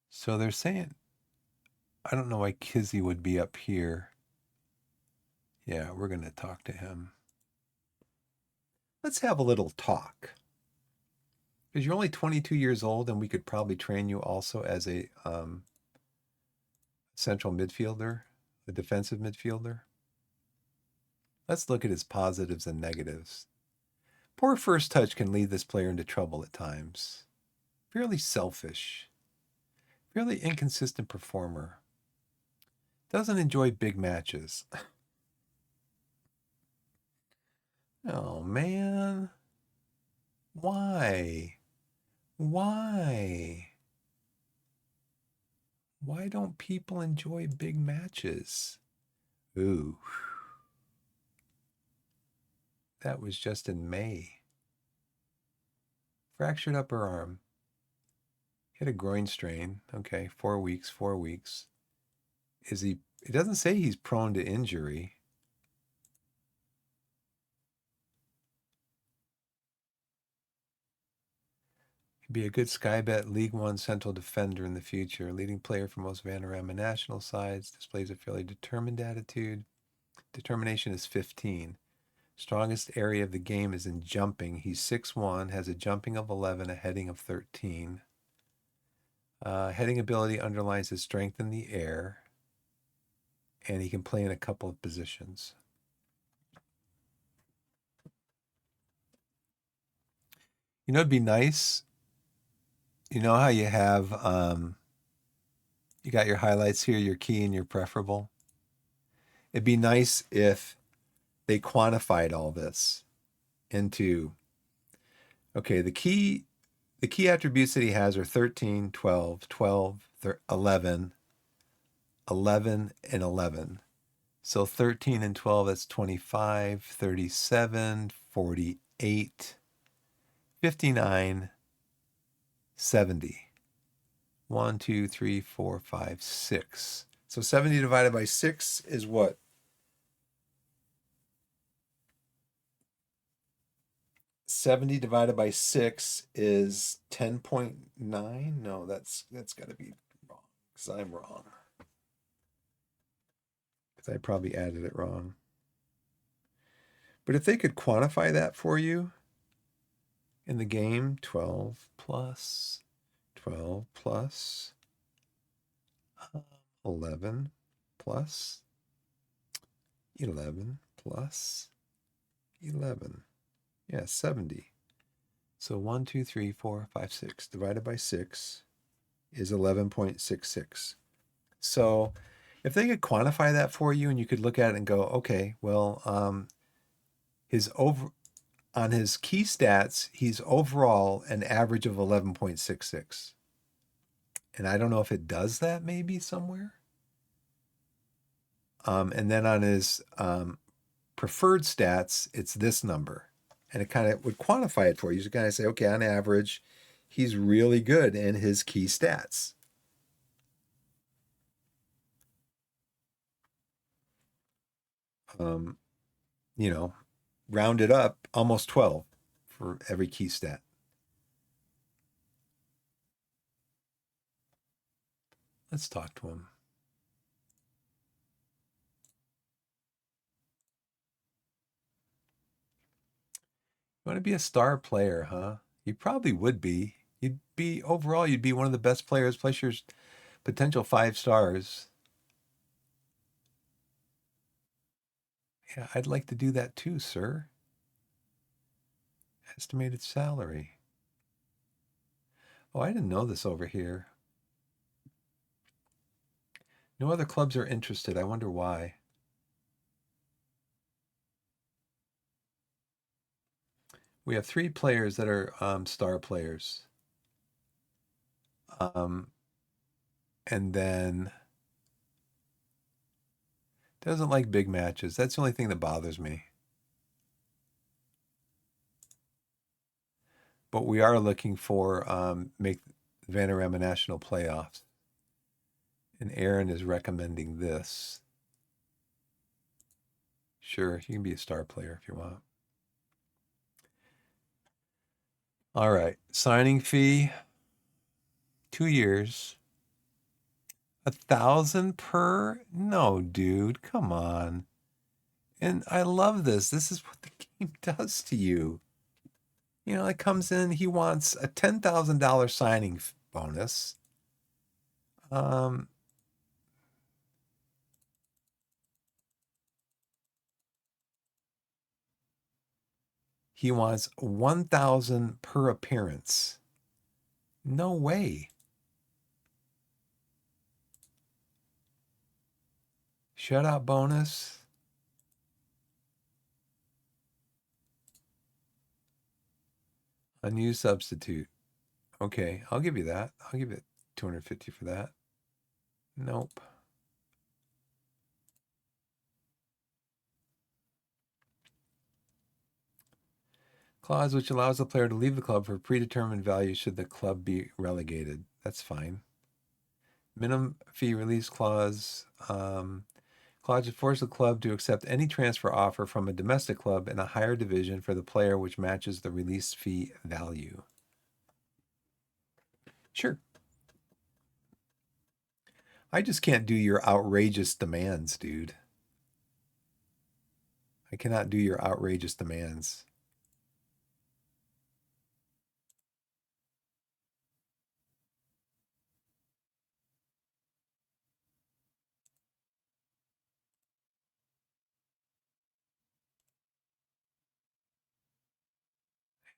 So they're saying, I don't know why Kizzy would be up here. Yeah, we're going to talk to him. Let's have a little talk. Because you're only 22 years old, and we could probably train you also as a central midfielder, a defensive midfielder. Let's look at his positives and negatives. Poor first touch can lead this player into trouble at times. Fairly selfish. Fairly inconsistent performer. Doesn't enjoy big matches. Oh, man. Why? Why? Why don't people enjoy big matches? Ooh. That was just in May. Fractured upper arm. Hit a groin strain. Okay, 4 weeks, 4 weeks. Is he? It doesn't say he's prone to injury. He'd be a good Sky Bet League One central defender in the future. Leading player for most Vanarama national sides. Displays a fairly determined attitude. Determination is 15. Strongest area of the game is in jumping. He's 6'1", has a jumping of 11, a heading of 13. Heading ability underlines his strength in the air, and he can play in a couple of positions. You know, it'd be nice. You know how you have, you got your highlights here, your key and your preferable. It'd be nice if they quantified all this into, okay, the key attributes that he has are 13, 12, 12, 11, 11, and 11. So 13 and 12, that's 25, 37, 48, 59, 70. 1, 2, 3, 4, 5, 6. So 70 divided by 6 is what? 70 divided by 6 is 10.9? No, that's got to be wrong because I'm wrong. Because I probably added it wrong. But if they could quantify that for you in the game, 12 plus 11 plus 11 plus 11. Yeah, 70. So 1, 2, 3, 4, 5, 6 divided by 6 is 11.66. So if they could quantify that for you and you could look at it and go, okay, well, his over on his key stats, he's overall an average of 11.66. And I don't know if it does that maybe somewhere. And then on his preferred stats, it's this number. And it kind of would quantify it for you. So you kind of say, okay, on average, he's really good in his key stats. You know, rounded up almost 12 for every key stat. Let's talk to him. You want to be a star player, huh? You probably would be. You'd be overall, you'd be one of the best players, plus your potential 5 stars. Yeah, I'd like to do that too, sir. Estimated salary. Oh, I didn't know this over here. No other clubs are interested. I wonder why. We have 3 players that are star players. And then doesn't like big matches. That's the only thing that bothers me. But we are looking for make Vanarama National playoffs. And Aaron is recommending this. Sure, you can be a star player if you want. All right, signing fee, 2 years. 1,000 per? No, dude, come on. And I love this. This is what the game does to you. You know, it comes in, he wants a $10,000 signing bonus. He wants 1,000 per appearance. No way. Shutout bonus. Unused substitute. Okay, I'll give you that. I'll give it 250 for that. Nope. Clause which allows the player to leave the club for a predetermined value should the club be relegated. That's fine. Minimum fee release clause. Clause to force the club to accept any transfer offer from a domestic club in a higher division for the player which matches the release fee value. Sure. I just can't do your outrageous demands, dude. I cannot do your outrageous demands.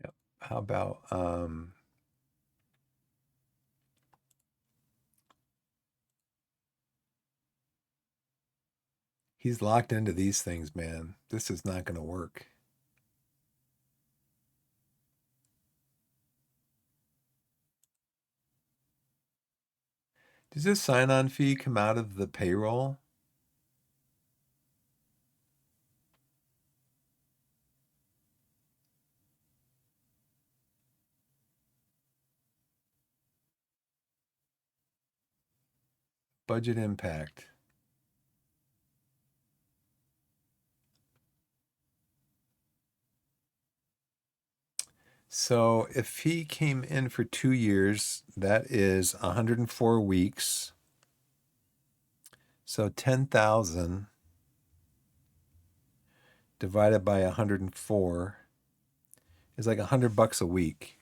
Yep. How about he's locked into these things, man. This is not going to work. Does this sign-on fee come out of the payroll? Budget impact. So if he came in for 2 years, that is 104 weeks. So 10,000 divided by 104 is like $100 a week.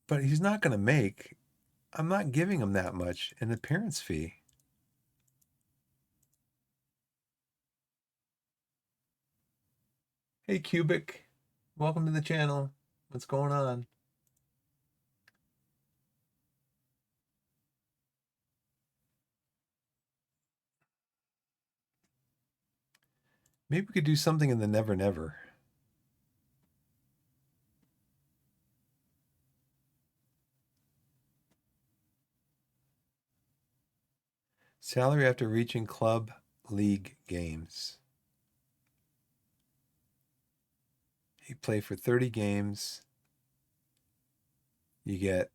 But he's not going to make, I'm not giving him that much in appearance fee. Hey, Cubic, welcome to the channel. What's going on? Maybe we could do something in the Never Never. Salary after reaching club league games. You play for 30 games. You get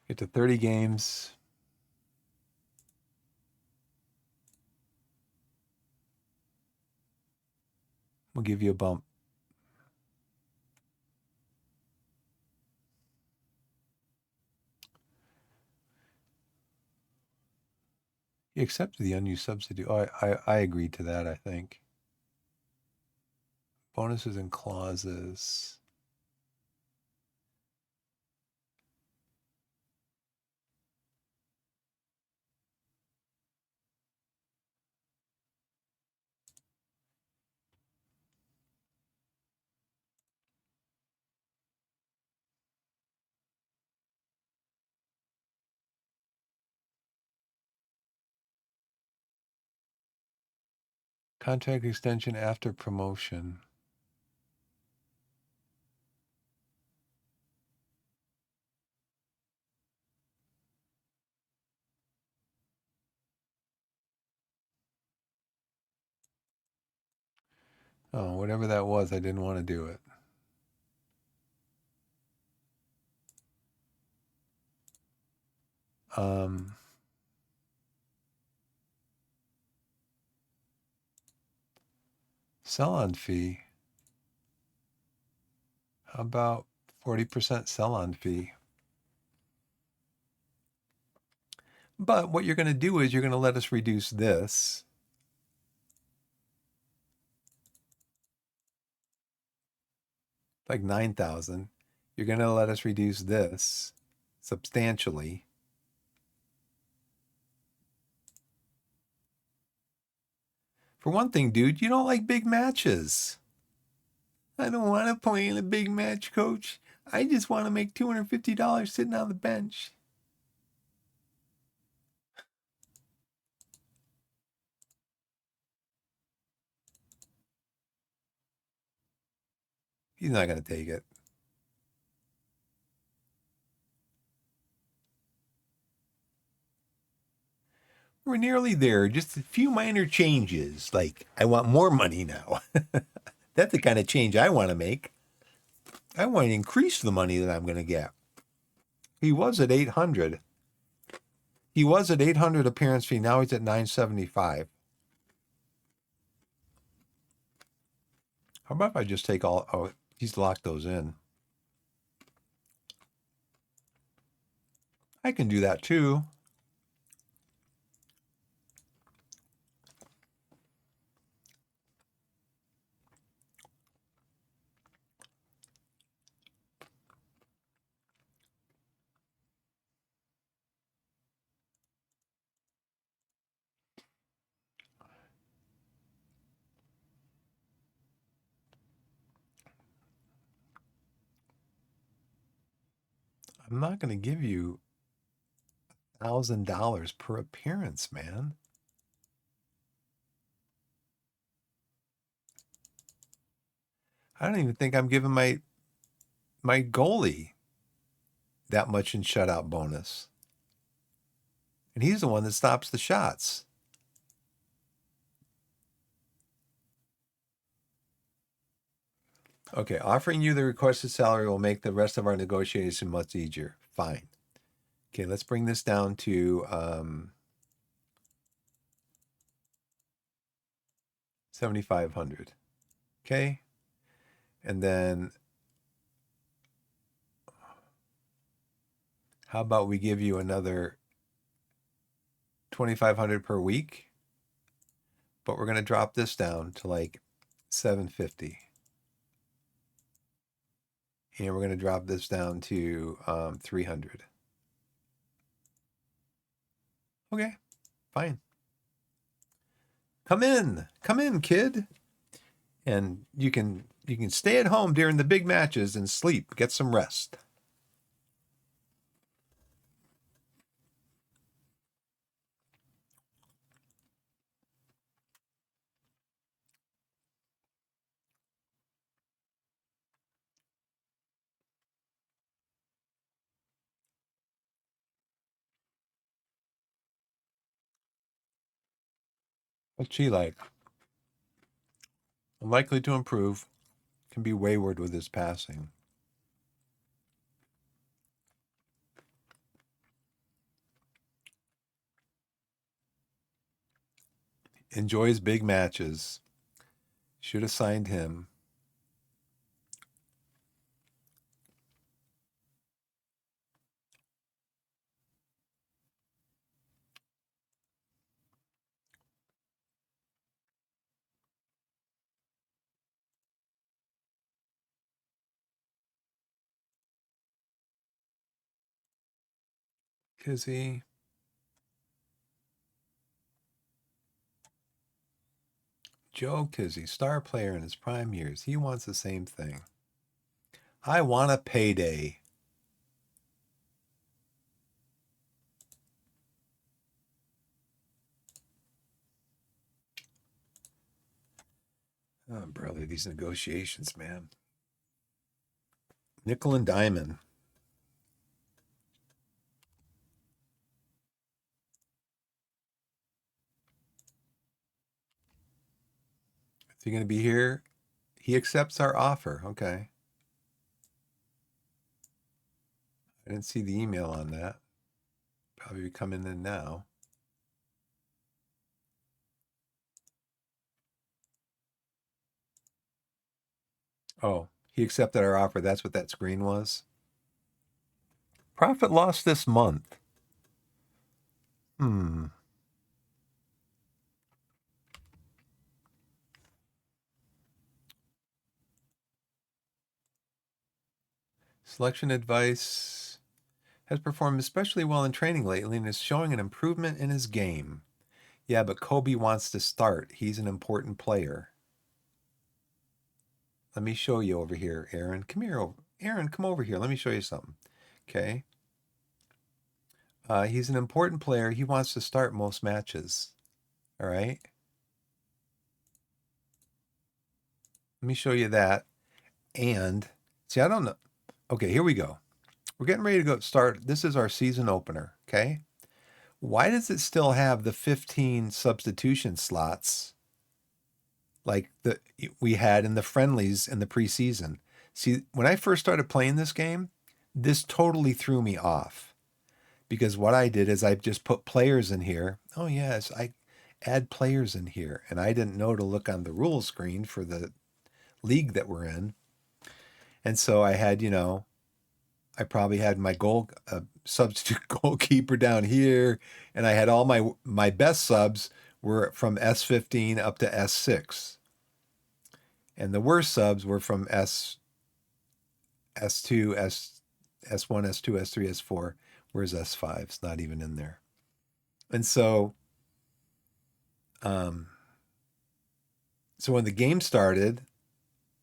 get to 30 games. We'll give you a bump. He accepted the unused subsidy. Oh, I agreed to that, I think. Bonuses and clauses. Contract extension after promotion. Oh, whatever that was, I didn't want to do it. Sell-on fee. How about 40% sell-on fee? But what you're going to do is you're going to let us reduce this. Like 9,000. You're going to let us reduce this substantially. For one thing, dude, you don't like big matches. I don't want to play in a big match, coach. I just want to make $250 sitting on the bench. He's not going to take it. We're nearly there. Just a few minor changes. Like, I want more money now. That's the kind of change I want to make. I want to increase the money that I'm going to get. He was at 800. He was at 800 appearance fee. Now he's at 975. How about if I just take all? Oh, he's locked those in. I can do that too. I'm not going to give you $1,000 per appearance, man. I don't even think I'm giving my goalie that much in shutout bonus. And he's the one that stops the shots. Okay, offering you the requested salary will make the rest of our negotiation much easier. Fine. Okay, let's bring this down to 7,500. Okay, and then how about we give you another 2,500 per week, but we're going to drop this down to like 750. And we're going to drop this down to 300. Okay, fine. Come in, kid. And you can stay at home during the big matches and sleep, get some rest. What's she like? Unlikely to improve, can be wayward with his passing. Enjoys big matches. Should have signed him. Kizzy. Joe Kizzy, star player in his prime years. He wants the same thing. I want a payday. Oh, brother, these negotiations, man. Nickel and diamond. Is he going to be here? He accepts our offer. Okay. I didn't see the email on that. Probably coming in now. Oh, he accepted our offer. That's what that screen was. Profit loss this month. Selection advice has performed especially well in training lately and is showing an improvement in his game. Yeah, but Kobe wants to start. He's an important player. Let me show you over here, Aaron. Come here. Aaron, come over here. Let me show you something. Okay. He's an important player. He wants to start most matches. All right. Let me show you that. And see, I don't know. Okay, here we go. We're getting ready to go start. This is our season opener. Okay. Why does it still have the 15 substitution slots like we had in the friendlies in the preseason? See, when I first started playing this game, this totally threw me off because what I did is I just put players in here. Oh yes, I add players in here, and I didn't know to look on the rules screen for the league that we're in. And so I had, I probably had my substitute goalkeeper down here, and I had all my best subs were from S15 up to S6, and the worst subs were from S2, S1, S2, S3, S4. Where's S5? It's not even in there. And so, so when the game started,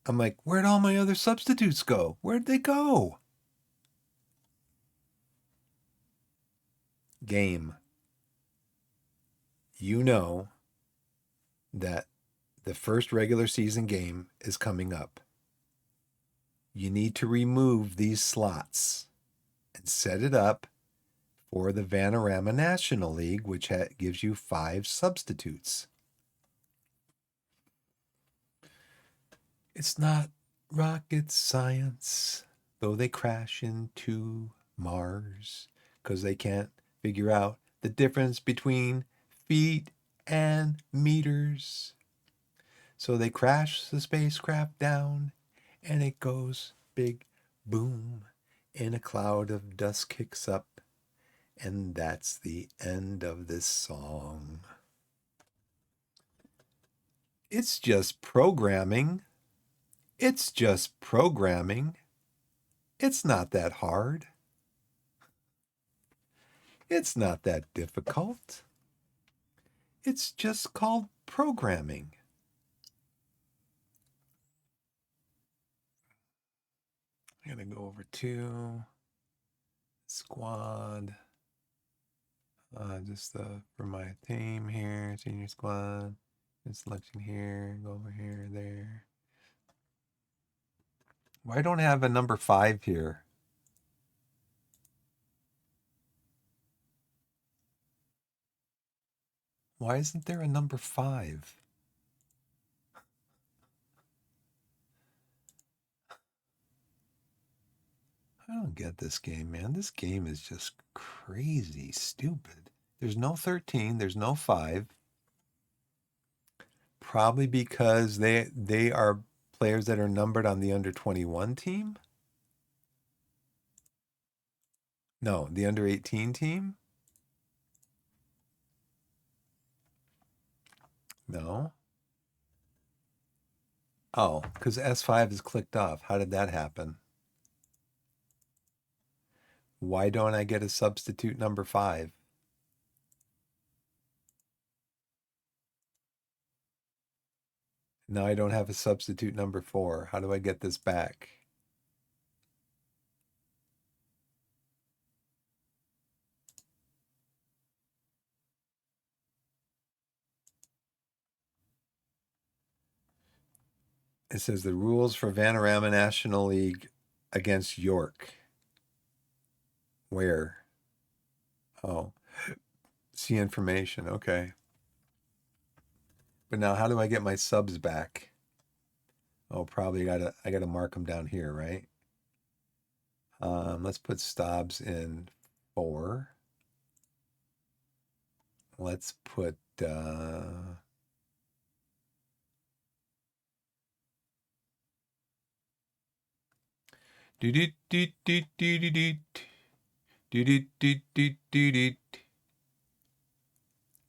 I'm like, where'd all my other substitutes go? Where'd they go? Game. You know that the first regular season game is coming up. You need to remove these slots and set it up for the Vanarama National League, which gives you 5 substitutes. It's not rocket science, though they crash into Mars, because they can't figure out the difference between feet and meters. So they crash the spacecraft down, and it goes big boom, and a cloud of dust kicks up, and that's the end of this song. It's just programming. It's just programming. It's not that hard. It's not that difficult. It's just called programming. I'm going to go over to squad. Just for my theme here, senior squad. Selection here, go over here, there. Why don't I have a number 5 here? Why isn't there a number 5? I don't get this game, man. This game is just crazy stupid. There's no 13, there's no 5. Probably because they are players that are numbered on the under 21 team. No, the under 18 team. No. Oh, because S5 is clicked off. How did that happen? Why don't I get a substitute number 5? Now I don't have a substitute number 4. How do I get this back? It says the rules for Vanarama National League against York. Where? Oh, see information. Okay. But now how do I get my subs back? Oh, probably I gotta mark them down here, right? Let's put Stobbs in 4. Let's put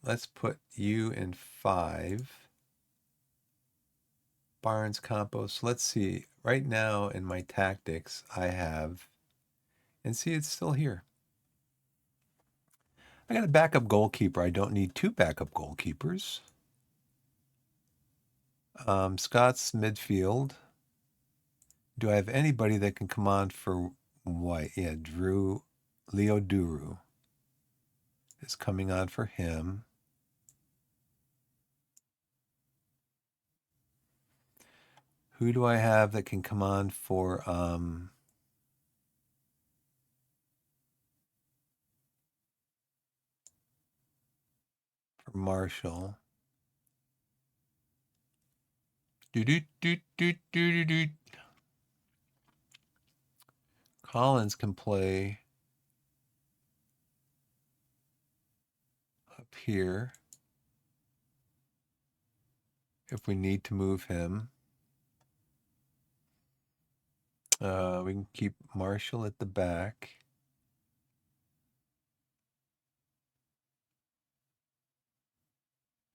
let's put you in 5. Barnes Compost. Let's see. Right now in my tactics, I have, and see, it's still here. I got a backup goalkeeper. I don't need 2 backup goalkeepers. Scott's midfield. Do I have anybody that can come on for white? Yeah, Leo Duru is coming on for him. Who do I have that can come on for Marshall? Collins can play up here if we need to move him. We can keep Marshall at the back.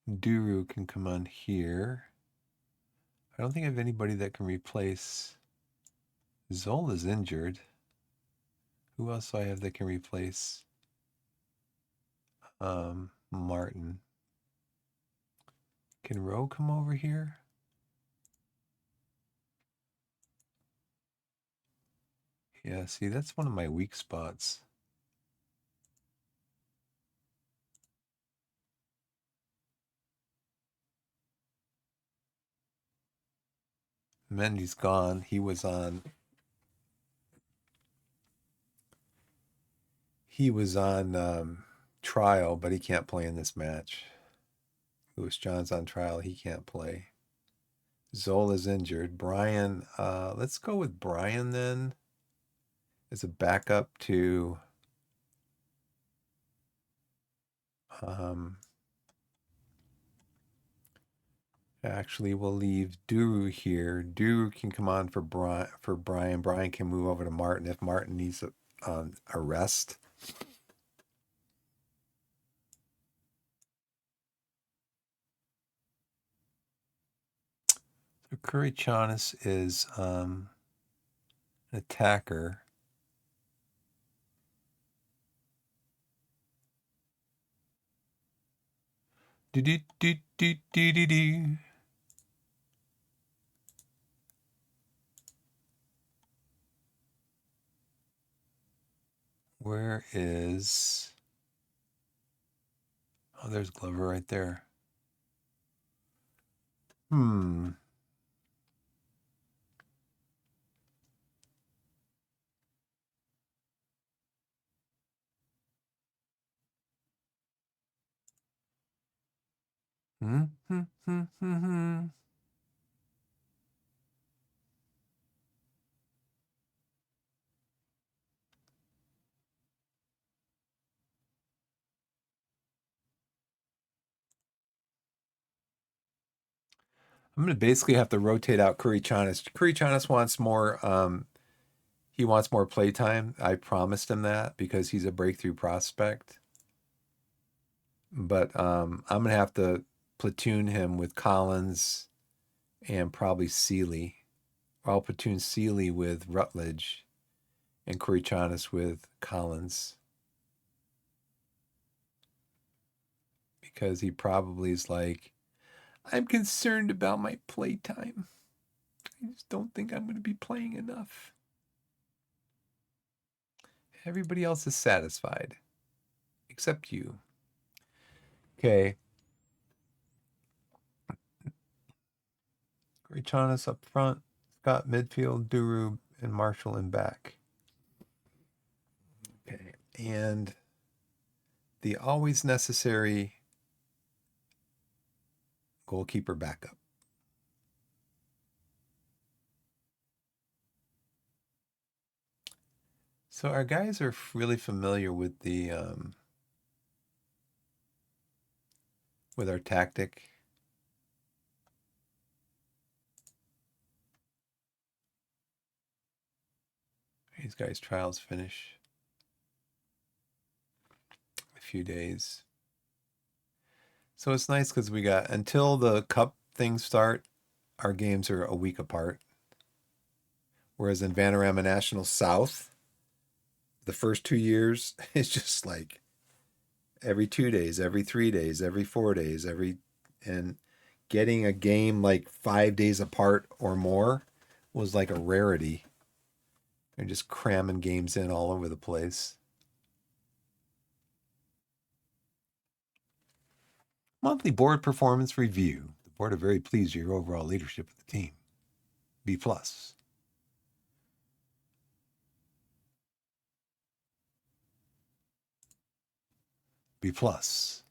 Duru can come on here. I don't think I have anybody that can replace. Zola's injured. Who else do I have that can replace Martin? Can Rowe come over here? Yeah, see, that's one of my weak spots. Mendy's gone. He was on trial, but he can't play in this match. Lewis John's on trial. He can't play. Zola's injured. Brian, let's go with Brian then as a backup to actually we'll leave Duru here. Duru can come on for Brian. Brian can move over to Martin if Martin needs a rest. So Curry Chanis is an attacker. Do do do do do do do. Where is? Oh, there's Glover right there. Hmm. Hmm. Hmm. Hmm. Hmm. Hmm. I'm gonna basically have to rotate out Curry Chanis. Curry Chanis wants more. He wants more playtime. I promised him that because he's a breakthrough prospect. But I'm gonna have to platoon him with Collins and probably Sealy. I'll platoon Sealy with Rutledge and Curry Chanis with Collins because he probably is like, I'm concerned about my playtime. I just don't think I'm going to be playing enough. Everybody else is satisfied except you. Okay. Grichanis up front, Scott midfield, Duru and Marshall in back. Okay. And the always necessary goalkeeper backup. So our guys are really familiar with our tactic. These guys' trials finish a few days. So it's nice because we got until the cup things start, our games are a week apart. Whereas in Vanarama National South, the first 2 years, it's just like every 2 days, every 3 days, every 4 days, and getting a game like 5 days apart or more was like a rarity. They're just cramming games in all over the place. Monthly board performance review. The board are very pleased with your overall leadership of the team. B plus. B plus.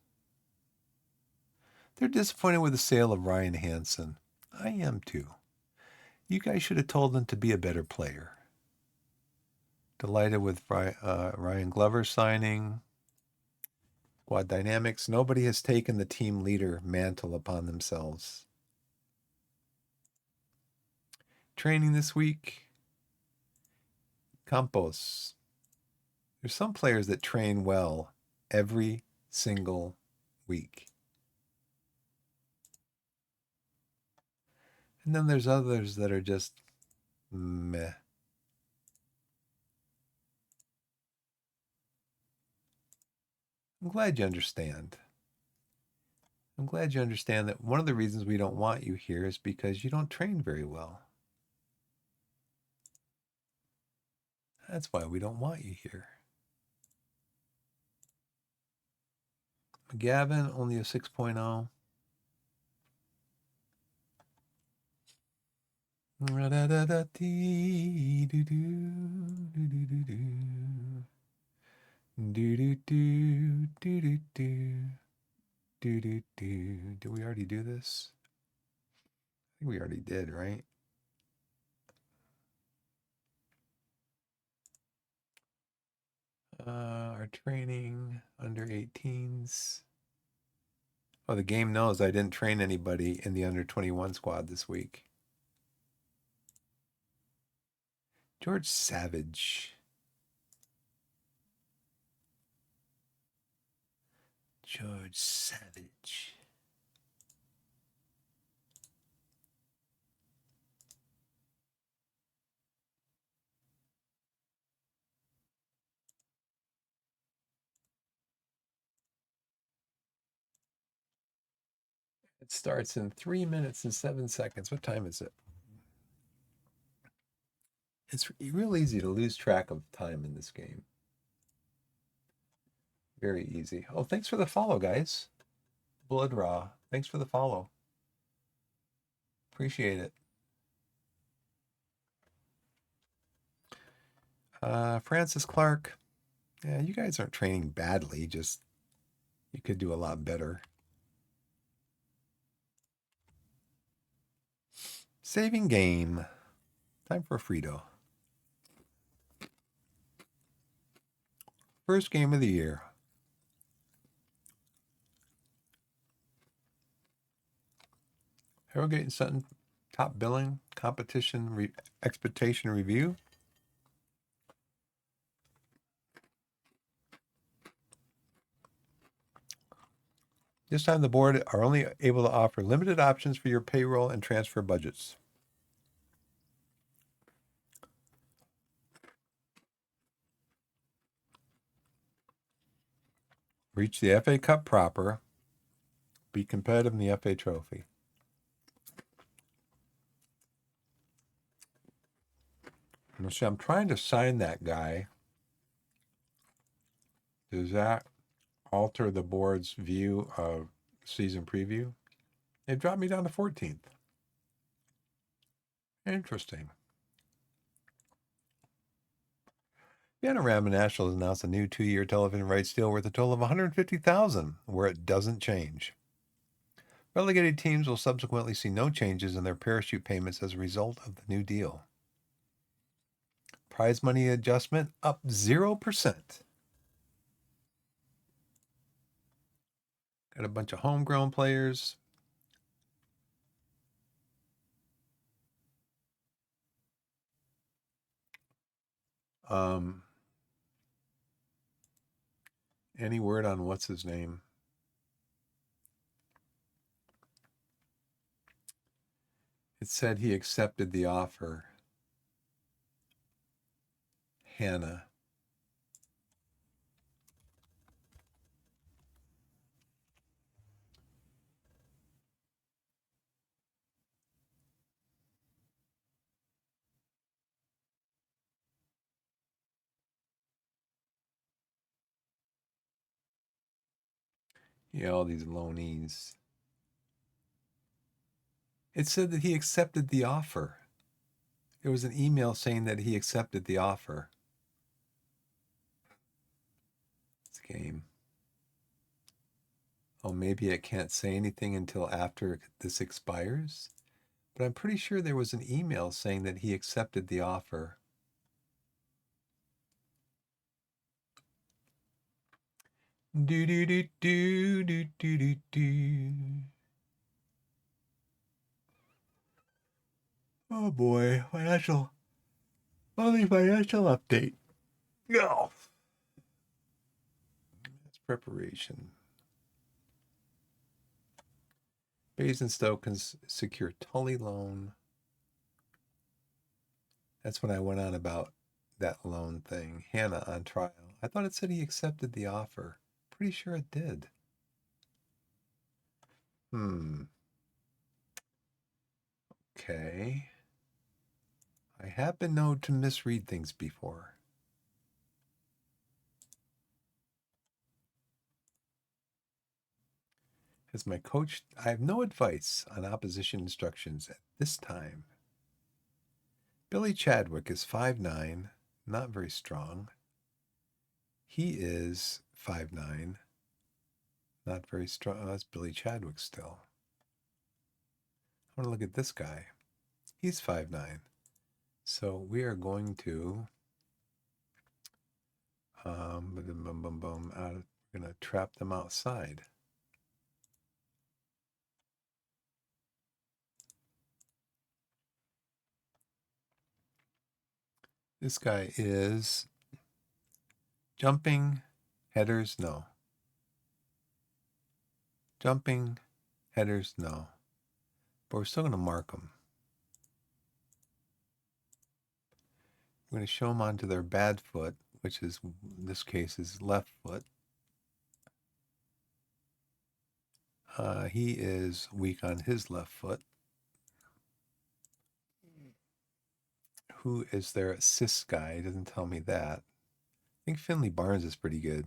They're disappointed with the sale of Ryan Hansen. I am too. You guys should have told them to be a better player. Delighted with Ryan Glover signing. Quad Dynamics. Nobody has taken the team leader mantle upon themselves. Training this week. Campos. There's some players that train well every single week. And then there's others that are just meh. I'm glad you understand. I'm glad you understand that one of the reasons we don't want you here is because you don't train very well. That's why we don't want you here. Gavin, only a 6.0. Did we already do this? think we already did, right? Our training under 18s. Oh, the game knows I didn't train anybody in the under 21 squad this week. George Savage. George Savage. It starts in 3 minutes and 7 seconds. What time is it? It's real easy to lose track of time in this game. Very easy. Oh, thanks for the follow, guys. Blood Raw. Thanks for the follow. Appreciate it. Francis Clark. Yeah, you guys aren't training badly. Just you could do a lot better. Saving game. Time for Frito. First game of the year. Harrogate and Sutton top billing competition expectation review. This time the board are only able to offer limited options for your payroll and transfer budgets. Reach the FA Cup proper. Be competitive in the FA Trophy. Let's see, I'm trying to sign that guy. Does that alter the board's view of season preview? It dropped me down to 14th. Interesting. Panorama National has announced a new 2-year television rights deal worth a total of $150,000, where it doesn't change. Relegated teams will subsequently see no changes in their parachute payments as a result of the new deal. Prize money adjustment up 0%. Got a bunch of homegrown players. Any word on what's his name? It said he accepted the offer. Hannah. Yeah, all these loanees. It said that he accepted the offer. There was an email saying that he accepted the offer. This game. Oh, maybe it can't say anything until after this expires? But I'm pretty sure there was an email saying that he accepted the offer. Do do do do do do do do. Oh boy, monthly financial update. No. That's preparation. Basingstoke can secure Tully loan. That's when I went on about that loan thing. Hannah on trial. I thought it said he accepted the offer. Pretty sure it did. Okay. I have been known to misread things before. As my coach, I have no advice on opposition instructions at this time. Billy Chadwick is 5'9", not very strong. He is 5'9", not very strong. Oh, that's Billy Chadwick still. I want to look at this guy. He's 5'9". So we are going to we're gonna trap them outside. This guy is jumping, headers, no. Jumping, headers, no. But we're still going to mark them. We're going to show them onto their bad foot, which is, in this case, is left foot. He is weak on his left foot. Who is their assist guy? It doesn't tell me that. I think Finley Barnes is pretty good.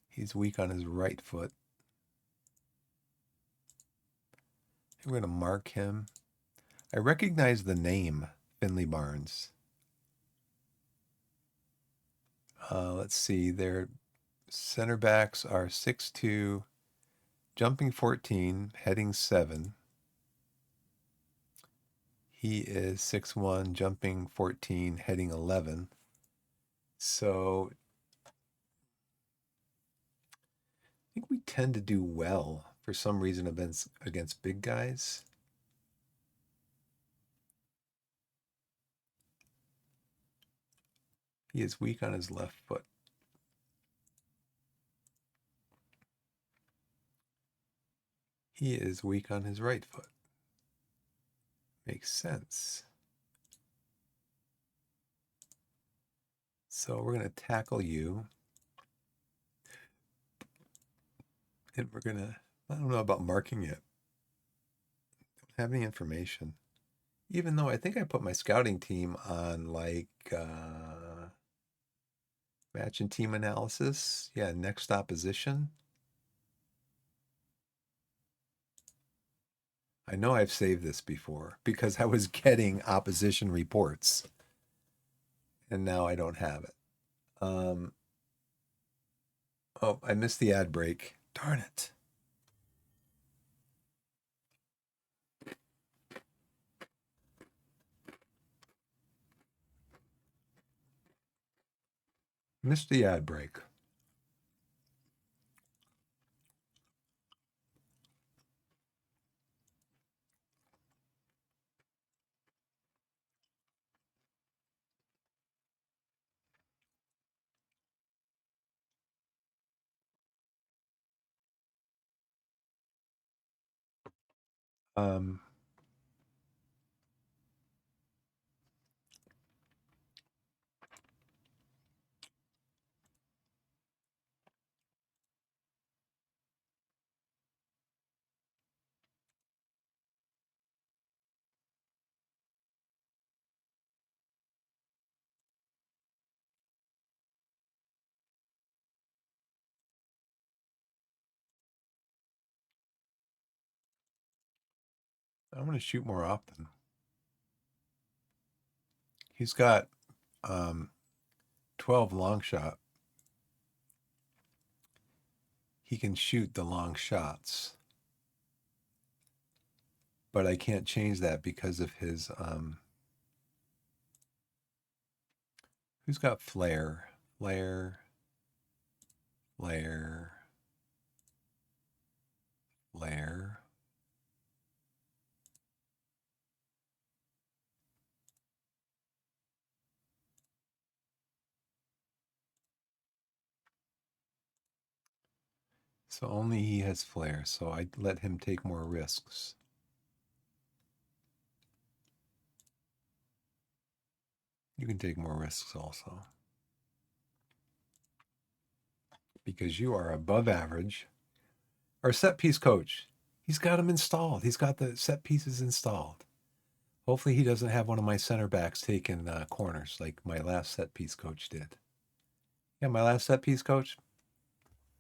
He's weak on his right foot. We're going to mark him. I recognize the name Finley Barnes. Let's see. Their center backs are 6'2", jumping 14, heading 7. He is 6'1", jumping 14, heading 11. So I think we tend to do well for some reason against big guys. He is weak on his left foot. He is weak on his right foot. Makes sense. So we're going to tackle you. And we're going to, I don't know about marking it. Don't have any information. Even though I think I put my scouting team on like match and team analysis. Yeah, next opposition. I know I've saved this before because I was getting opposition reports. And now I don't have it. Oh, I missed the ad break. Darn it. Missed the ad break. Um, I want to shoot more often. He's got 12 long shot. He can shoot the long shots. But I can't change that because of his who's got flair? Flair. So only he has flair, so I let him take more risks. You can take more risks also. Because you are above average. Our set piece coach, he's got them installed. He's got the set pieces installed. Hopefully he doesn't have one of my center backs taking corners like my last set piece coach did. Yeah, my last set piece coach.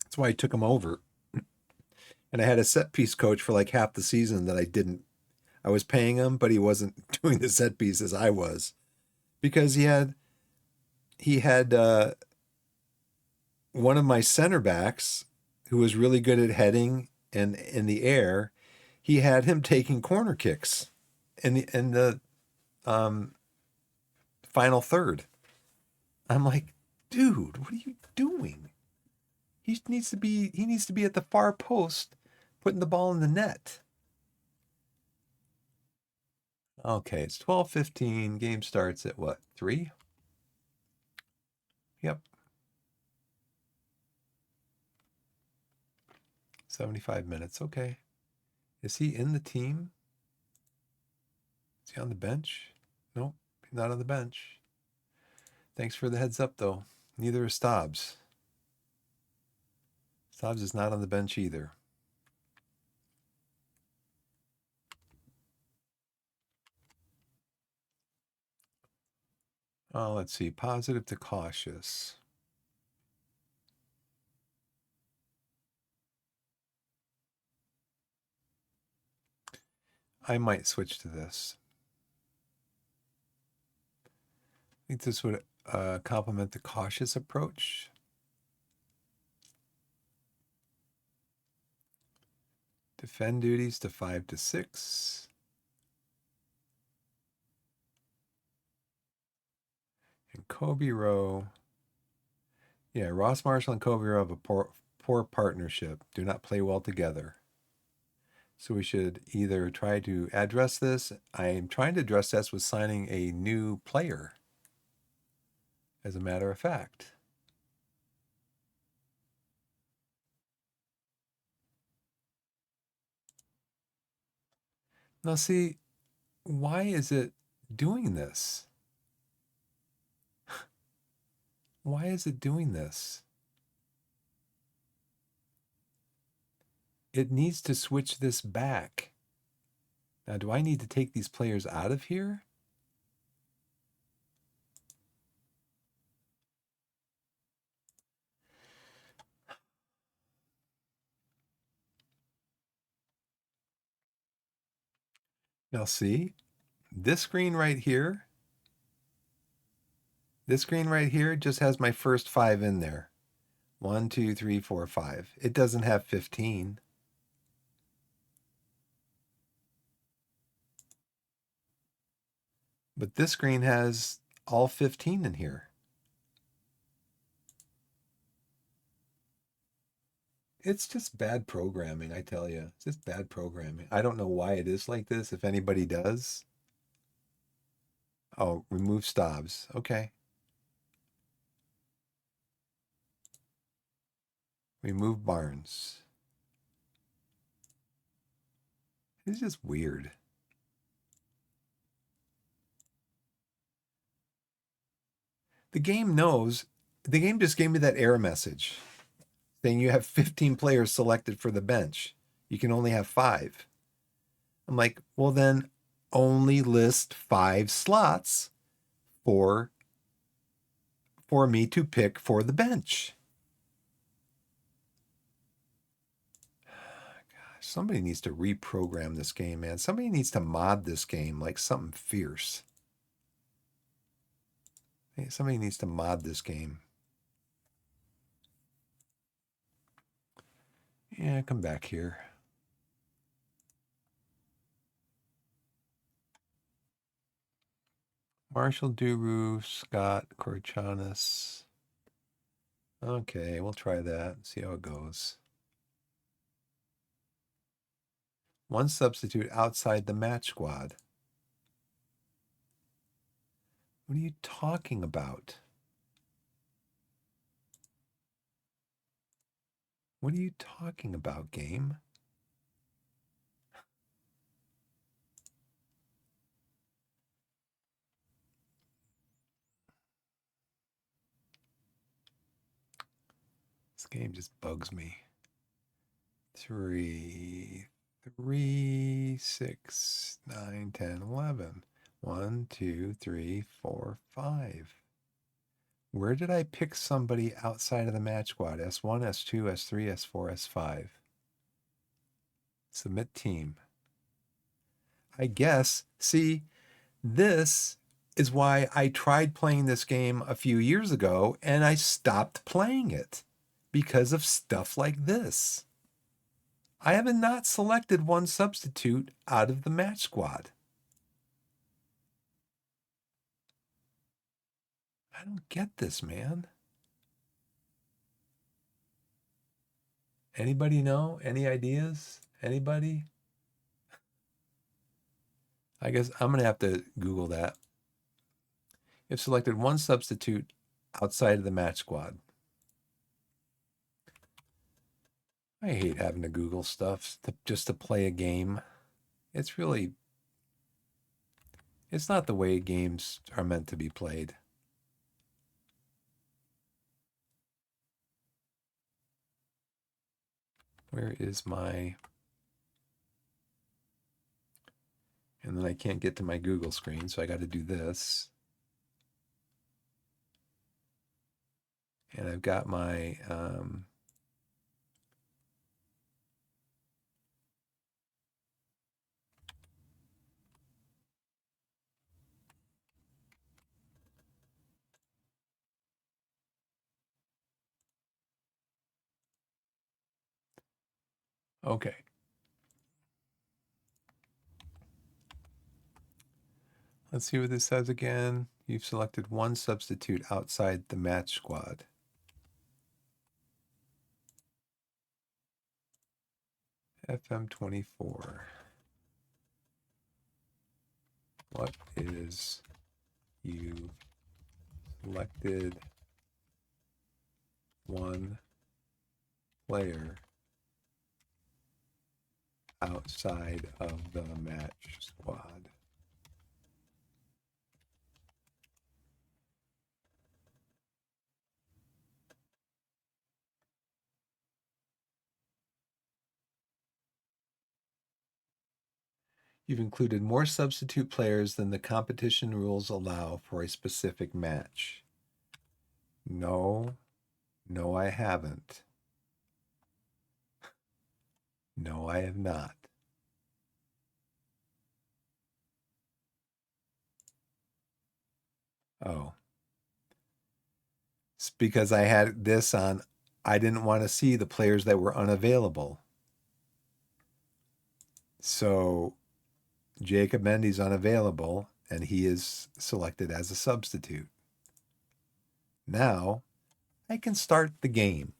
That's why I took him over. And I had a set piece coach for like half the season that I didn't. I was paying him, but he wasn't doing the set piece as I was, because he had one of my center backs who was really good at heading and in the air, he had him taking corner kicks in the um, final third. I'm like, dude, what are you doing? He needs to be at the far post, putting the ball in the net. Okay, it's 12:15. Game starts at what? 3? Yep. 75 minutes. Okay. Is he in the team? Is he on the bench? Nope, he's not on the bench. Thanks for the heads up, though. Neither is Stobbs. Stobbs is not on the bench either. Oh, let's see. Positive to cautious. I might switch to this. I think this would complement the cautious approach. Defend duties to 5 to 6. And Kobe Rowe. Yeah, Ross Marshall and Kobe Rowe have a poor partnership. Do not play well together. So we should either try to address this. I am trying to address this with signing a new player, as a matter of fact. Now, see, why is it doing this? Why is it doing this? It needs to switch this back. Now, do I need to take these players out of here? Now, see, this screen right here, just has my first 5 in there. 1, 2, 3, 4, 5. It doesn't have 15. But this screen has all 15 in here. It's just bad programming, I tell you. It's just bad programming. I don't know why it is like this, if anybody does. Oh, remove Stobbs. Okay. Remove Barnes. It's just weird. The game knows. The game just gave me that error message saying you have 15 players selected for the bench. You can only have 5. I'm like, well, then only list 5 slots for me to pick for the bench. Gosh, somebody needs to reprogram this game, man. Somebody needs to mod this game like something fierce. Somebody needs to mod this game. Yeah, come back here. Marshall Duru, Scott Korchanis. Okay, we'll try that. See how it goes. One substitute outside the match squad. What are you talking about? What are you talking about, game? This game just bugs me. 3, 6, 9, 10, 11. 1, 2, 3, 4, 5. Where did I pick somebody outside of the match squad? S1, S2, S3, S4, S5. Submit team. I guess, see, this is why I tried playing this game a few years ago and I stopped playing it because of stuff like this. I have not selected one substitute out of the match squad. I don't get this, man. Anybody know? Any ideas? Anybody? I guess I'm going to have to Google that. You've selected one substitute outside of the match squad. I hate having to Google stuff just to play a game. It's not the way games are meant to be played. Where is my... And then I can't get to my Google screen, so I got to do this. And I've got my... okay. Let's see what this says again. You've selected one substitute outside the match squad. FM24. What is you selected one player outside of the match squad? You've included more substitute players than the competition rules allow for a specific match. No, I haven't. No, I have not. Oh. It's because I had this on. I didn't want to see the players that were unavailable. So Jacob Mendy's unavailable, and he is selected as a substitute. Now I can start the game.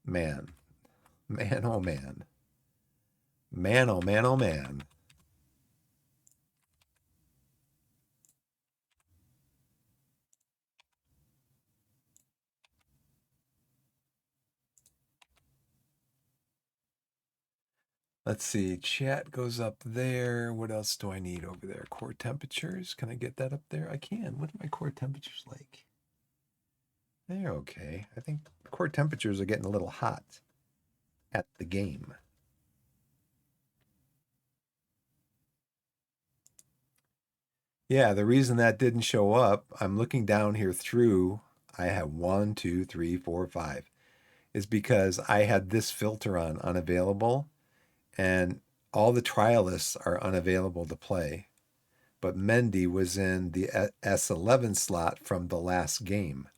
Man, oh man. Man, oh man, oh man. Let's see. Chat goes up there. What else do I need over there? Core temperatures. Can I get that up there? I can. What are my core temperatures like? They're okay. I think core temperatures are getting a little hot at the game. Yeah, the reason that didn't show up, I'm looking down here through, I have 1, 2, 3, 4, 5, is because I had this filter on unavailable, and all the trialists are unavailable to play. But Mendy was in the S11 slot from the last game.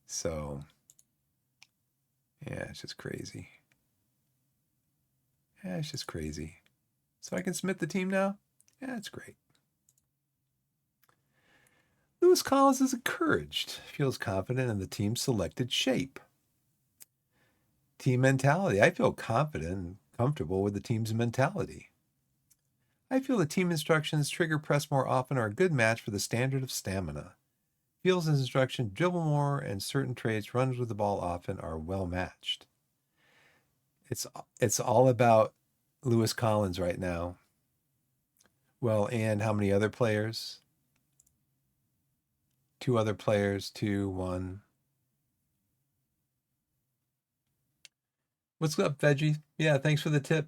So, yeah, it's just crazy. Yeah, it's just crazy. So I can submit the team now? Yeah, it's great. Lewis Collins is encouraged, feels confident in the team's selected shape. Team mentality. I feel confident and comfortable with the team's mentality. I feel the team instructions trigger press more often are a good match for the standard of stamina. Feels his instruction dribble more and certain traits runs with the ball often are well matched. It's all about Lewis Collins right now. Well, and how many other players? 2 other players, 2, 1. What's up, Veggie? Yeah, thanks for the tip.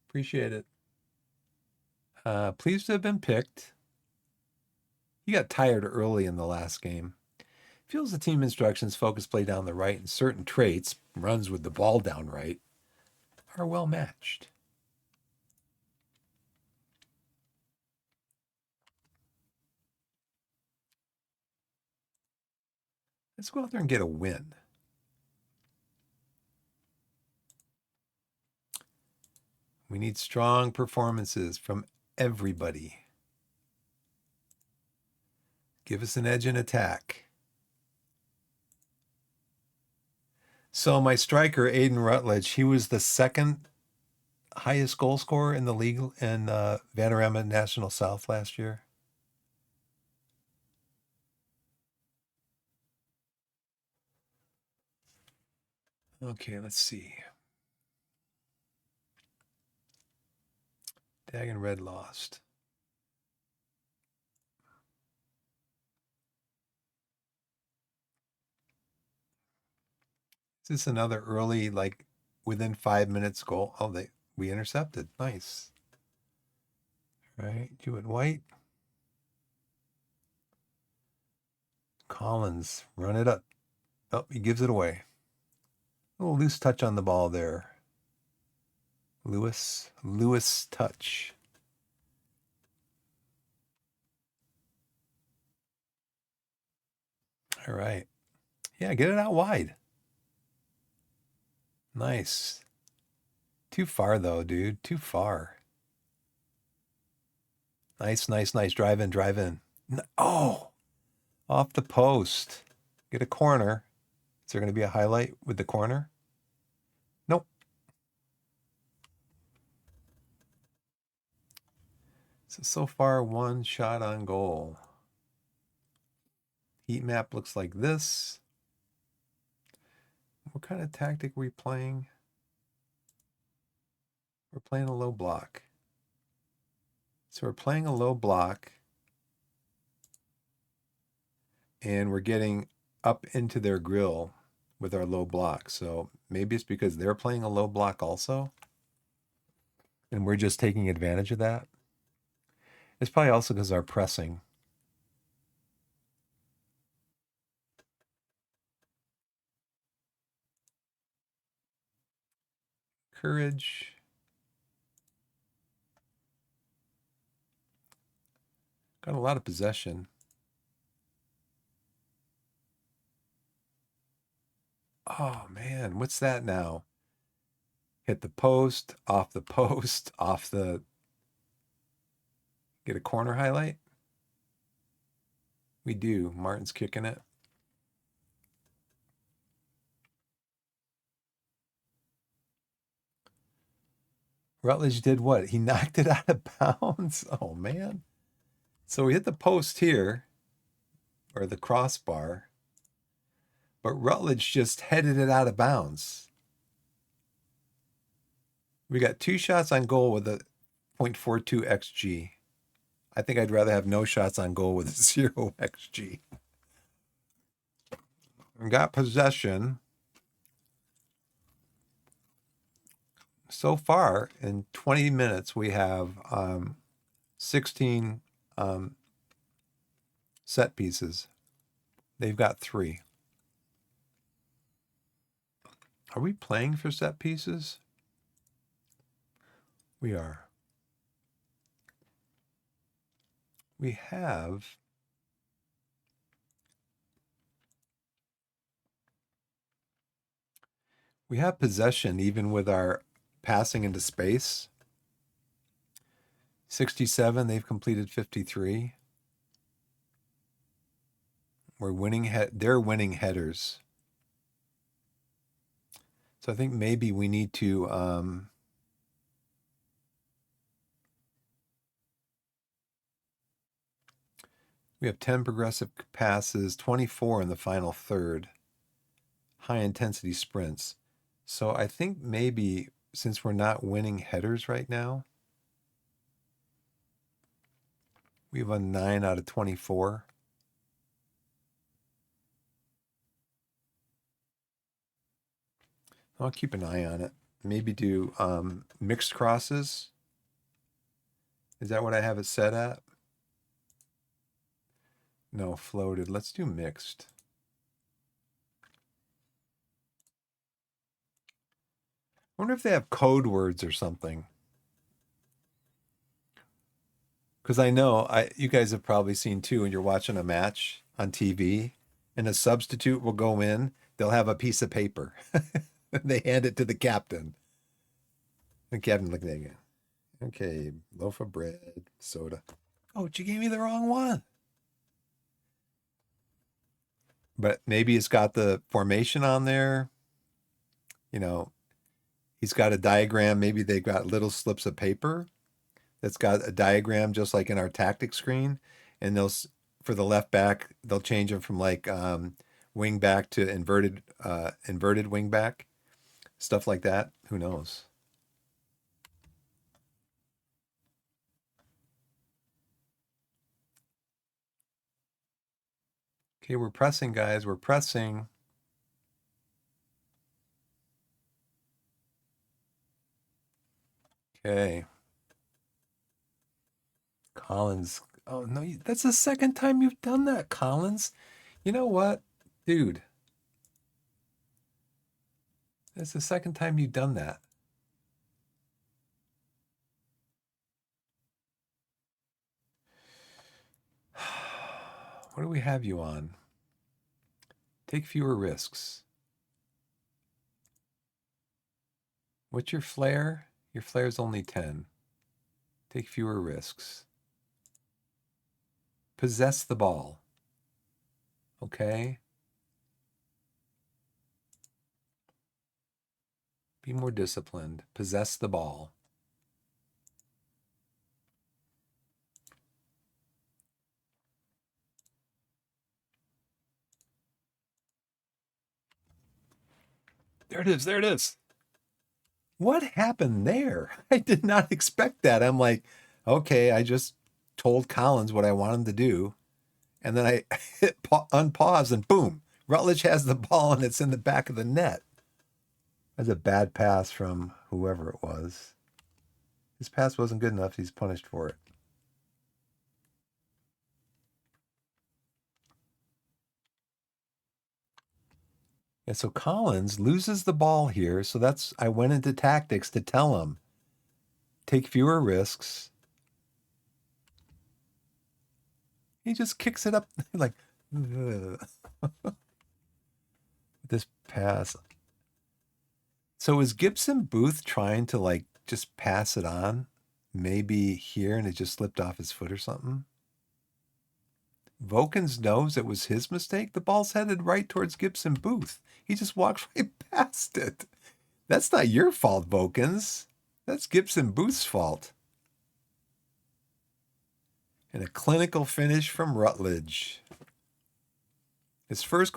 Appreciate it. Pleased to have been picked. He got tired early in the last game. Feels the team instructions focus play down the right and certain traits, runs with the ball down right, are well matched. Let's go out there and get a win. We need strong performances from everybody. Give us an edge in attack. So my striker, Aiden Rutledge, he was the second highest goal scorer in the league in Vanarama National South last year. Okay, let's see. Dagon Red lost. Is this another early, like within 5 minutes goal? Oh, we intercepted. Nice. All right, Jewett White. Collins, run it up. Oh, he gives it away. A little loose touch on the ball there. Lewis touch. All right. Yeah, get it out wide. Nice. Too far though, dude. Too far. Nice. Drive in. Oh, off the post. Get a corner. Is there going to be a highlight with the corner? Nope. So far, one shot on goal. Heat map looks like this. What kind of tactic are we playing? We're playing a low block. So we're playing a low block. And we're getting up into their grill with our low block. So maybe it's because they're playing a low block also. And we're just taking advantage of that. It's probably also because our pressing. Courage. Got a lot of possession. Oh, man. What's that now? Hit the post, off the post, off the... Get a corner highlight? We do. Martin's kicking it. Rutledge did what? He knocked it out of bounds? Oh, man. So we hit the post here, or the crossbar, but Rutledge just headed it out of bounds. We got 2 shots on goal with a 0.42 XG. I think I'd rather have no shots on goal with a 0 XG. We got possession. So far, in 20 minutes, we have 16 set pieces. They've got 3. Are we playing for set pieces? We are. We have possession even with our passing into space. 67, they've completed 53. We're winning they're winning headers. So I think maybe we need to we have 10 progressive passes, 24 in the final third. High intensity sprints. So I think maybe since we're not winning headers right now, we have a 9 out of 24. I'll keep an eye on it. Maybe do mixed crosses. Is that what I have it set at? No, floated. Let's do mixed. I wonder if they have code words or something. Because I know you guys have probably seen too when you're watching a match on TV and a substitute will go in, they'll have a piece of paper. They hand it to the captain. The captain looking at you. Okay, loaf of bread, soda. Oh, you gave me the wrong one. But maybe it's got the formation on there. You know, he's got a diagram. Maybe they've got little slips of paper that's got a diagram just like in our tactics screen. And they'll, for the left back, they'll change them from like wing back to inverted wing back, stuff like that. Who knows? Okay, we're pressing, guys. We're pressing. Okay. Collins. Oh, no, that's the second time you've done that, Collins. You know what? Dude, that's the second time you've done that. What do we have you on? Take fewer risks. What's your flare? Your flare's only 10. Take fewer risks. Possess the ball. Okay? Be more disciplined. Possess the ball. There it is. There it is. What happened there? I did not expect that. I'm like, okay, I just told Collins what I want him to do. And then I hit unpause and boom, Rutledge has the ball and it's in the back of the net. That's a bad pass from whoever it was. His pass wasn't good enough. He's punished for it. And so Collins loses the ball here. So I went into tactics to tell him, take fewer risks. He just kicks it up like this pass. So is Gibson Booth trying to like just pass it on? Maybe here and it just slipped off his foot or something? Vokins knows it was his mistake. The ball's headed right towards Gibson Booth. He just walked right past it. That's not your fault, Vokins. That's Gibson Booth's fault. And a clinical finish from Rutledge. His first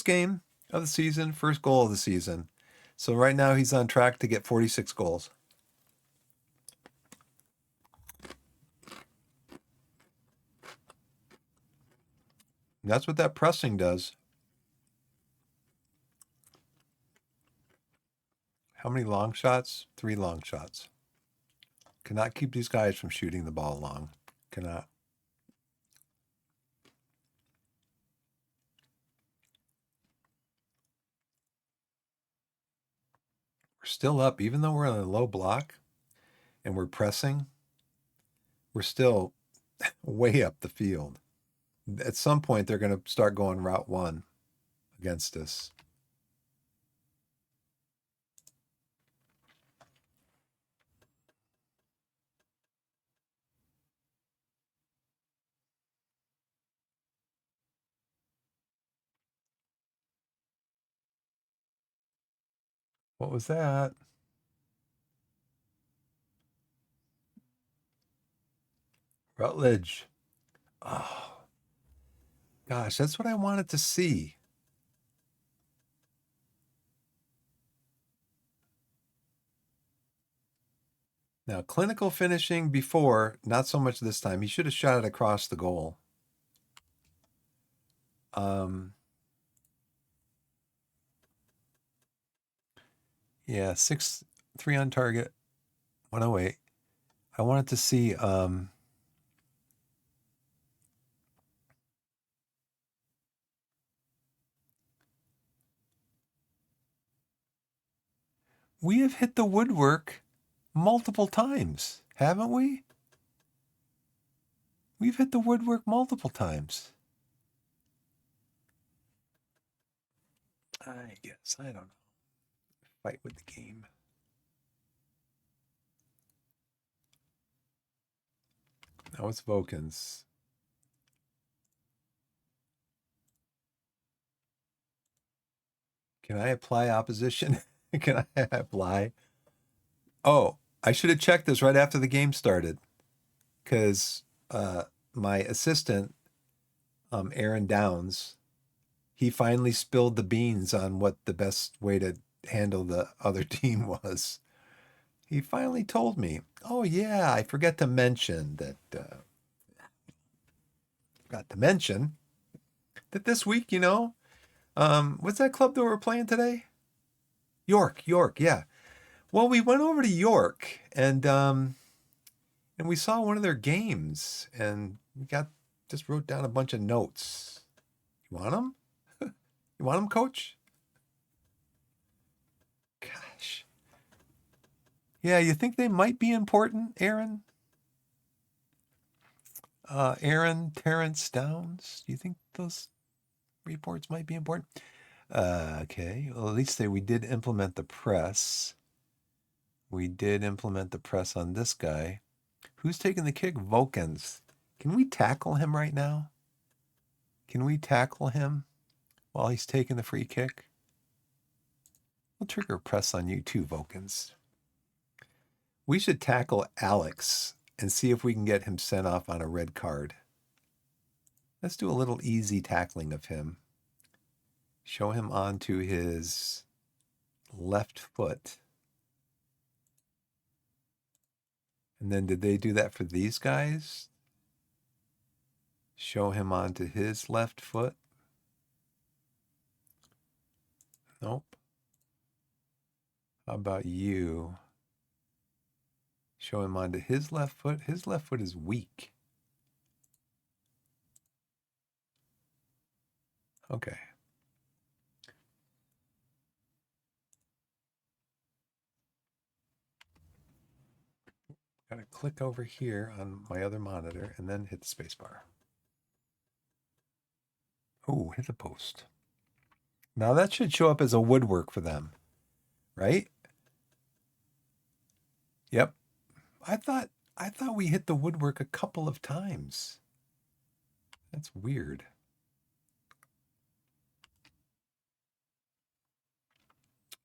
game of the season, first goal of the season. So right now he's on track to get 46 goals. And that's what that pressing does. How many long shots? 3 long shots. Cannot keep these guys from shooting the ball long. Cannot. We're still up, even though we're on a low block and we're pressing, we're still way up the field. At some point, they're going to start going route 1 against us. What was that? Rutledge. Oh, gosh, that's what I wanted to see. Now, clinical finishing before, not so much this time. He should have shot it across the goal. Yeah, 3 on target, 108. I wanted to see we have hit the woodwork multiple times, haven't we? We've hit the woodwork multiple times. I guess. I don't know. Fight with the game. Now it's Vulcans. Can I apply opposition? Can I apply? Oh, I should have checked this right after the game started because my assistant, Aaron Downs, he finally spilled the beans on what the best way to handle the other team was. He finally told me, "Oh yeah, I forgot to mention that. Forgot to mention that this week, what's that club that we're playing today? York, yeah. Well, we went over to York and we saw one of their games, and we just wrote down a bunch of notes. You want them? You want them, Coach? Gosh. Yeah, you think they might be important, Aaron? Aaron Terrence Downs? Do you think those reports might be important? Okay. Well, at least we did implement the press. We did implement the press on this guy. Who's taking the kick? Vulcans. Can we tackle him right now? Can we tackle him while he's taking the free kick? We'll trigger press on you too, Vulcans. We should tackle Alex and see if we can get him sent off on a red card. Let's do a little easy tackling of him. Show him onto his left foot. And then did they do that for these guys? Show him onto his left foot. Nope. How about you? Show him onto his left foot. His left foot is weak. Okay. Got to click over here on my other monitor and then hit the spacebar. Oh, hit the post. Now that should show up as a woodwork for them, right? Yep. I thought we hit the woodwork a couple of times. That's weird.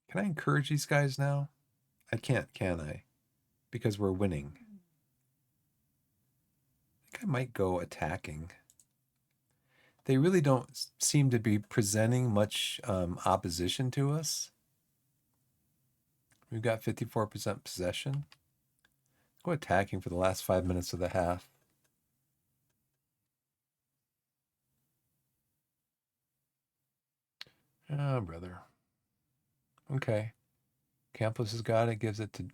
Can I encourage these guys now? I can't, can I? Because we're winning. I think I might go attacking. They really don't seem to be presenting much opposition to us. We've got 54% possession. Go attacking for the last 5 minutes of the half. Oh, brother. Okay. Campos has got it, gives it to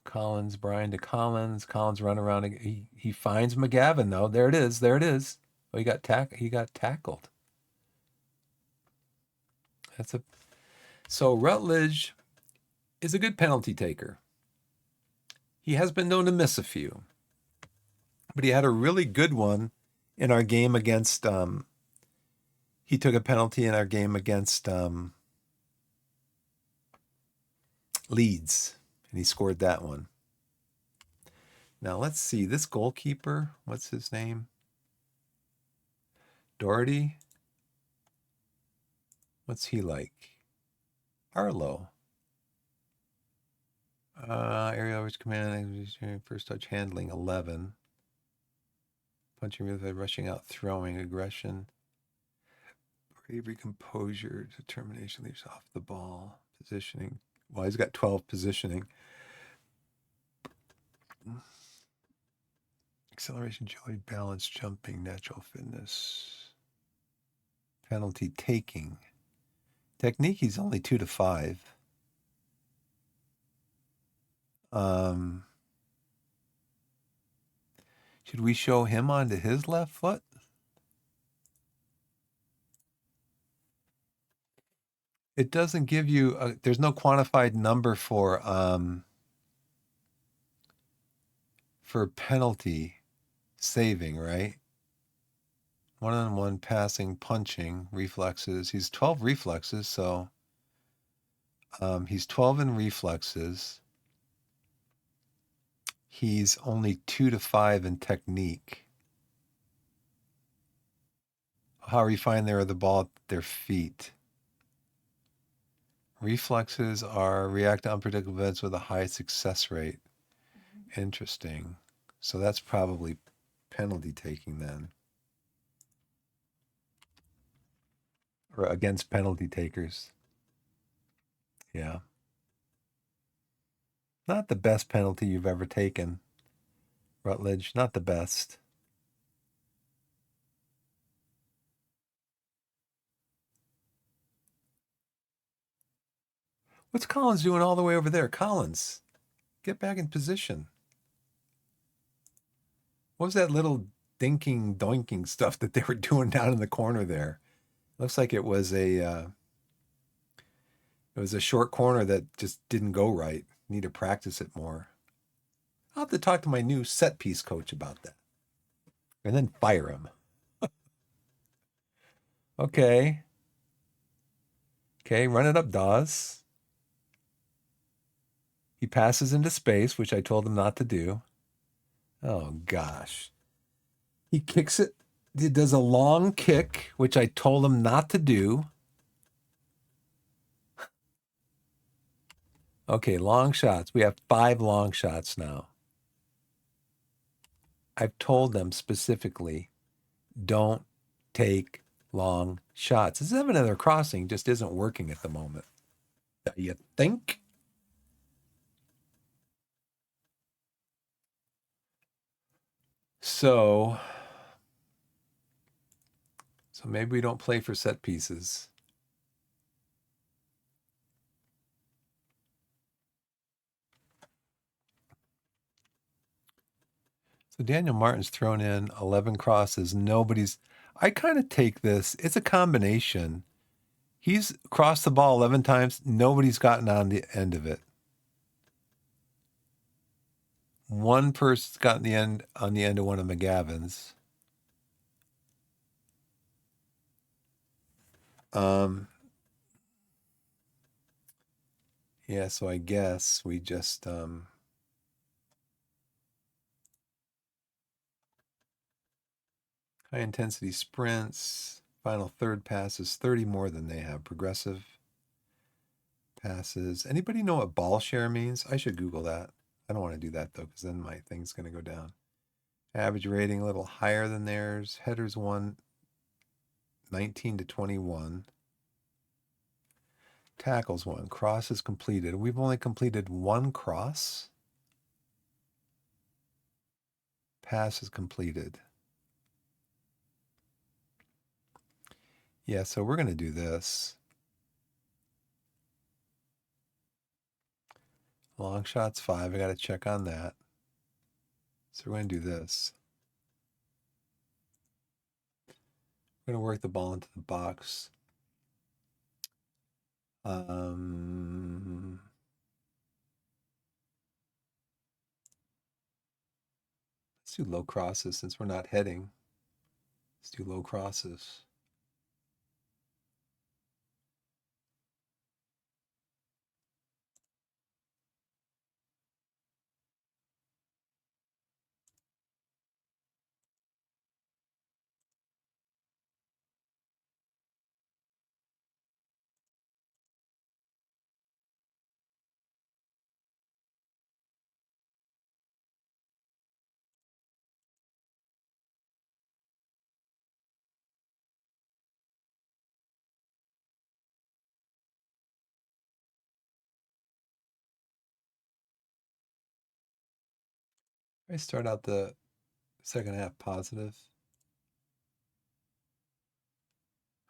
Collins, Brian to Collins. Collins run around. He finds McGavin though. There it is. There it is. Oh, he got tackled. So Rutledge is a good penalty taker. He has been known to miss a few, but he had a really good one in our game against. He took a penalty in our game against Leeds, and he scored that one. Now let's see this goalkeeper. What's his name? Doherty. What's he like? Arlo. Aerial which command, first touch handling 11. Punching with rushing out, throwing, aggression. Bravery, composure, determination, leaves off the ball. Positioning. Well, he's got 12 positioning. Acceleration, agility, balance, jumping, natural fitness. Penalty taking. Technique, he's only 2 to 5. Should we show him onto his left foot? It doesn't give you, there's no quantified number for penalty saving, right? 1-on-1 passing, punching, reflexes. He's 12 reflexes, so he's 12 in reflexes. He's only 2 to 5 in technique. How refined they are the ball at their feet. Reflexes are react to unpredictable events with a high success rate. Interesting. So that's probably penalty taking then. Or against penalty takers. Yeah. Not the best penalty you've ever taken, Rutledge. Not the best. What's Collins doing all the way over there? Collins, get back in position. What was that little dinking, doinking stuff that they were doing down in the corner there? Looks like it was a short corner that just didn't go right. Need to practice it more. I'll have to talk to my new set piece coach about that. And then fire him. Okay. Okay, run it up, Dawes. He passes into space, which I told him not to do. Oh, gosh. He kicks it. He does a long kick, which I told him not to do. Okay, long shots. We have 5 long shots now. I've told them specifically, don't take long shots. This 7-other crossing just isn't working at the moment. You think? So maybe we don't play for set pieces. So Daniel Martin's thrown in 11 crosses. I kind of take this. It's a combination. He's crossed the ball 11 times. Nobody's gotten on the end of it. One person's gotten on the end of one of McGavin's. Yeah, so I guess we just high intensity sprints. Final third passes 30 more than they have. Progressive passes. Anybody know what ball share means? I should Google that. I don't want to do that though, because then my thing's going to go down. Average rating a little higher than theirs. Headers 19 to 21. Tackles 1. Crosses completed. We've only completed 1 cross. Passes completed. Yeah, so we're going to do this. Long shots 5. I got to check on that. So we're going to do this. We're going to work the ball into the box. Let's do low crosses since we're not heading. Let's do low crosses. I start out the second half positive.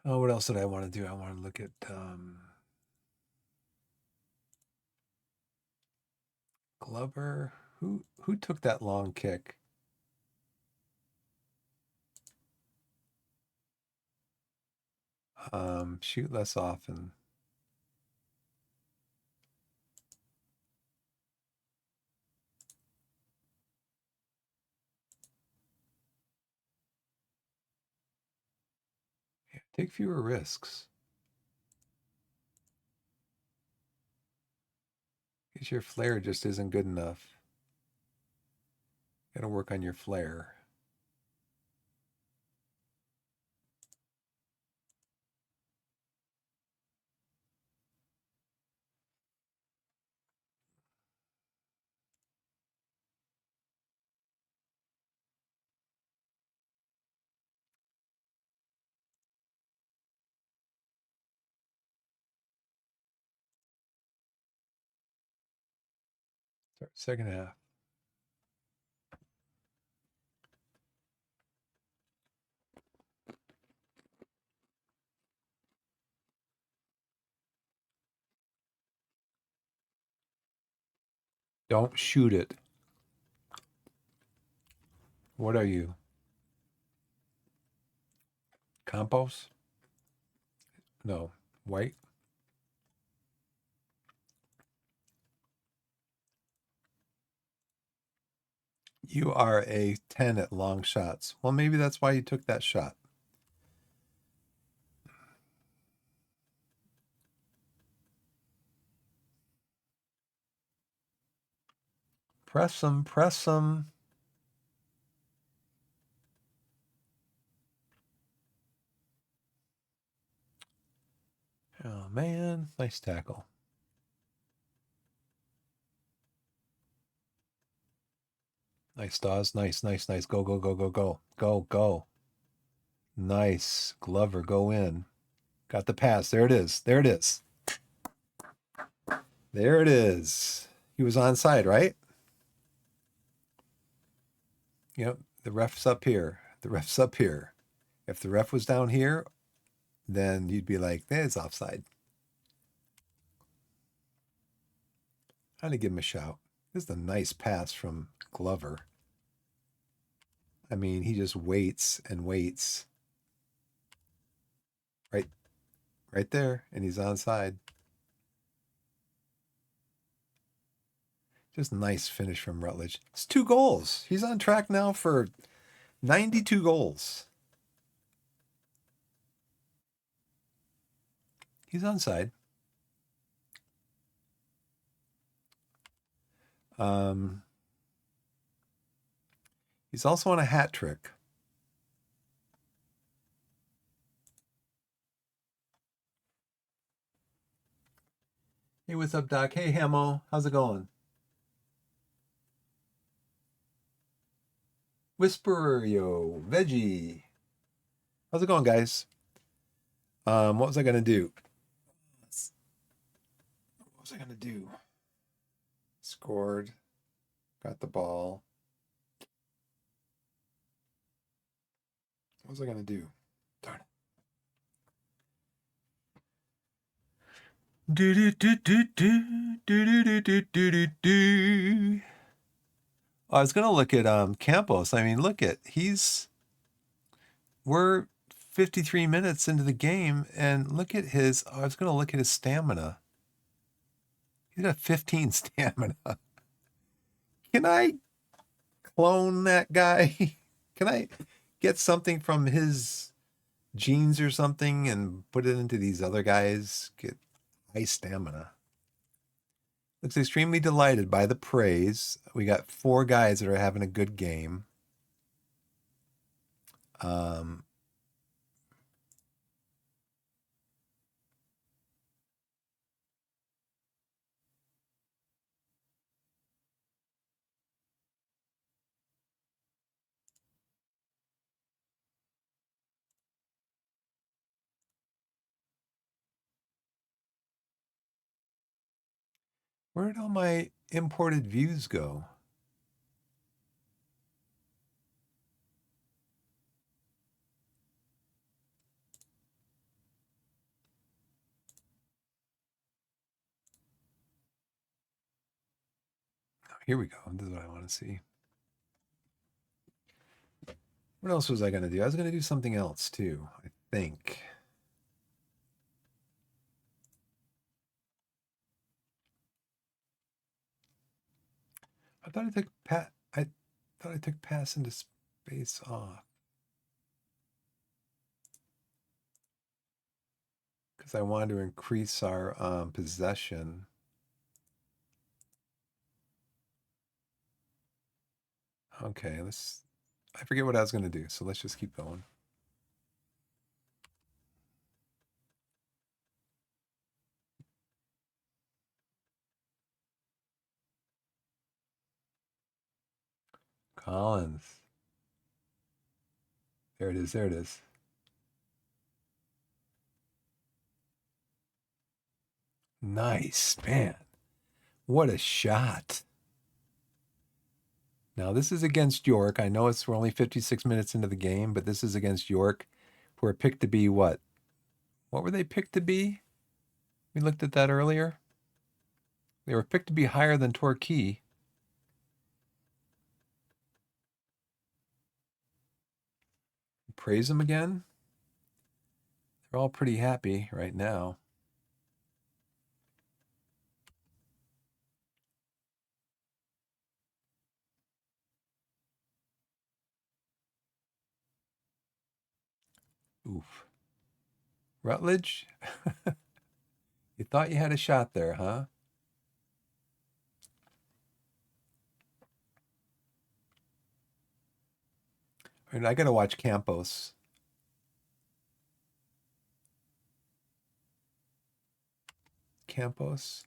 Oh, what else did I want to do? I want to look at Glover. Who took that long kick? Shoot less often. Take fewer risks. Because your flare just isn't good enough. Got to work on your flare. Start second half. Don't shoot it. What are you? Compost? No. White? You are a 10 at long shots. Well, maybe that's why you took that shot. Press them, press them. Oh, man. Nice tackle. Nice, Dawes. Nice, nice, nice. Go, go, go, go, go. Go, go. Nice. Glover, go in. Got the pass. There it is. There it is. There it is. He was onside, right? Yep. The ref's up here. The ref's up here. If the ref was down here, then you'd be like, it's offside. I'm going to give him a shout. This is a nice pass from Glover. I mean, he just waits and waits. Right there, and he's onside. Just nice finish from Rutledge. It's 2 goals. He's on track now for 92 goals. He's onside. He's also on a hat trick. Hey, what's up, Doc? Hey, Hamo. How's it going? Whisperer, yo. Veggie. How's it going, guys? What was I going to do? What was I going to do? Scored. Got the ball. What was I going to do? Darn it. Do do do do do do do do do do do. I was gonna look at Campos. I mean, look at we're 53 minutes into the game, and look at his. I was gonna look at his stamina. He's got 15 stamina. Can I clone that guy? Can I get something from his genes or something and put it into these other guys? Get high stamina. Looks extremely delighted by the praise. We got 4 guys that are having a good game. Where did all my imported views go? Oh, here we go. This is what I want to see. What else was I going to do? I was going to do something else too, I think. I thought I took pass into space off. because I wanted to increase our possession. Okay, I forget what I was going to do, so let's just keep going. Collins. There it is. There it is. Nice, man. What a shot. Now, this is against York. I know we're only 56 minutes into the game, but this is against York, who are picked to be what? What were they picked to be? We looked at that earlier. They were picked to be higher than Torquay. Praise them again. They're all pretty happy right now. Oof. Rutledge? You thought you had a shot there, huh? I mean, I got to watch Campos. Campos?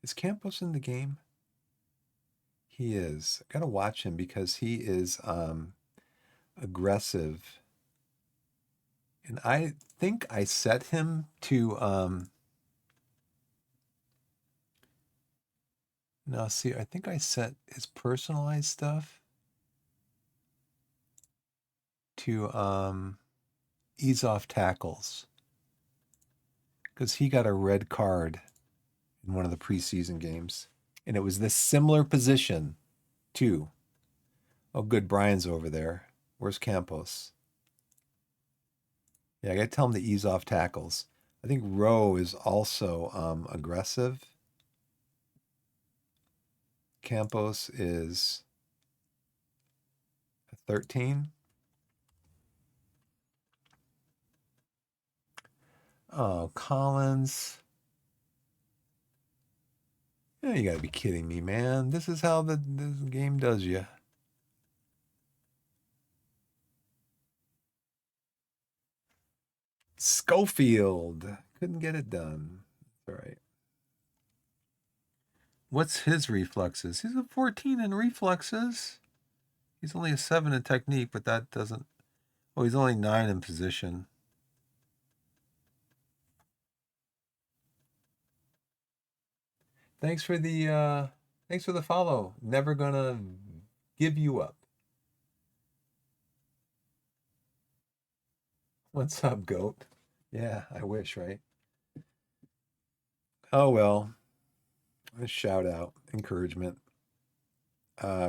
Is Campos in the game? He is. I got to watch him because he is aggressive. And I think I set him to no, see, I think I set his personalized stuff to ease off tackles. Because he got a red card in one of the preseason games. And it was this similar position, too. Oh, good. Brian's over there. Where's Campos? Yeah, I got to tell him to ease off tackles. I think Rowe is also aggressive. Campos is 13. Oh, Collins. Yeah, you got to be kidding me, man. This is how this game does you. Schofield. Couldn't get it done. All right. What's his reflexes? He's a 14 in reflexes. He's only a 7 in technique, but that doesn't. Oh, he's only 9 in position. Thanks for the follow. Never gonna give you up. What's up, goat? Yeah, I wish, right? Oh well. A shout out, encouragement,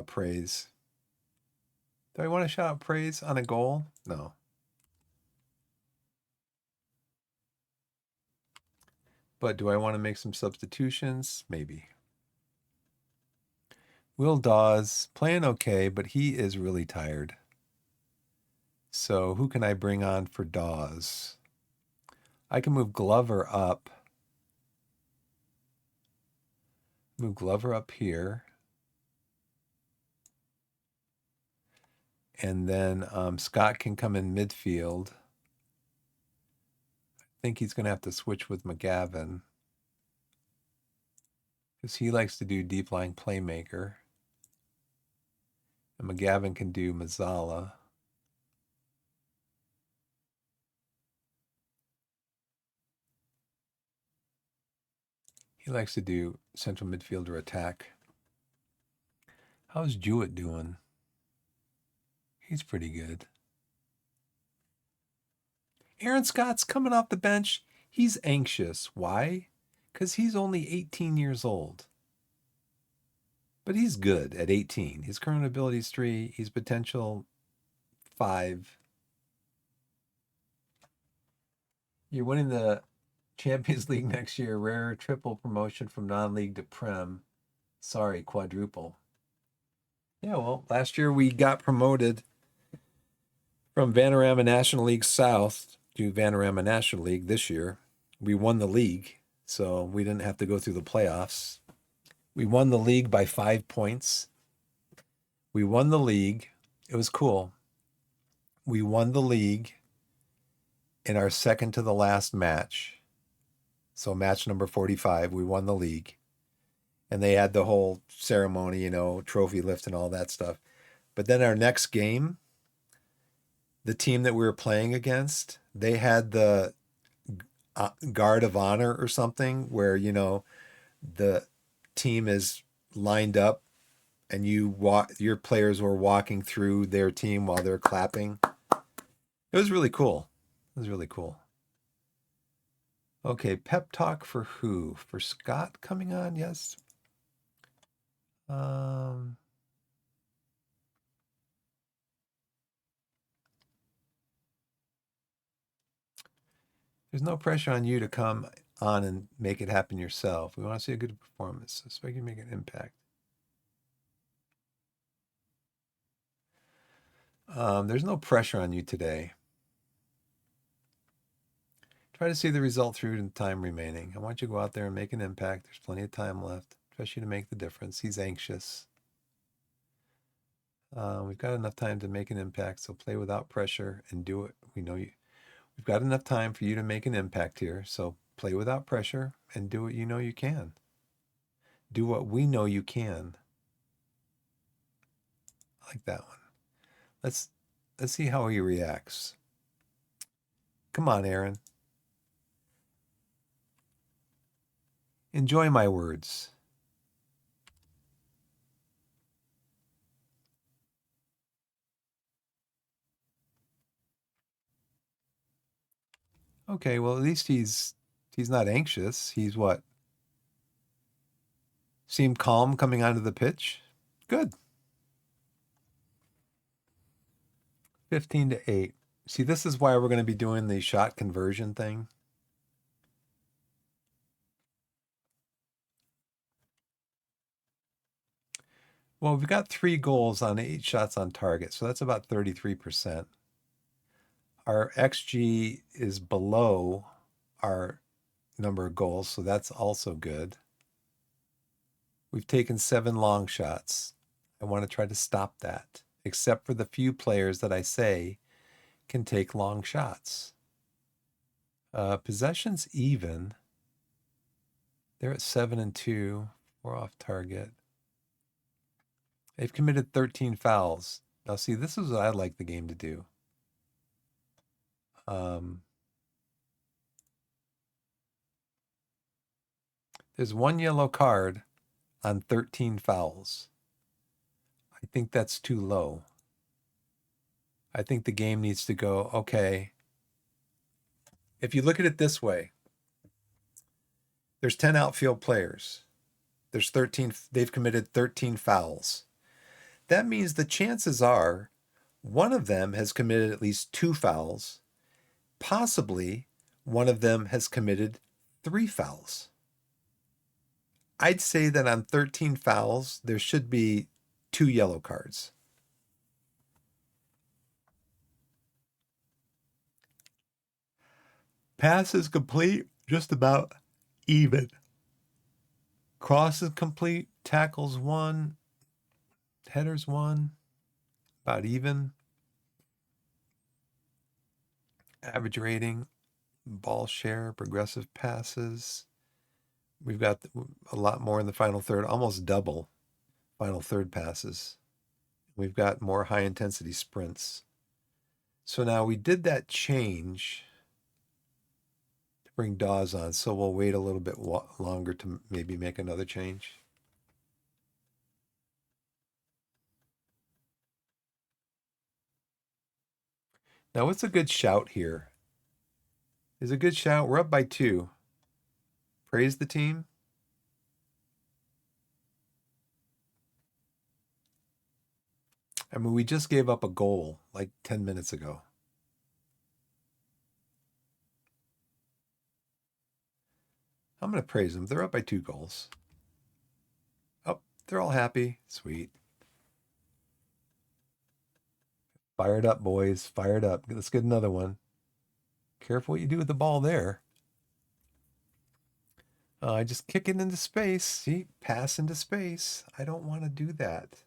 praise. Do I want to shout out praise on a goal? No. But do I want to make some substitutions? Maybe. Will Dawes playing okay, but he is really tired. So who can I bring on for Dawes? I can move Glover up. Move Glover up here. And then Scott can come in midfield. I think he's going to have to switch with McGavin because he likes to do deep line playmaker. And McGavin can do Mazzala. He likes to do central midfielder attack. How's Jewett doing? He's pretty good. Aaron Scott's coming off the bench. He's anxious. Why? Because he's only 18 years old. But he's good at 18. His current ability is 3. He's potential 5. You're winning the Champions League next year. Rare triple promotion from non-league to Prem. Sorry, quadruple. Yeah, well, last year we got promoted from Vanarama National League South do Vanarama National League this year. We won the league, so we didn't have to go through the playoffs. We won the league by 5 points. We won the league. It was cool. We won the league in our second to the last match. So match number 45, we won the league. And they had the whole ceremony, trophy lift and all that stuff. But then our next game, the team that we were playing against, they had the guard of honor or something where, the team is lined up and your players were walking through their team while they're clapping. It was really cool. It was really cool. Okay, pep talk for who? For Scott coming on? Yes. There's no pressure on you to come on and make it happen yourself. We want to see a good performance, so you can make an impact. There's no pressure on you today. Try to see the result through in the time remaining. I want you to go out there and make an impact. There's plenty of time left, especially to make the difference. He's anxious. We've got enough time to make an impact, so play without pressure and do it. We know you. We've got enough time for you to make an impact here, so play without pressure and do what you know you can. Do what we know you can. I like that one. Let's see how he reacts. Come on, Aaron. Enjoy my words. Okay, well, at least he's not anxious. He's what? Seemed calm coming onto the pitch. Good. 15-8. See, this is why we're going to be doing the shot conversion thing. Well, we've got 3 goals on 8 shots on target, so that's about 33%. Our XG is below our number of goals, so that's also good. We've taken 7 long shots. I want to try to stop that, except for the few players that I say can take long shots. Possessions even. They're at 7-2. We're off target. They've committed 13 fouls. Now, see, this is what I'd like the game to do. There's 1 yellow card on 13 fouls. I think that's too low. I think the game needs to go, okay. If you look at it this way, there's 10 outfield players. There's 13, they've committed 13 fouls. That means the chances are one of them has committed at least 2 fouls. Possibly one of them has committed 3 fouls. I'd say that on 13 fouls, there should be 2 yellow cards. Pass is complete, just about even. Cross is complete, tackles 1, headers 1, about even. Average rating, ball share, progressive passes. We've got a lot more in the final third, almost double final third passes. We've got more high intensity sprints. So now we did that change to bring Dawes on. So we'll wait a little bit longer to maybe make another change. Now, what's a good shout here? Is a good shout. We're up by 2. Praise the team. I mean, we just gave up a goal like 10 minutes ago. I'm going to praise them. They're up by 2 goals. Oh, they're all happy. Sweet. Fired up, boys. Fired up. Let's get another one. Careful what you do with the ball there. I just kick it into space. See, pass into space. I don't want to do that.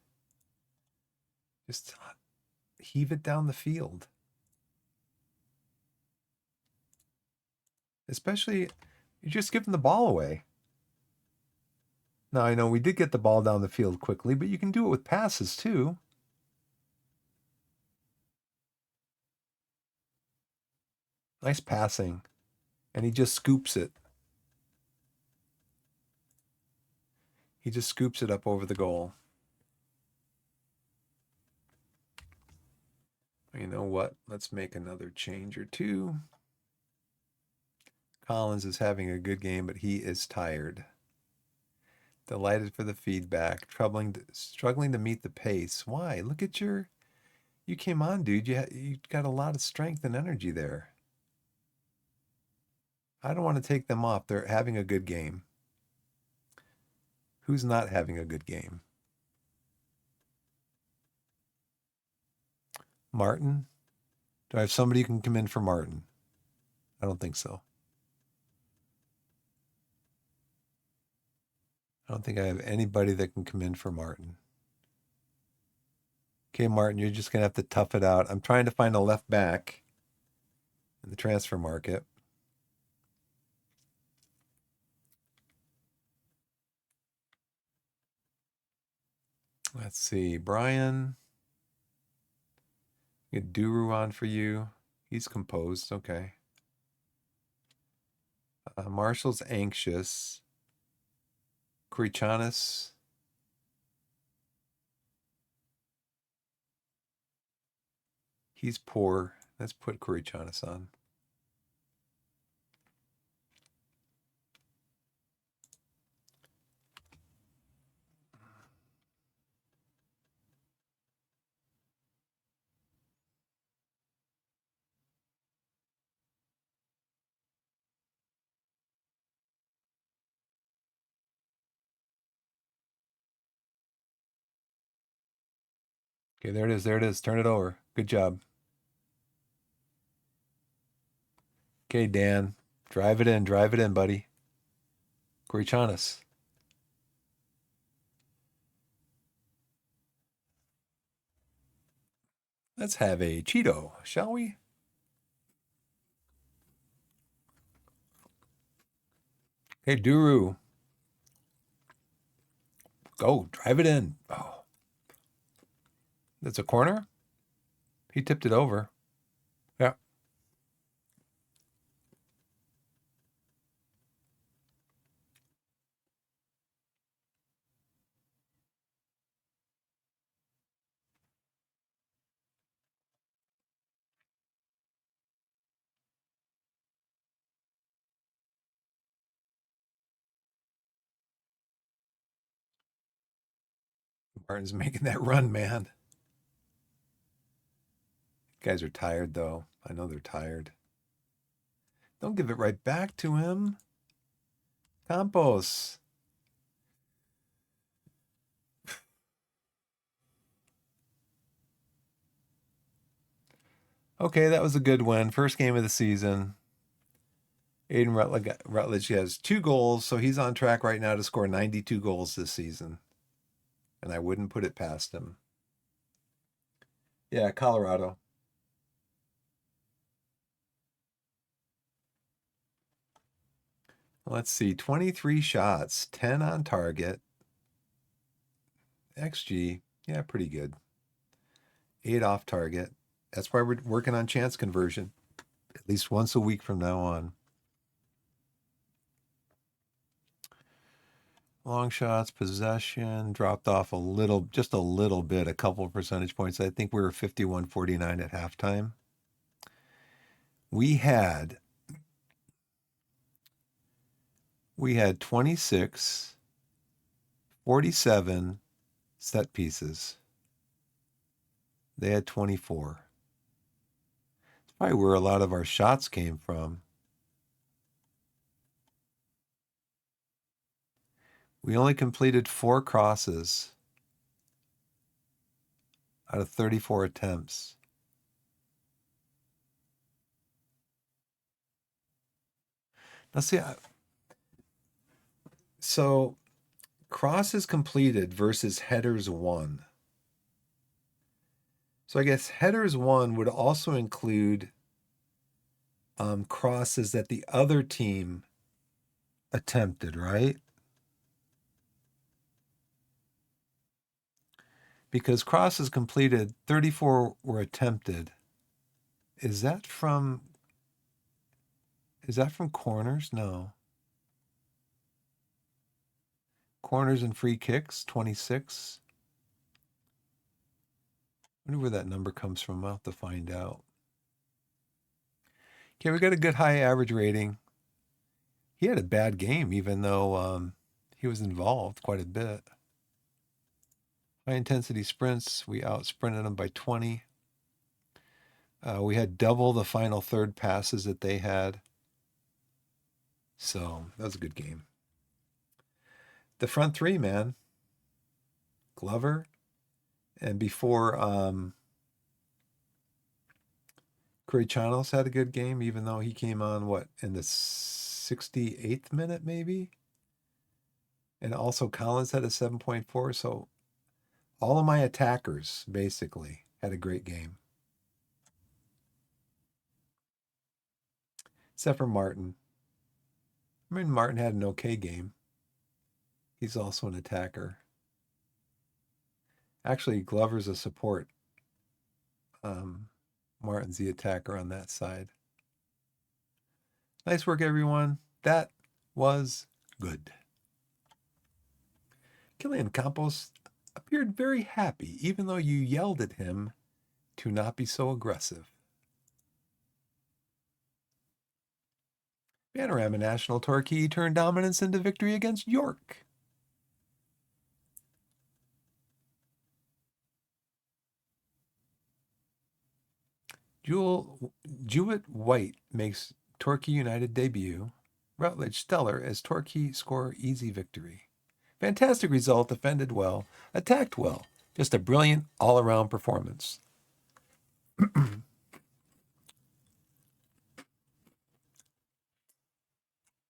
Just heave it down the field. Especially, you're just giving the ball away. Now, I know we did get the ball down the field quickly, but you can do it with passes too. Nice passing. And he just scoops it. He just scoops it up over the goal. You know what? Let's make another change or two. Collins is having a good game, but he is tired. Delighted for the feedback. Struggling to meet the pace. Why? Look at you came on, dude. You got a lot of strength and energy there. I don't want to take them off. They're having a good game. Who's not having a good game? Martin? Do I have somebody who can come in for Martin? I don't think so. I don't think I have anybody that can come in for Martin. Okay, Martin, you're just going to have to tough it out. I'm trying to find a left back in the transfer market. Let's see. Brian. Get Duru on for you. He's composed. Okay. Marshall's anxious. Krichanis. He's poor. Let's put Krichanis on. Okay, there it is. There it is. Turn it over. Good job. Okay, Dan. Drive it in. Drive it in, buddy. Krichanis. Let's have a Cheeto, shall we? Hey, Duru. Go. Drive it in. Oh. That's a corner? He tipped it over. Yeah. Martin's making that run, man. Guys are tired, though. I know they're tired. Don't give it right back to him. Campos. Okay, that was a good win. First game of the season. Aiden Rutledge has 2 goals, so he's on track right now to score 92 goals this season. And I wouldn't put it past him. Yeah, Colorado. Let's see, 23 shots, 10 on target. XG, yeah, pretty good. 8 off target. That's why we're working on chance conversion at least once a week from now on. Long shots, possession, dropped off a little, just a little bit, a couple of percentage points. I think we were 51-49 at halftime. We had 26, 47 set pieces. They had 24. That's probably where a lot of our shots came from. We only completed 4 crosses out of 34 attempts. Let's see. So crosses completed versus headers won. So I guess headers won would also include crosses that the other team attempted, right? Because crosses completed, 34 were attempted. Is that from corners? No. Corners and free kicks, 26. I wonder where that number comes from. I'll have to find out. Okay, we got a good high average rating. He had a bad game, even though he was involved quite a bit. High intensity sprints, we out sprinted them by 20. We had double the final third passes that they had. So that was a good game. The front three, man. Glover. And before Corichanos had a good game, even though he came on, in the 68th minute, maybe? And also Collins had a 7.4. So all of my attackers, basically, had a great game. Except for Martin. I mean, Martin had an okay game. He's also an attacker. Actually, Glover's a support. Martin's the attacker on that side. Nice work, everyone. That was good. Killian Campos appeared very happy, even though you yelled at him to not be so aggressive. Panorama National Torquay turned dominance into victory against York. Jewett White makes Torquay United debut. Rutledge stellar as Torquay score easy victory. Fantastic result, defended well, attacked well. Just a brilliant all-around performance.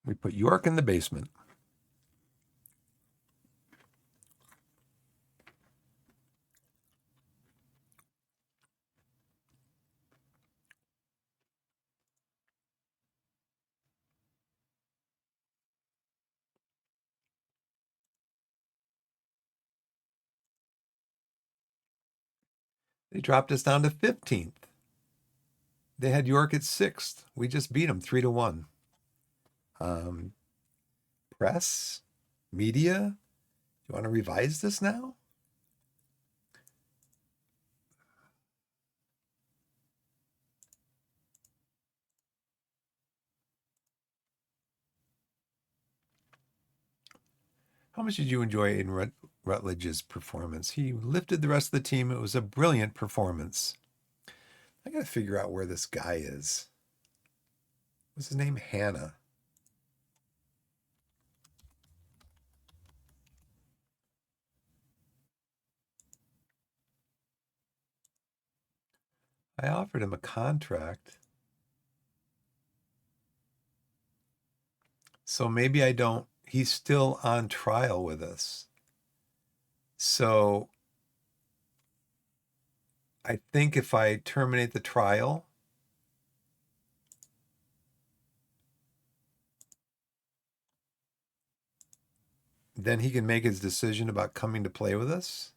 We put York in the basement. They dropped us down to 15th. They had York at 6th. We just beat them 3-1. Press, media, you want to revise this now? How much did you enjoy Aiden Rutledge's performance? He lifted the rest of the team. It was a brilliant performance. I got to figure out where this guy is. What's his name? Hannah. I offered him a contract. So maybe I don't. He's still on trial with us. So I think if I terminate the trial, then he can make his decision about coming to play with us.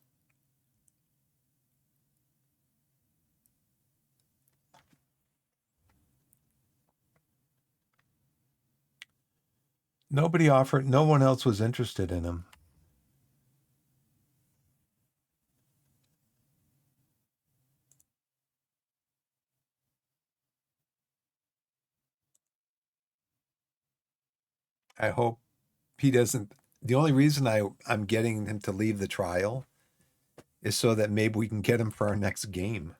Nobody offered, no one else was interested in him. I hope he doesn't. The only reason I'm getting him to leave the trial is so that maybe we can get him for our next game.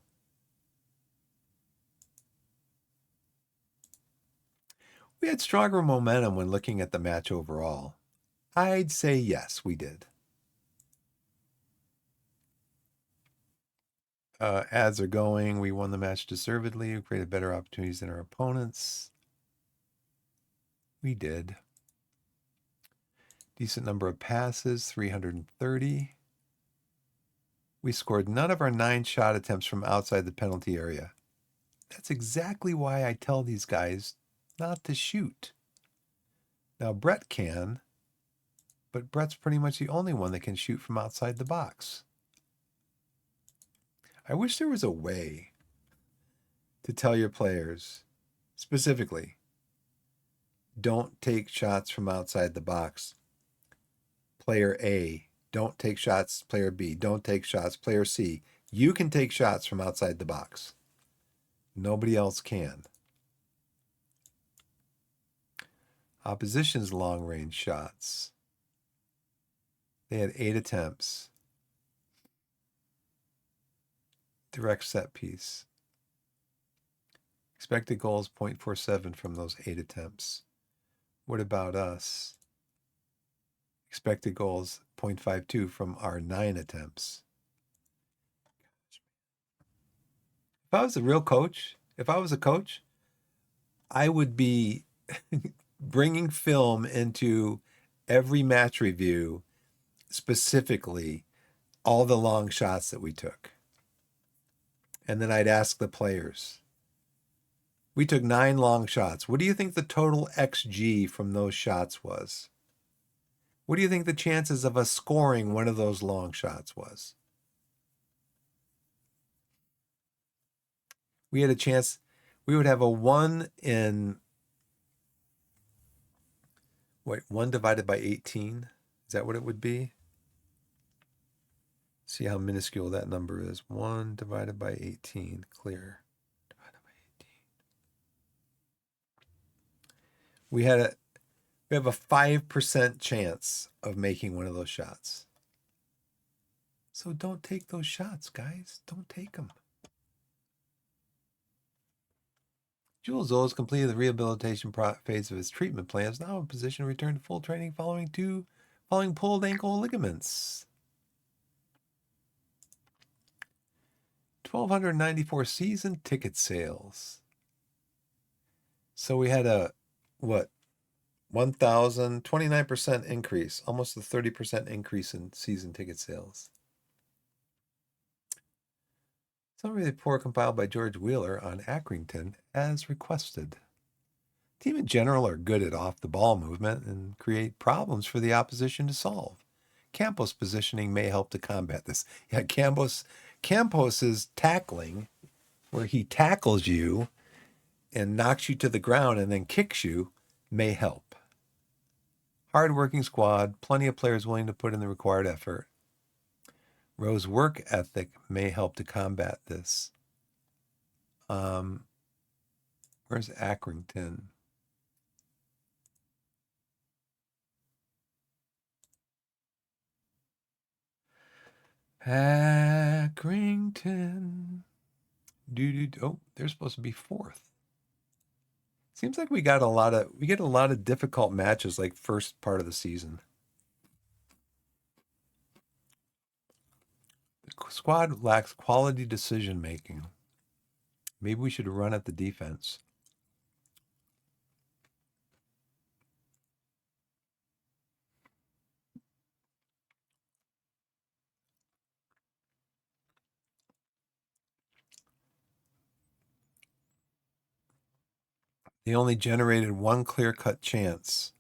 We had stronger momentum when looking at the match overall. I'd say yes, we did. Ads are going. We won the match deservedly. We created better opportunities than our opponents. We did. Decent number of passes, 330. We scored none of our 9 shot attempts from outside the penalty area. That's exactly why I tell these guys not to shoot. Now, Brett can, but Brett's pretty much the only one that can shoot from outside the box. I wish there was a way to tell your players, specifically, don't take shots from outside the box. Player A, don't take shots. Player B, don't take shots. Player C, you can take shots from outside the box. Nobody else can. Opposition's long-range shots. They had 8 attempts. Direct set piece. Expected goals 0.47 from those 8 attempts. What about us? Expected goals 0.52 from our 9 attempts. If I was a real coach, if I was a coach, I would be bringing film into every match review, specifically all the long shots that we took. And then I'd ask the players, we took 9 long shots. What do you think the total XG from those shots was? What do you think the chances of us scoring one of those long shots was? We had a chance, we would have a 1 in, 1 divided by 18? Is that what it would be? See how minuscule that number is. 1 divided by 18, clear. Divided by 18. We have a 5% chance of making one of those shots. So don't take those shots, guys. Don't take them. Jules Zoll has completed the rehabilitation phase of his treatment plan. Is now in position to return to full training following pulled ankle ligaments. 1,294 season ticket sales. So we had a, 29% increase, almost a 30% increase in season ticket sales. Summary report compiled by George Wheeler on Accrington as requested. Team in general are good at off-the-ball movement and create problems for the opposition to solve. Campos' positioning may help to combat this. Yeah, Campos's tackling, where he tackles you and knocks you to the ground and then kicks you, may help. Hard-working squad, plenty of players willing to put in the required effort. Rowe's work ethic may help to combat this. Where's Accrington? Accrington. Oh, they're supposed to be 4th. Seems like we get a lot of difficult matches like first part of the season. The squad lacks quality decision making. Maybe we should run at the defense. They only generated 1 clear-cut chance.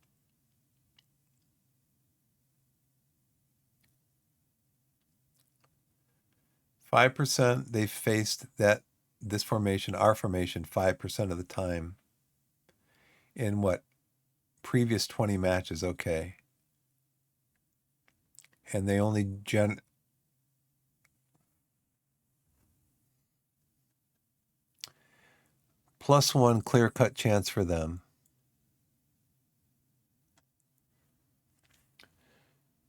Five percent they faced this formation, our formation, 5% of the time. In previous 20 matches, okay. And they only +1 clear-cut chance for them.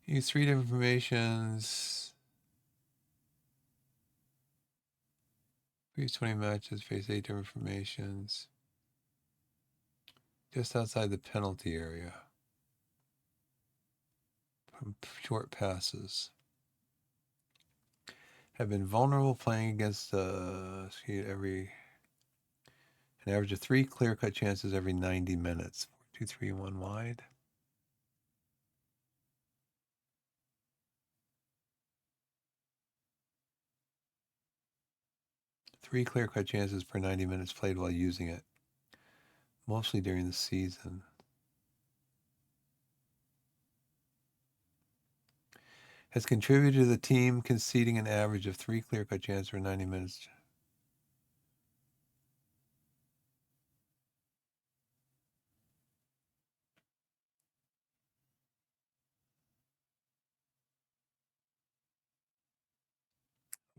Use 3 different formations. Previous 20 matches, face 8 different formations. Just outside the penalty area. From short passes. Have been vulnerable playing against an average of 3 clear-cut chances every 90 minutes. 2, 3, 1 wide. Three clear-cut chances per 90 minutes played while using it, mostly during the season. Has contributed to the team conceding an average of 3 clear-cut chances per 90 minutes.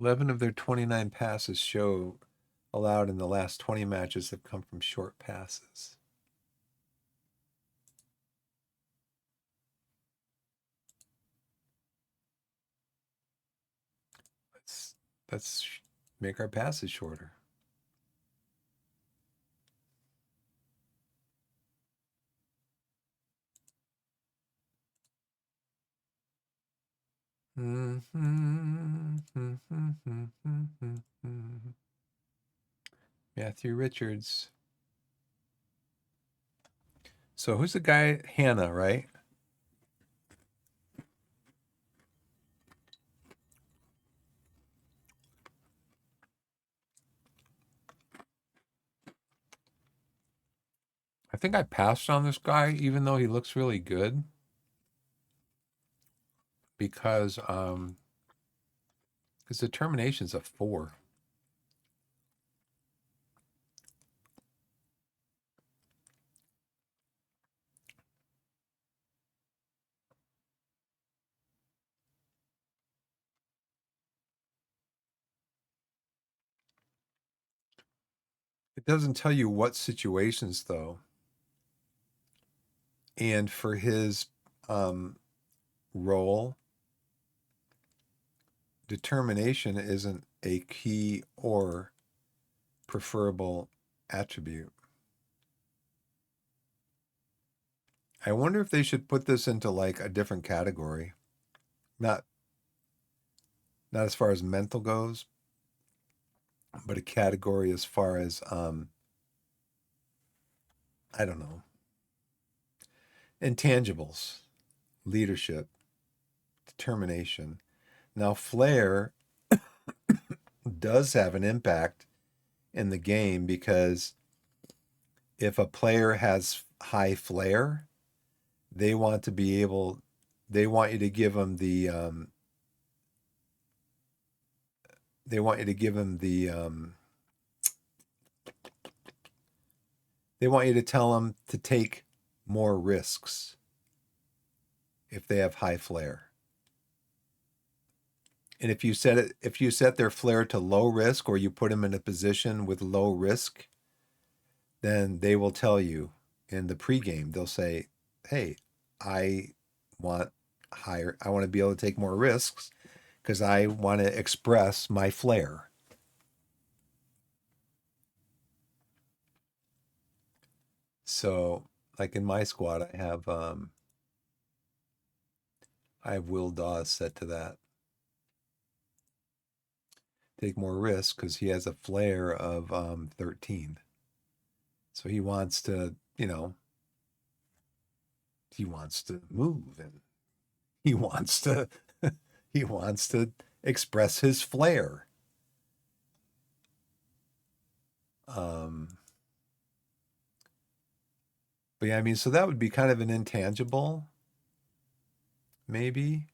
Eleven of their 29 passes allowed in the last 20 matches have come from short passes. Let's make our passes shorter. Matthew Richards. So who's the guy? Hannah, right? I think I passed on this guy, even though he looks really good, because his determination's a 4. It doesn't tell you what situations, though. And for his role, determination isn't a key or preferable attribute. I wonder if they should put this into like a different category. Not as far as mental goes, but a category as far as I don't know. Intangibles, leadership, determination. Now, flair does have an impact in the game because if a player has high flair, they want you to give them the they want you to tell them to take more risks if they have high flair. And if you set their flair to low risk, or you put them in a position with low risk, then they will tell you in the pregame, they'll say, hey, I want to be able to take more risks because I want to express my flair. So like in my squad, I have Will Dawes set to that. Take more risks because he has a flair of 13. So he wants to, he wants to move, and he wants to he wants to express his flair. But yeah, I mean, so that would be kind of an intangible, maybe.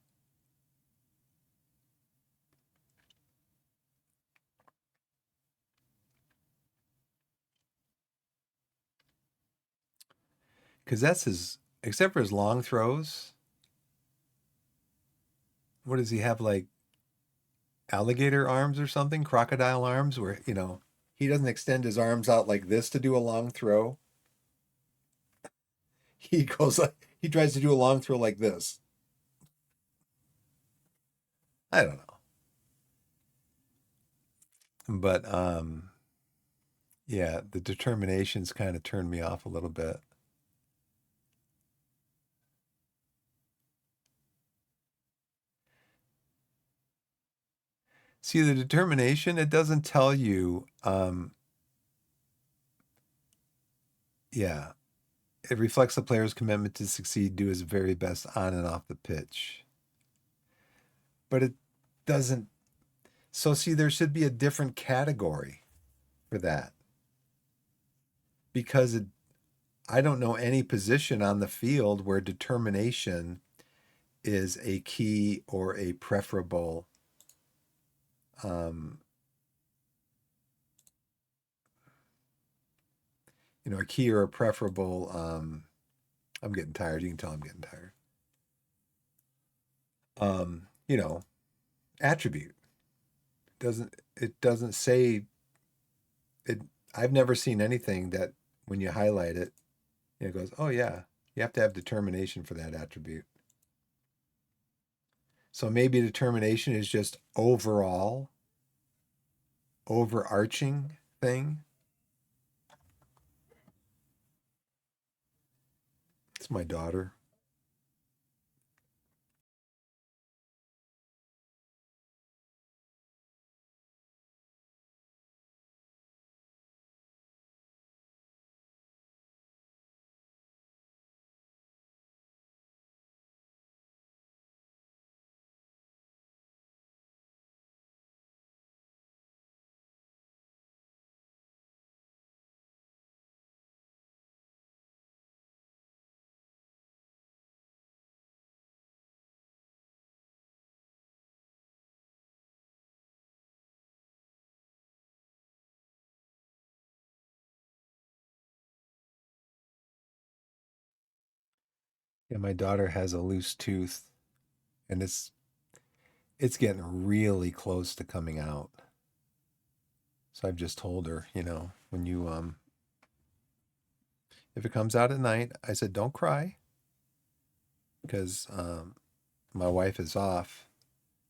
Because that's except for his long throws. What does he have, like alligator arms or something? Crocodile arms, where, he doesn't extend his arms out like this to do a long throw. He tries to do a long throw like this. I don't know. But yeah, the determinations kind of turned me off a little bit. See, the determination, it doesn't tell you, yeah, It reflects the player's commitment to succeed, do his very best on and off the pitch. But it doesn't. So, see, there should be a different category for that because I don't know any position on the field where determination is a key or a preferable um, a key or a preferable I'm getting tired. You can tell I'm getting tired. Um, you know, attribute. It doesn't say it. I've never seen anything that when you highlight it, it goes, oh yeah, you have to have determination for that attribute. So maybe determination is just overall, overarching thing. It's my daughter. Yeah, my daughter has a loose tooth, and it's getting really close to coming out. So I've just told her, when you if it comes out at night, I said don't cry because my wife is off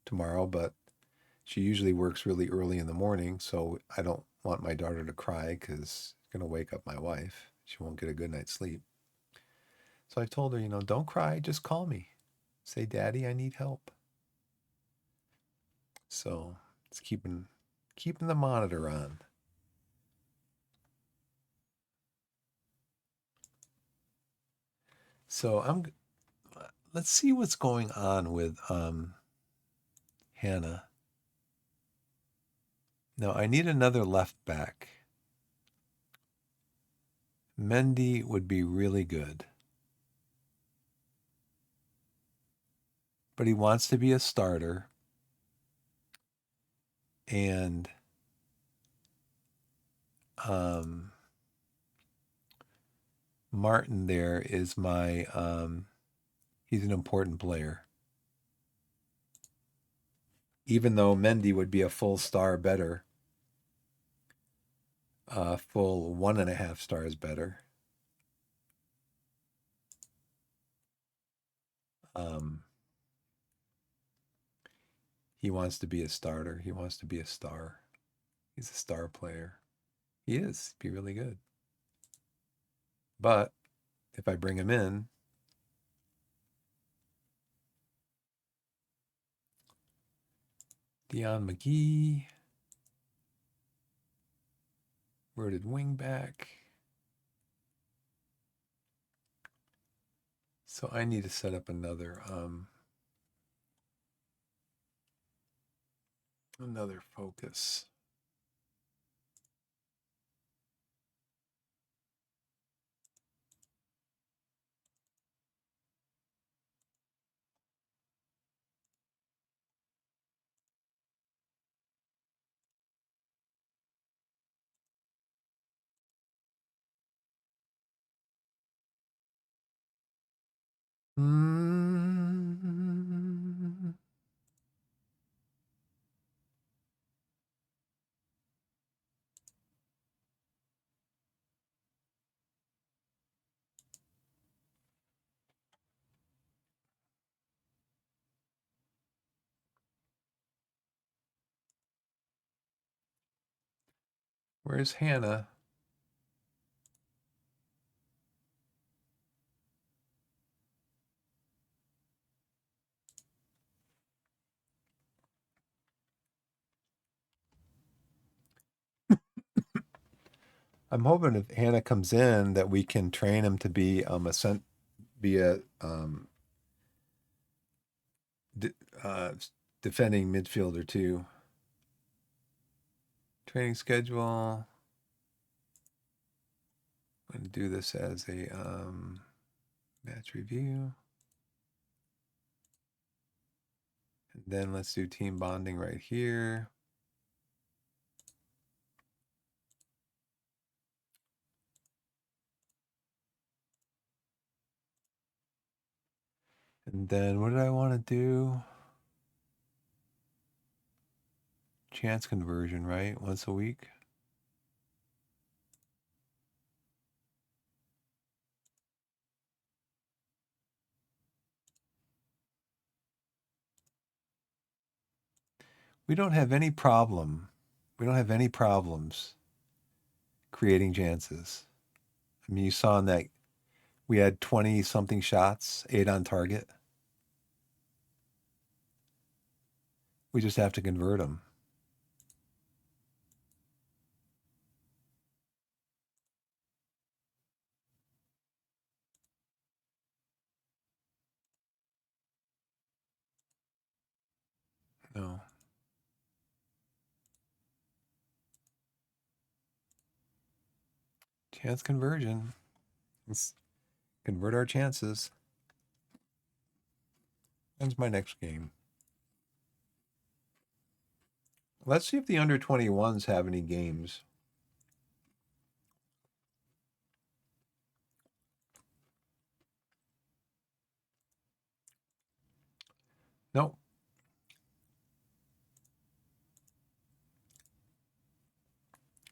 tomorrow, but she usually works really early in the morning, so I don't want my daughter to cry because it's gonna wake up my wife. She won't get a good night's sleep. So I told her, don't cry, just call me. Say, Daddy, I need help. So it's keeping the monitor on. So let's see what's going on with Hannah. Now I need another left back. Mendy would be really good, but he wants to be a starter, and um, Martin there is my he's an important player. Even though Mendy would be a full star better, full 1.5 stars better. Um, he wants to be a starter. He wants to be a star. He's a star player. He is. Be really good. But if I bring him in, Dion McGee, rotated wingback. So I need to set up another focus. Mm, where's Hannah? I'm hoping if Hannah comes in that we can train him to be be a d defending midfielder too. Training schedule. I'm going to do this as a match review. And then let's do team bonding right here. And then what did I want to do? Chance conversion, right? Once a week. We don't have any problem. We don't have any problems creating chances. I mean, you saw in that we had 20 something shots, 8 on target. We just have to convert them. No. Chance conversion. Let's convert our chances. When's my next game? Let's see if the under 21s have any games. Nope.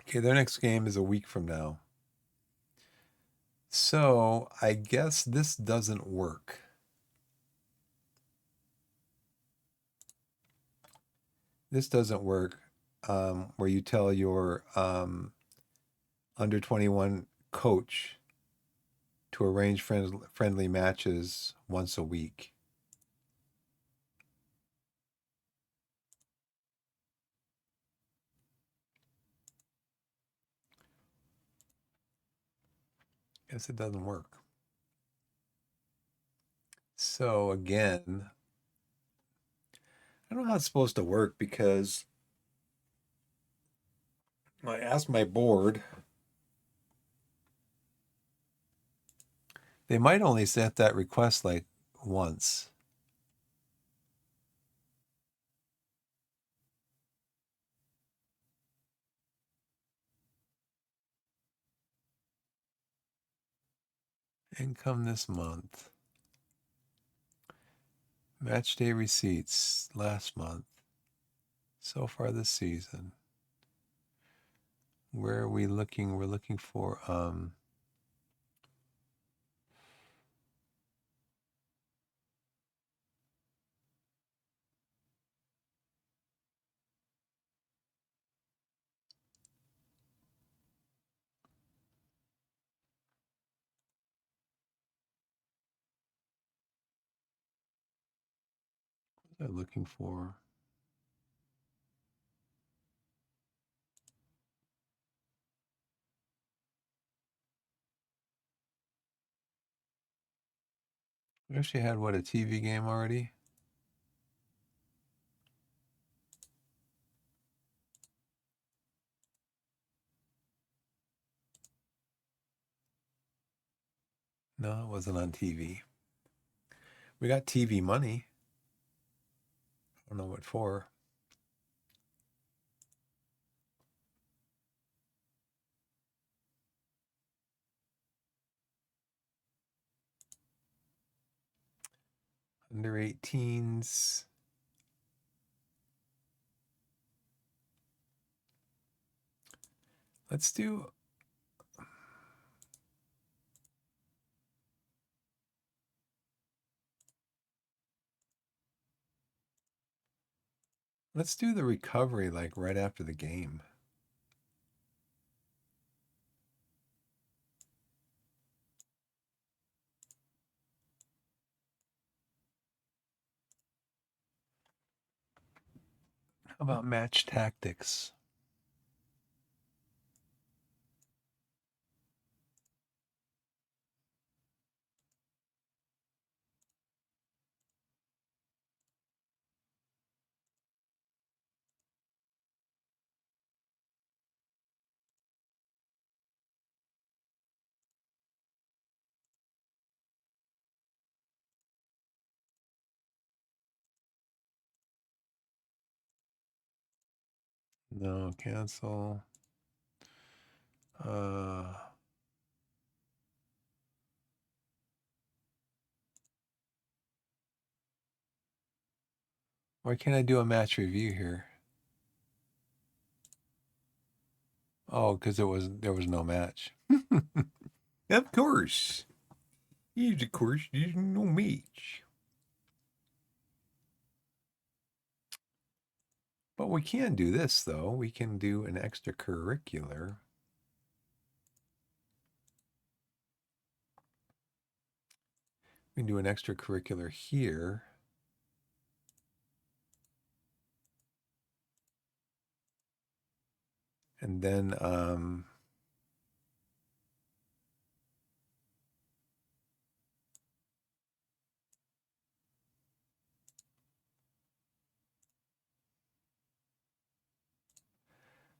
Okay, their next game is a week from now. So I guess this doesn't work. This doesn't work where you tell your under 21 coach to arrange friendly matches once a week. Guess it doesn't work. So again, I don't know how it's supposed to work because I asked my board. They might only set that request like once. Income this month. Match day receipts last month. So far this season. Where are we looking? We're looking for what am I looking for? We actually had what, a TV game already? No, it wasn't on TV. We got TV money. I don't know what for. Under 18s. Let's do the recovery like right after the game. How about match tactics? No, cancel. Why can't I do a match review here? Oh, because there was no match. Of course. Yes, of course, there's no match. But we can do this though. We can do an extracurricular. We can do an extracurricular here. And then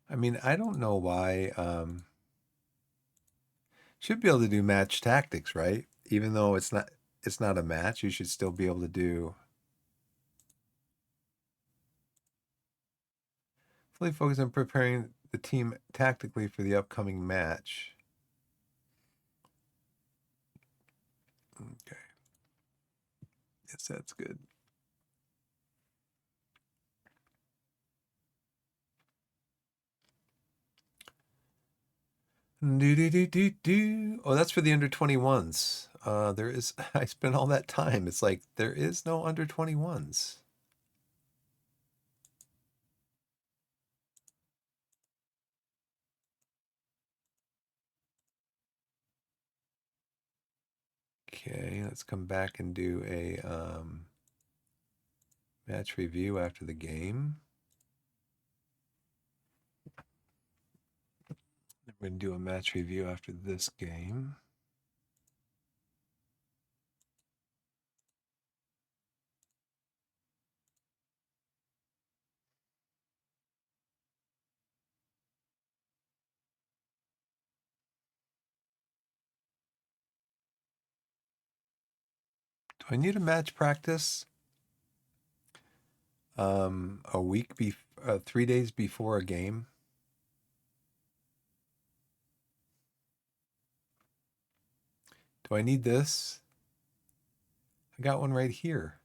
I mean, I don't know why should be able to do match tactics, right? Even though it's not a match, you should still be able to do fully focus on preparing the team tactically for the upcoming match. Okay. Yes, that's good. Oh, that's for the under 21s. There is, I spent all that time. It's like there is no under 21s. Okay, let's come back and do a match review after the game. We're going to do a match review after this game. Do I need a match practice? A week 3 days before a game? Do I need this? I got one right here.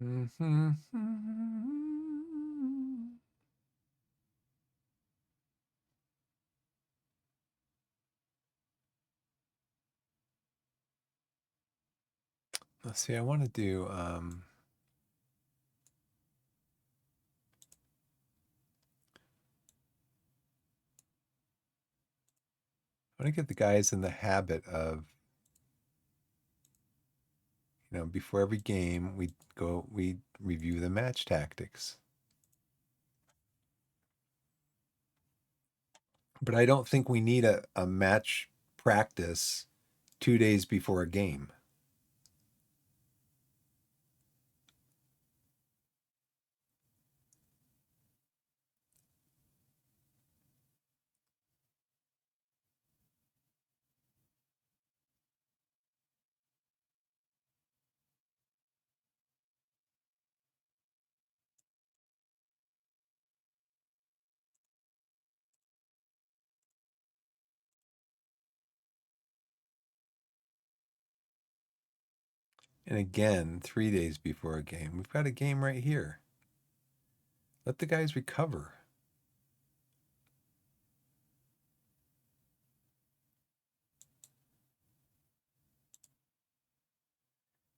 Mm-hmm. Let's see, I want to do I want to get the guys in the habit of, before every game we review the match tactics. But I don't think we need a match practice 2 days before a game. And again, 3 days before a game. We've got a game right here. Let the guys recover.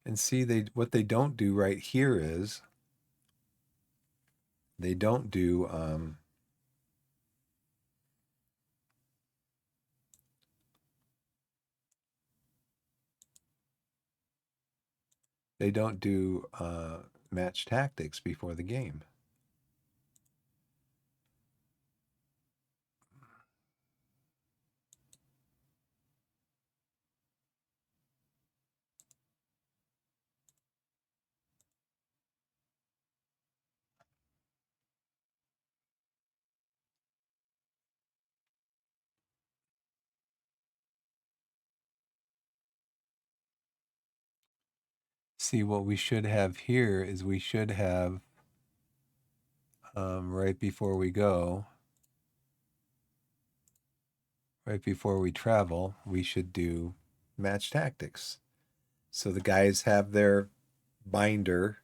And see, what they don't do right here is they don't do They don't do match tactics before the game. See, what we should have here is we should have right before we go, right before we travel, we should do match tactics. So the guys have their binder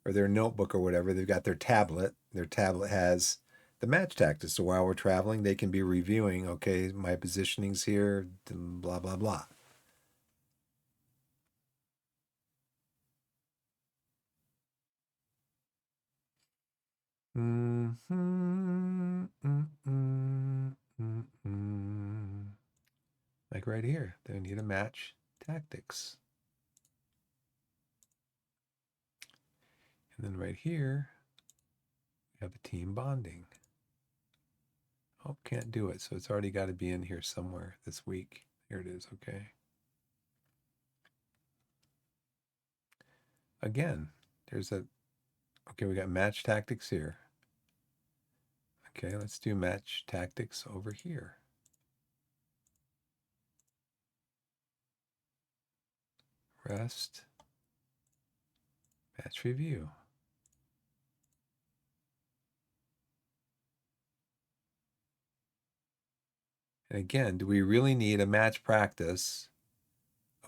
or their notebook or whatever. They've got their tablet. Their tablet has the match tactics. So while we're traveling, they can be reviewing, okay, my positioning's here, blah, blah, blah. Like right here, they need a match tactics. And then right here, we have a team bonding. Oh, can't do it. So it's already got to be in here somewhere this week. Here it is. Okay. Again, there's a, okay, we got match tactics here. Okay, let's do match tactics over here. Rest, match review. And again, do we really need a match practice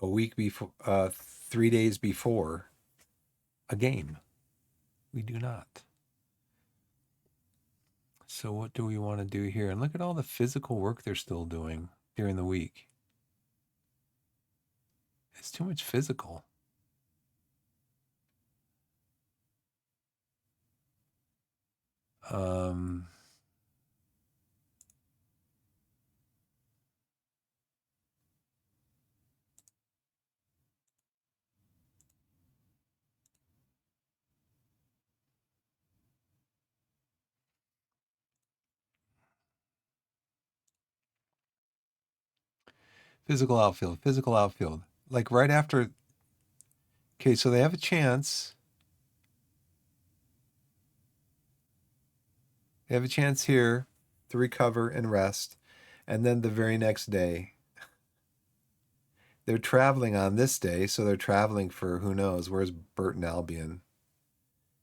a week before, 3 days before a game? We do not. So what do we want to do here? And look at all the physical work they're still doing during the week. It's too much physical. Um, physical outfield, physical outfield. Like right after, okay, so they have a chance. They have a chance here to recover and rest. And then the very next day, they're traveling on this day. So they're traveling for who knows, where's Burton Albion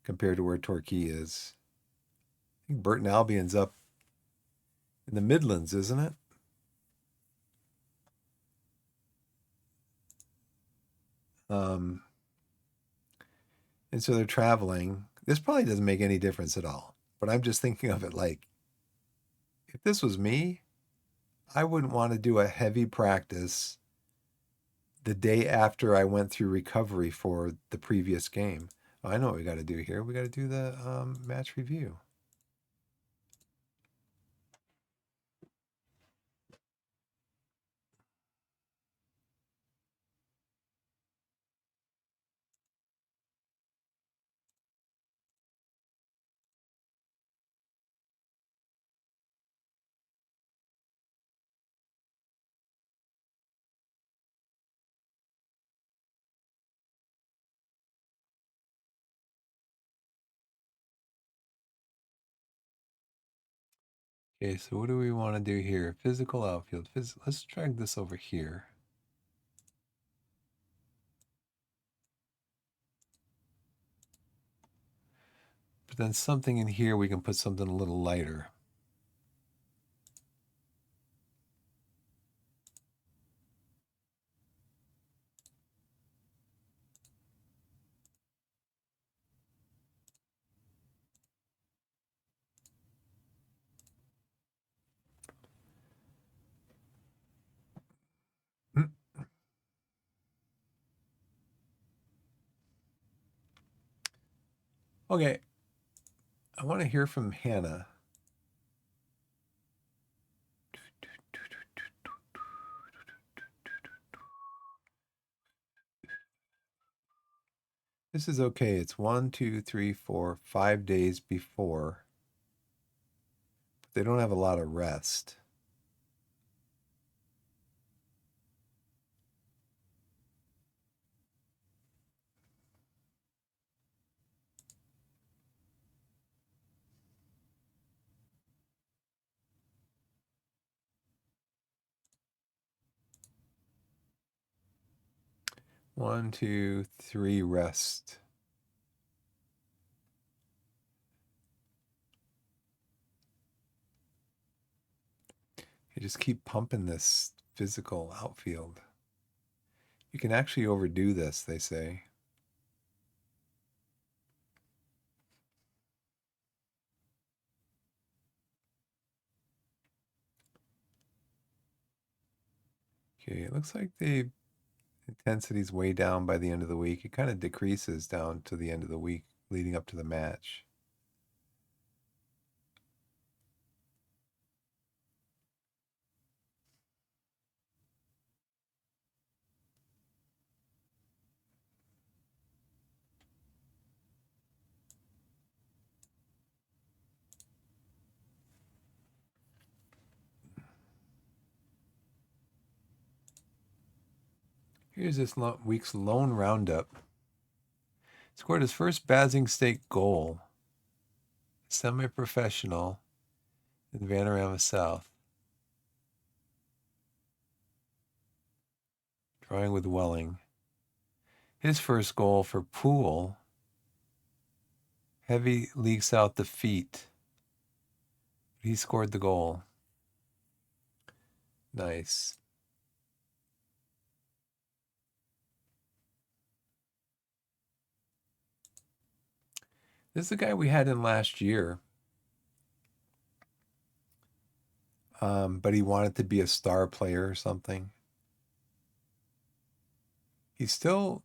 compared to where Torquay is? I think Burton Albion's up in the Midlands, isn't it? Um, and so they're traveling. This probably doesn't make any difference at all. But I'm just thinking of it like, if this was me, I wouldn't want to do a heavy practice the day after I went through recovery for the previous game. Oh, I know what we got to do here. We got to do the match review. Okay, so what do we want to do here? Physical outfield. Let's drag this over here. But then something in here, we can put something a little lighter. Okay, I want to hear from Hannah. This is okay. It's 1, 2, 3, 4, 5 days before. But they don't have a lot of rest. One, two, three, rest. You just keep pumping this physical outfield. You can actually overdo this, they say. Okay, it looks like the intensity's way down by the end of the week. It kind of decreases down to the end of the week leading up to the match. Here's this week's lone roundup. Scored his first Basing State goal. Semi-professional in Vanarama South. Drawing with Welling. His first goal for Poole. Heavy League South defeat. He scored the goal. Nice. This is the guy we had in last year. But he wanted to be a star player or something. He's still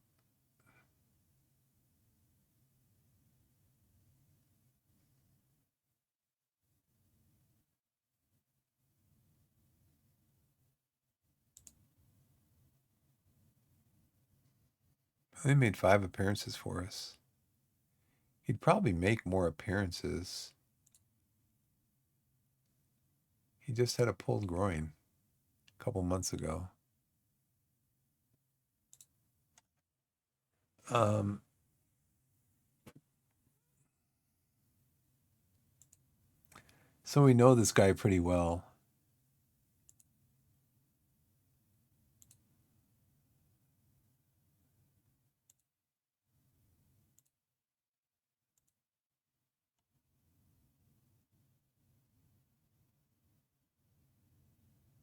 he made 5 appearances for us. He'd probably make more appearances. He just had a pulled groin a couple months ago. So we know this guy pretty well.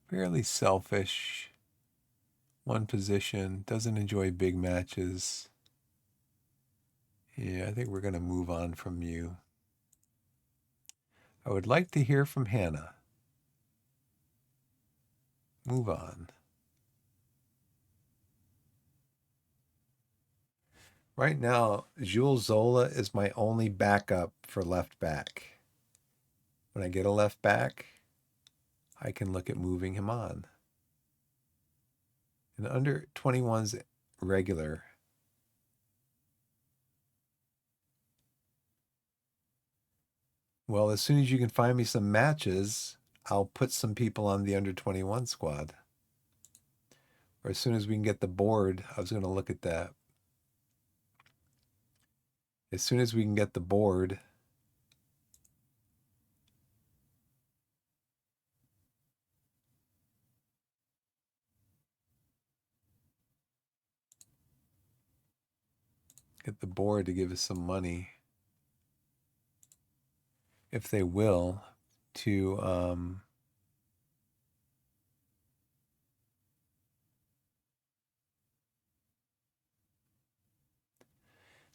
Fairly selfish. One position. Doesn't enjoy big matches. Yeah, I think we're going to move on from you. I would like to hear from Hannah. Move on. Right now, Jules Zola is my only backup for left back. When I get a left back, I can look at moving him on. And under 21's regular. Well, as soon as you can find me some matches, I'll put some people on the under 21 squad. Or as soon as we can get the board, I was going to look at that. As soon as we can get the board, to give us some money, if they will, to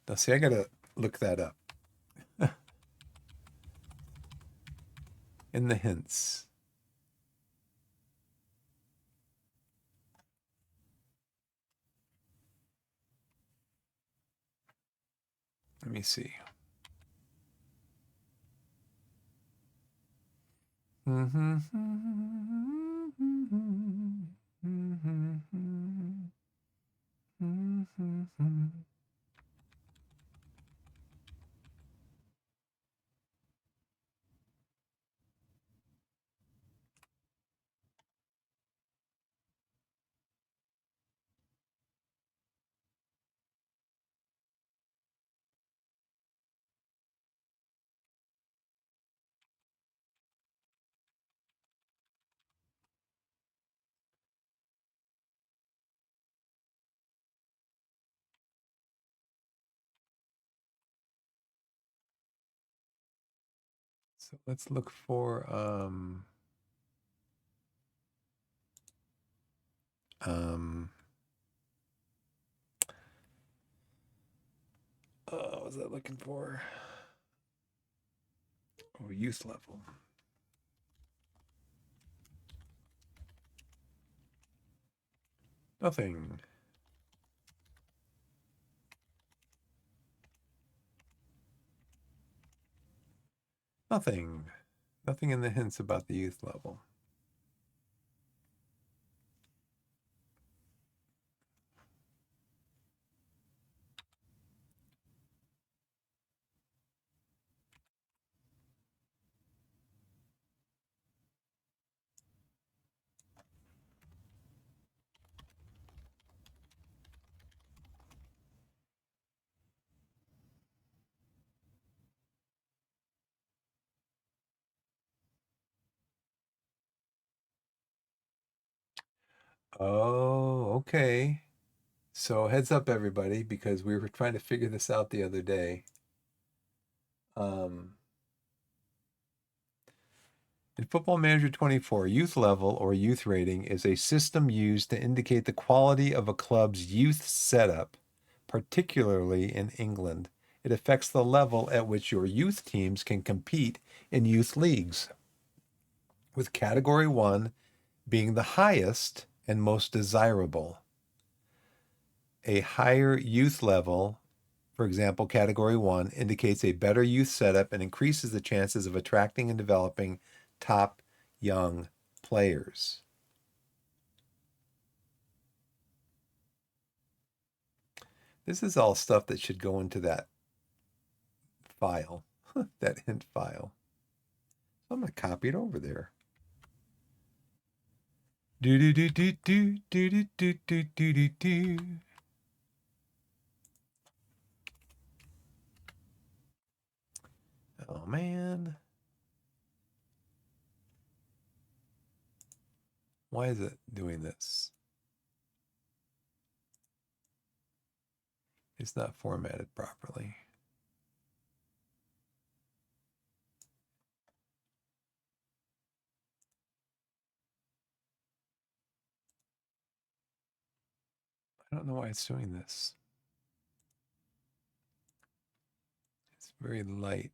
now see, I gotta look that up in the hints. Let me see. So let's look for what was I looking for? Oh, youth level. Nothing. Nothing. Nothing in the hints about the youth level. Oh, okay. So heads up, everybody, because we were trying to figure this out the other day. Um, in Football Manager 24, youth level or youth rating is a system used to indicate the quality of a club's youth setup, particularly in England. It affects the level at which your youth teams can compete in youth leagues, with Category 1 being the highest and most desirable. A higher youth level, for example, Category 1, indicates a better youth setup and increases the chances of attracting and developing top young players. This is all stuff that should go into that file, that hint file. So I'm going to copy it over there. Do do do do do do do do do do do do. Oh man. Why is it doing this? It's not formatted properly. I don't know why it's doing this. It's very light.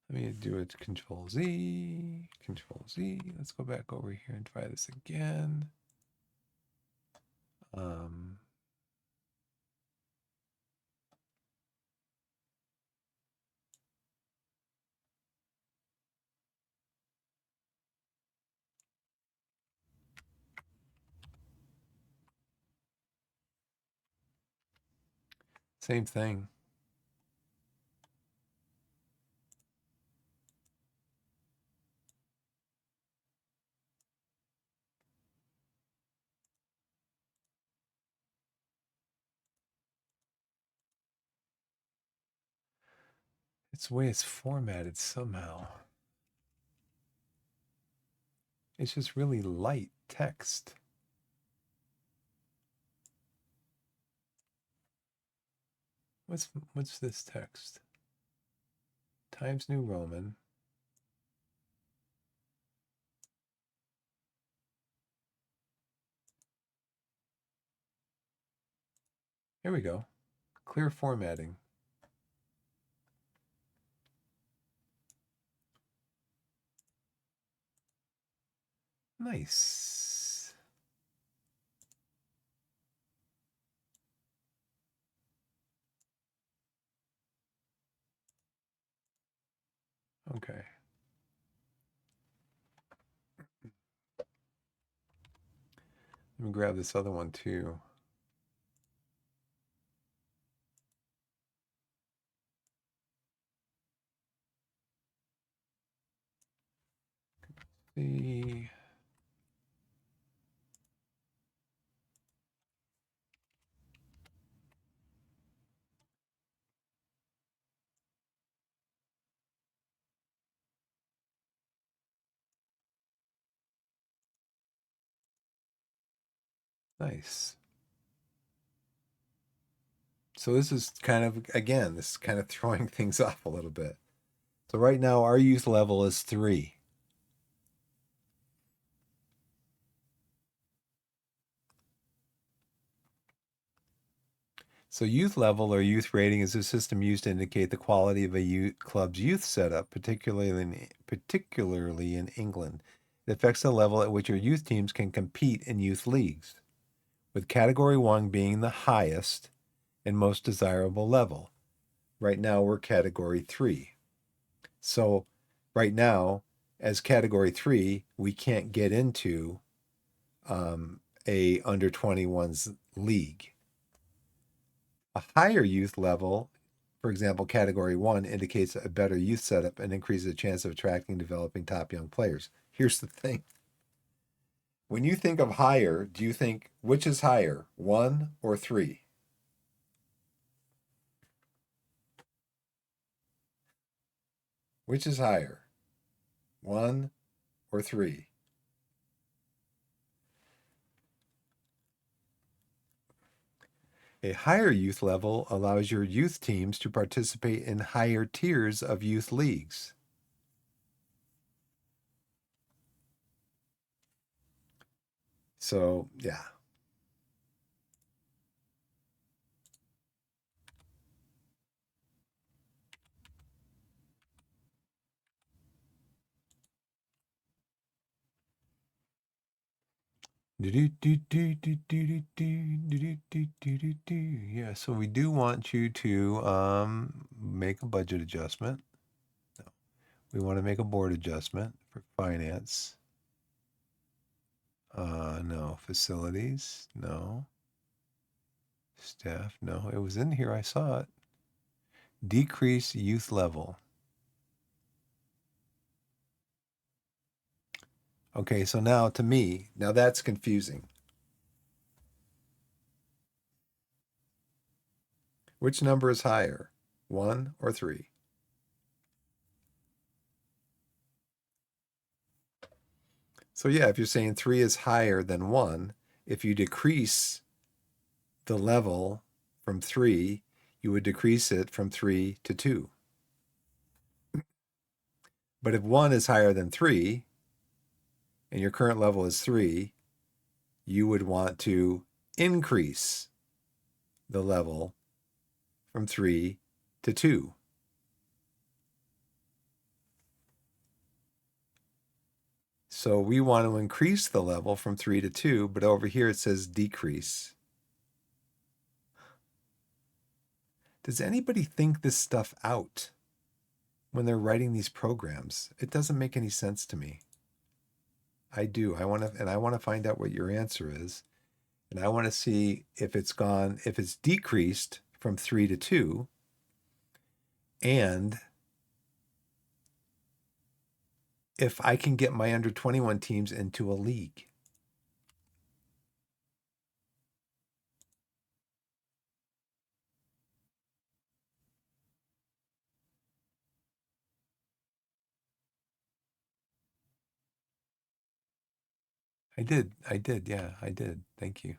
Let me do it. Control Z, Control Z. Let's go back over here and try this again. Same thing. It's the way it's formatted somehow. It's just really light text. What's this text? Times New Roman. Here we go. Clear formatting. Nice. Okay. Let me grab this other one too. See. Nice. So this is kind of, again, this is kind of throwing things off a little bit. So right now our youth level is 3. So youth level or youth rating is a system used to indicate the quality of a club's youth setup, particularly in England. It affects the level at which your youth teams can compete in youth leagues, with category 1 being the highest and most desirable level. Right now we're category 3. So right now, as category 3, we can't get into a under 21s league. A higher youth level, for example, category 1, indicates a better youth setup and increases the chance of attracting and developing top young players. Here's the thing. When you think of higher, do you think which is higher, 1 or 3? Which is higher, 1 or 3? A higher youth level allows your youth teams to participate in higher tiers of youth leagues. So, yeah. Yeah, so we do want you to make a budget adjustment. No. We want to make a board adjustment for finance. No. Facilities, no. Staff, no. It was in here, I saw it. Decrease youth level. Okay, so now to me, now that's confusing. Which number is higher, 1 or 3? So yeah, if you're saying 3 is higher than 1, if you decrease the level from 3, you would decrease it from 3 to 2. But if 1 is higher than 3 and your current level is 3, you would want to increase the level from 3 to 2. So we want to increase the level from 3 to 2, but over here it says decrease. Does anybody think this stuff out when they're writing these programs? It doesn't make any sense to me. I do. I want to find out what your answer is. And I want to see if it's decreased from 3 to 2, and if I can get my under 21 teams into a league. I did. Yeah, I did. Thank you.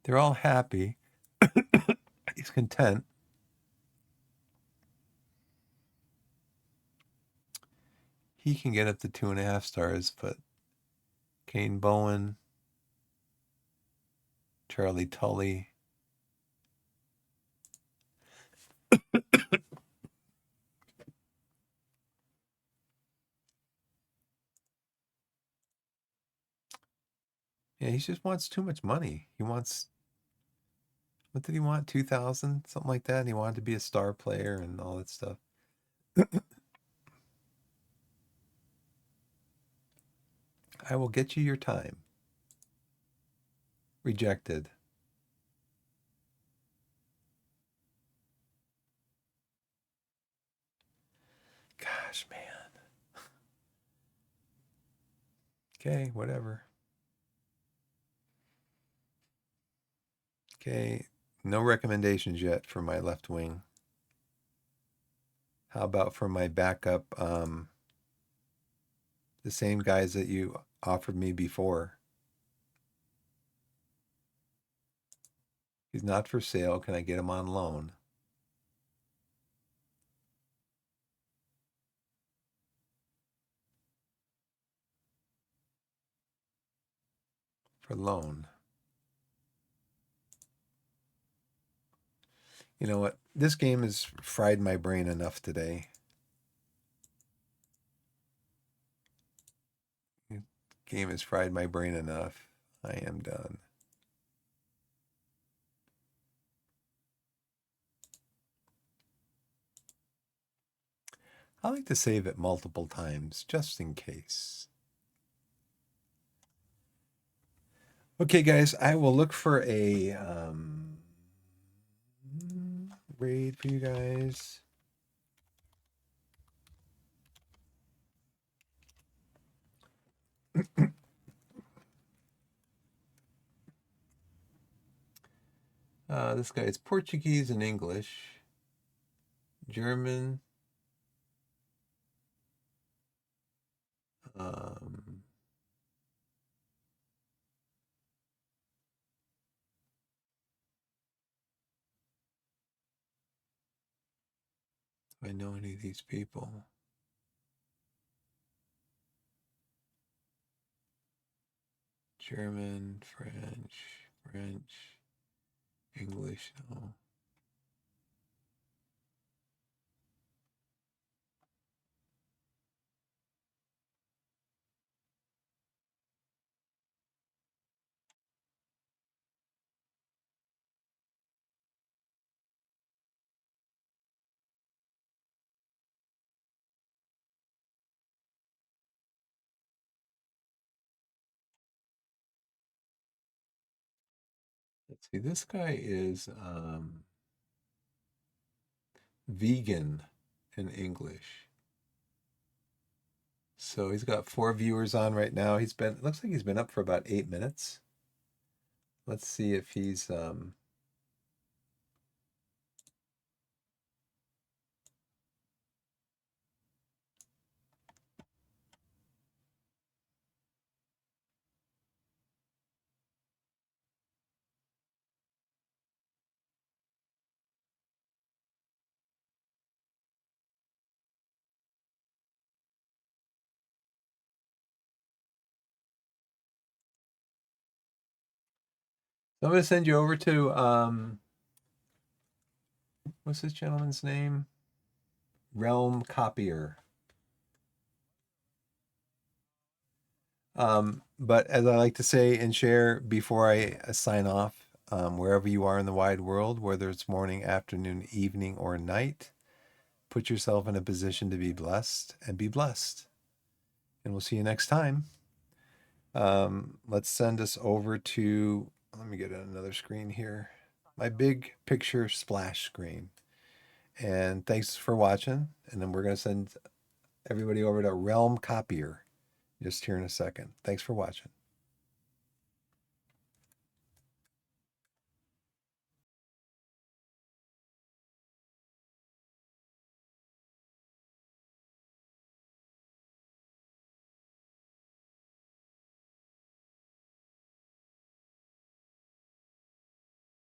They're all happy. He's content. He can get up to 2.5 stars, but Kane Bowen, Charlie Tully. Yeah, he just wants too much money. He wants, what did he want? 2,000, something like that. And he wanted to be a star player and all that stuff. I will get you your time. Rejected. Gosh, man. Okay, whatever. Okay, no recommendations yet for my left wing. How about for my backup The same guys that you offered me before. He's not for sale. Can I get him on loan? For loan. You know what? This game has fried my brain enough today. Game has fried my brain enough. I am done. I like to save it multiple times just in case. Okay, guys, I will look for a raid for you guys. This guy is Portuguese and English, German. Do I know any of these people? German, French, English, no. Let's see, this guy is vegan in English. So he's got 4 viewers on right now. Looks like he's been up for about 8 minutes. Let's see if he's I'm going to send you over to what's this gentleman's name? Realm Copier. But as I like to say and share before I sign off, wherever you are in the wide world, whether it's morning, afternoon, evening, or night, put yourself in a position to be blessed and be blessed. And we'll see you next time. Let's send us over to, let me get another screen here, my big picture splash screen. And thanks for watching. And then we're going to send everybody over to Realm Copier just here in a second. Thanks for watching.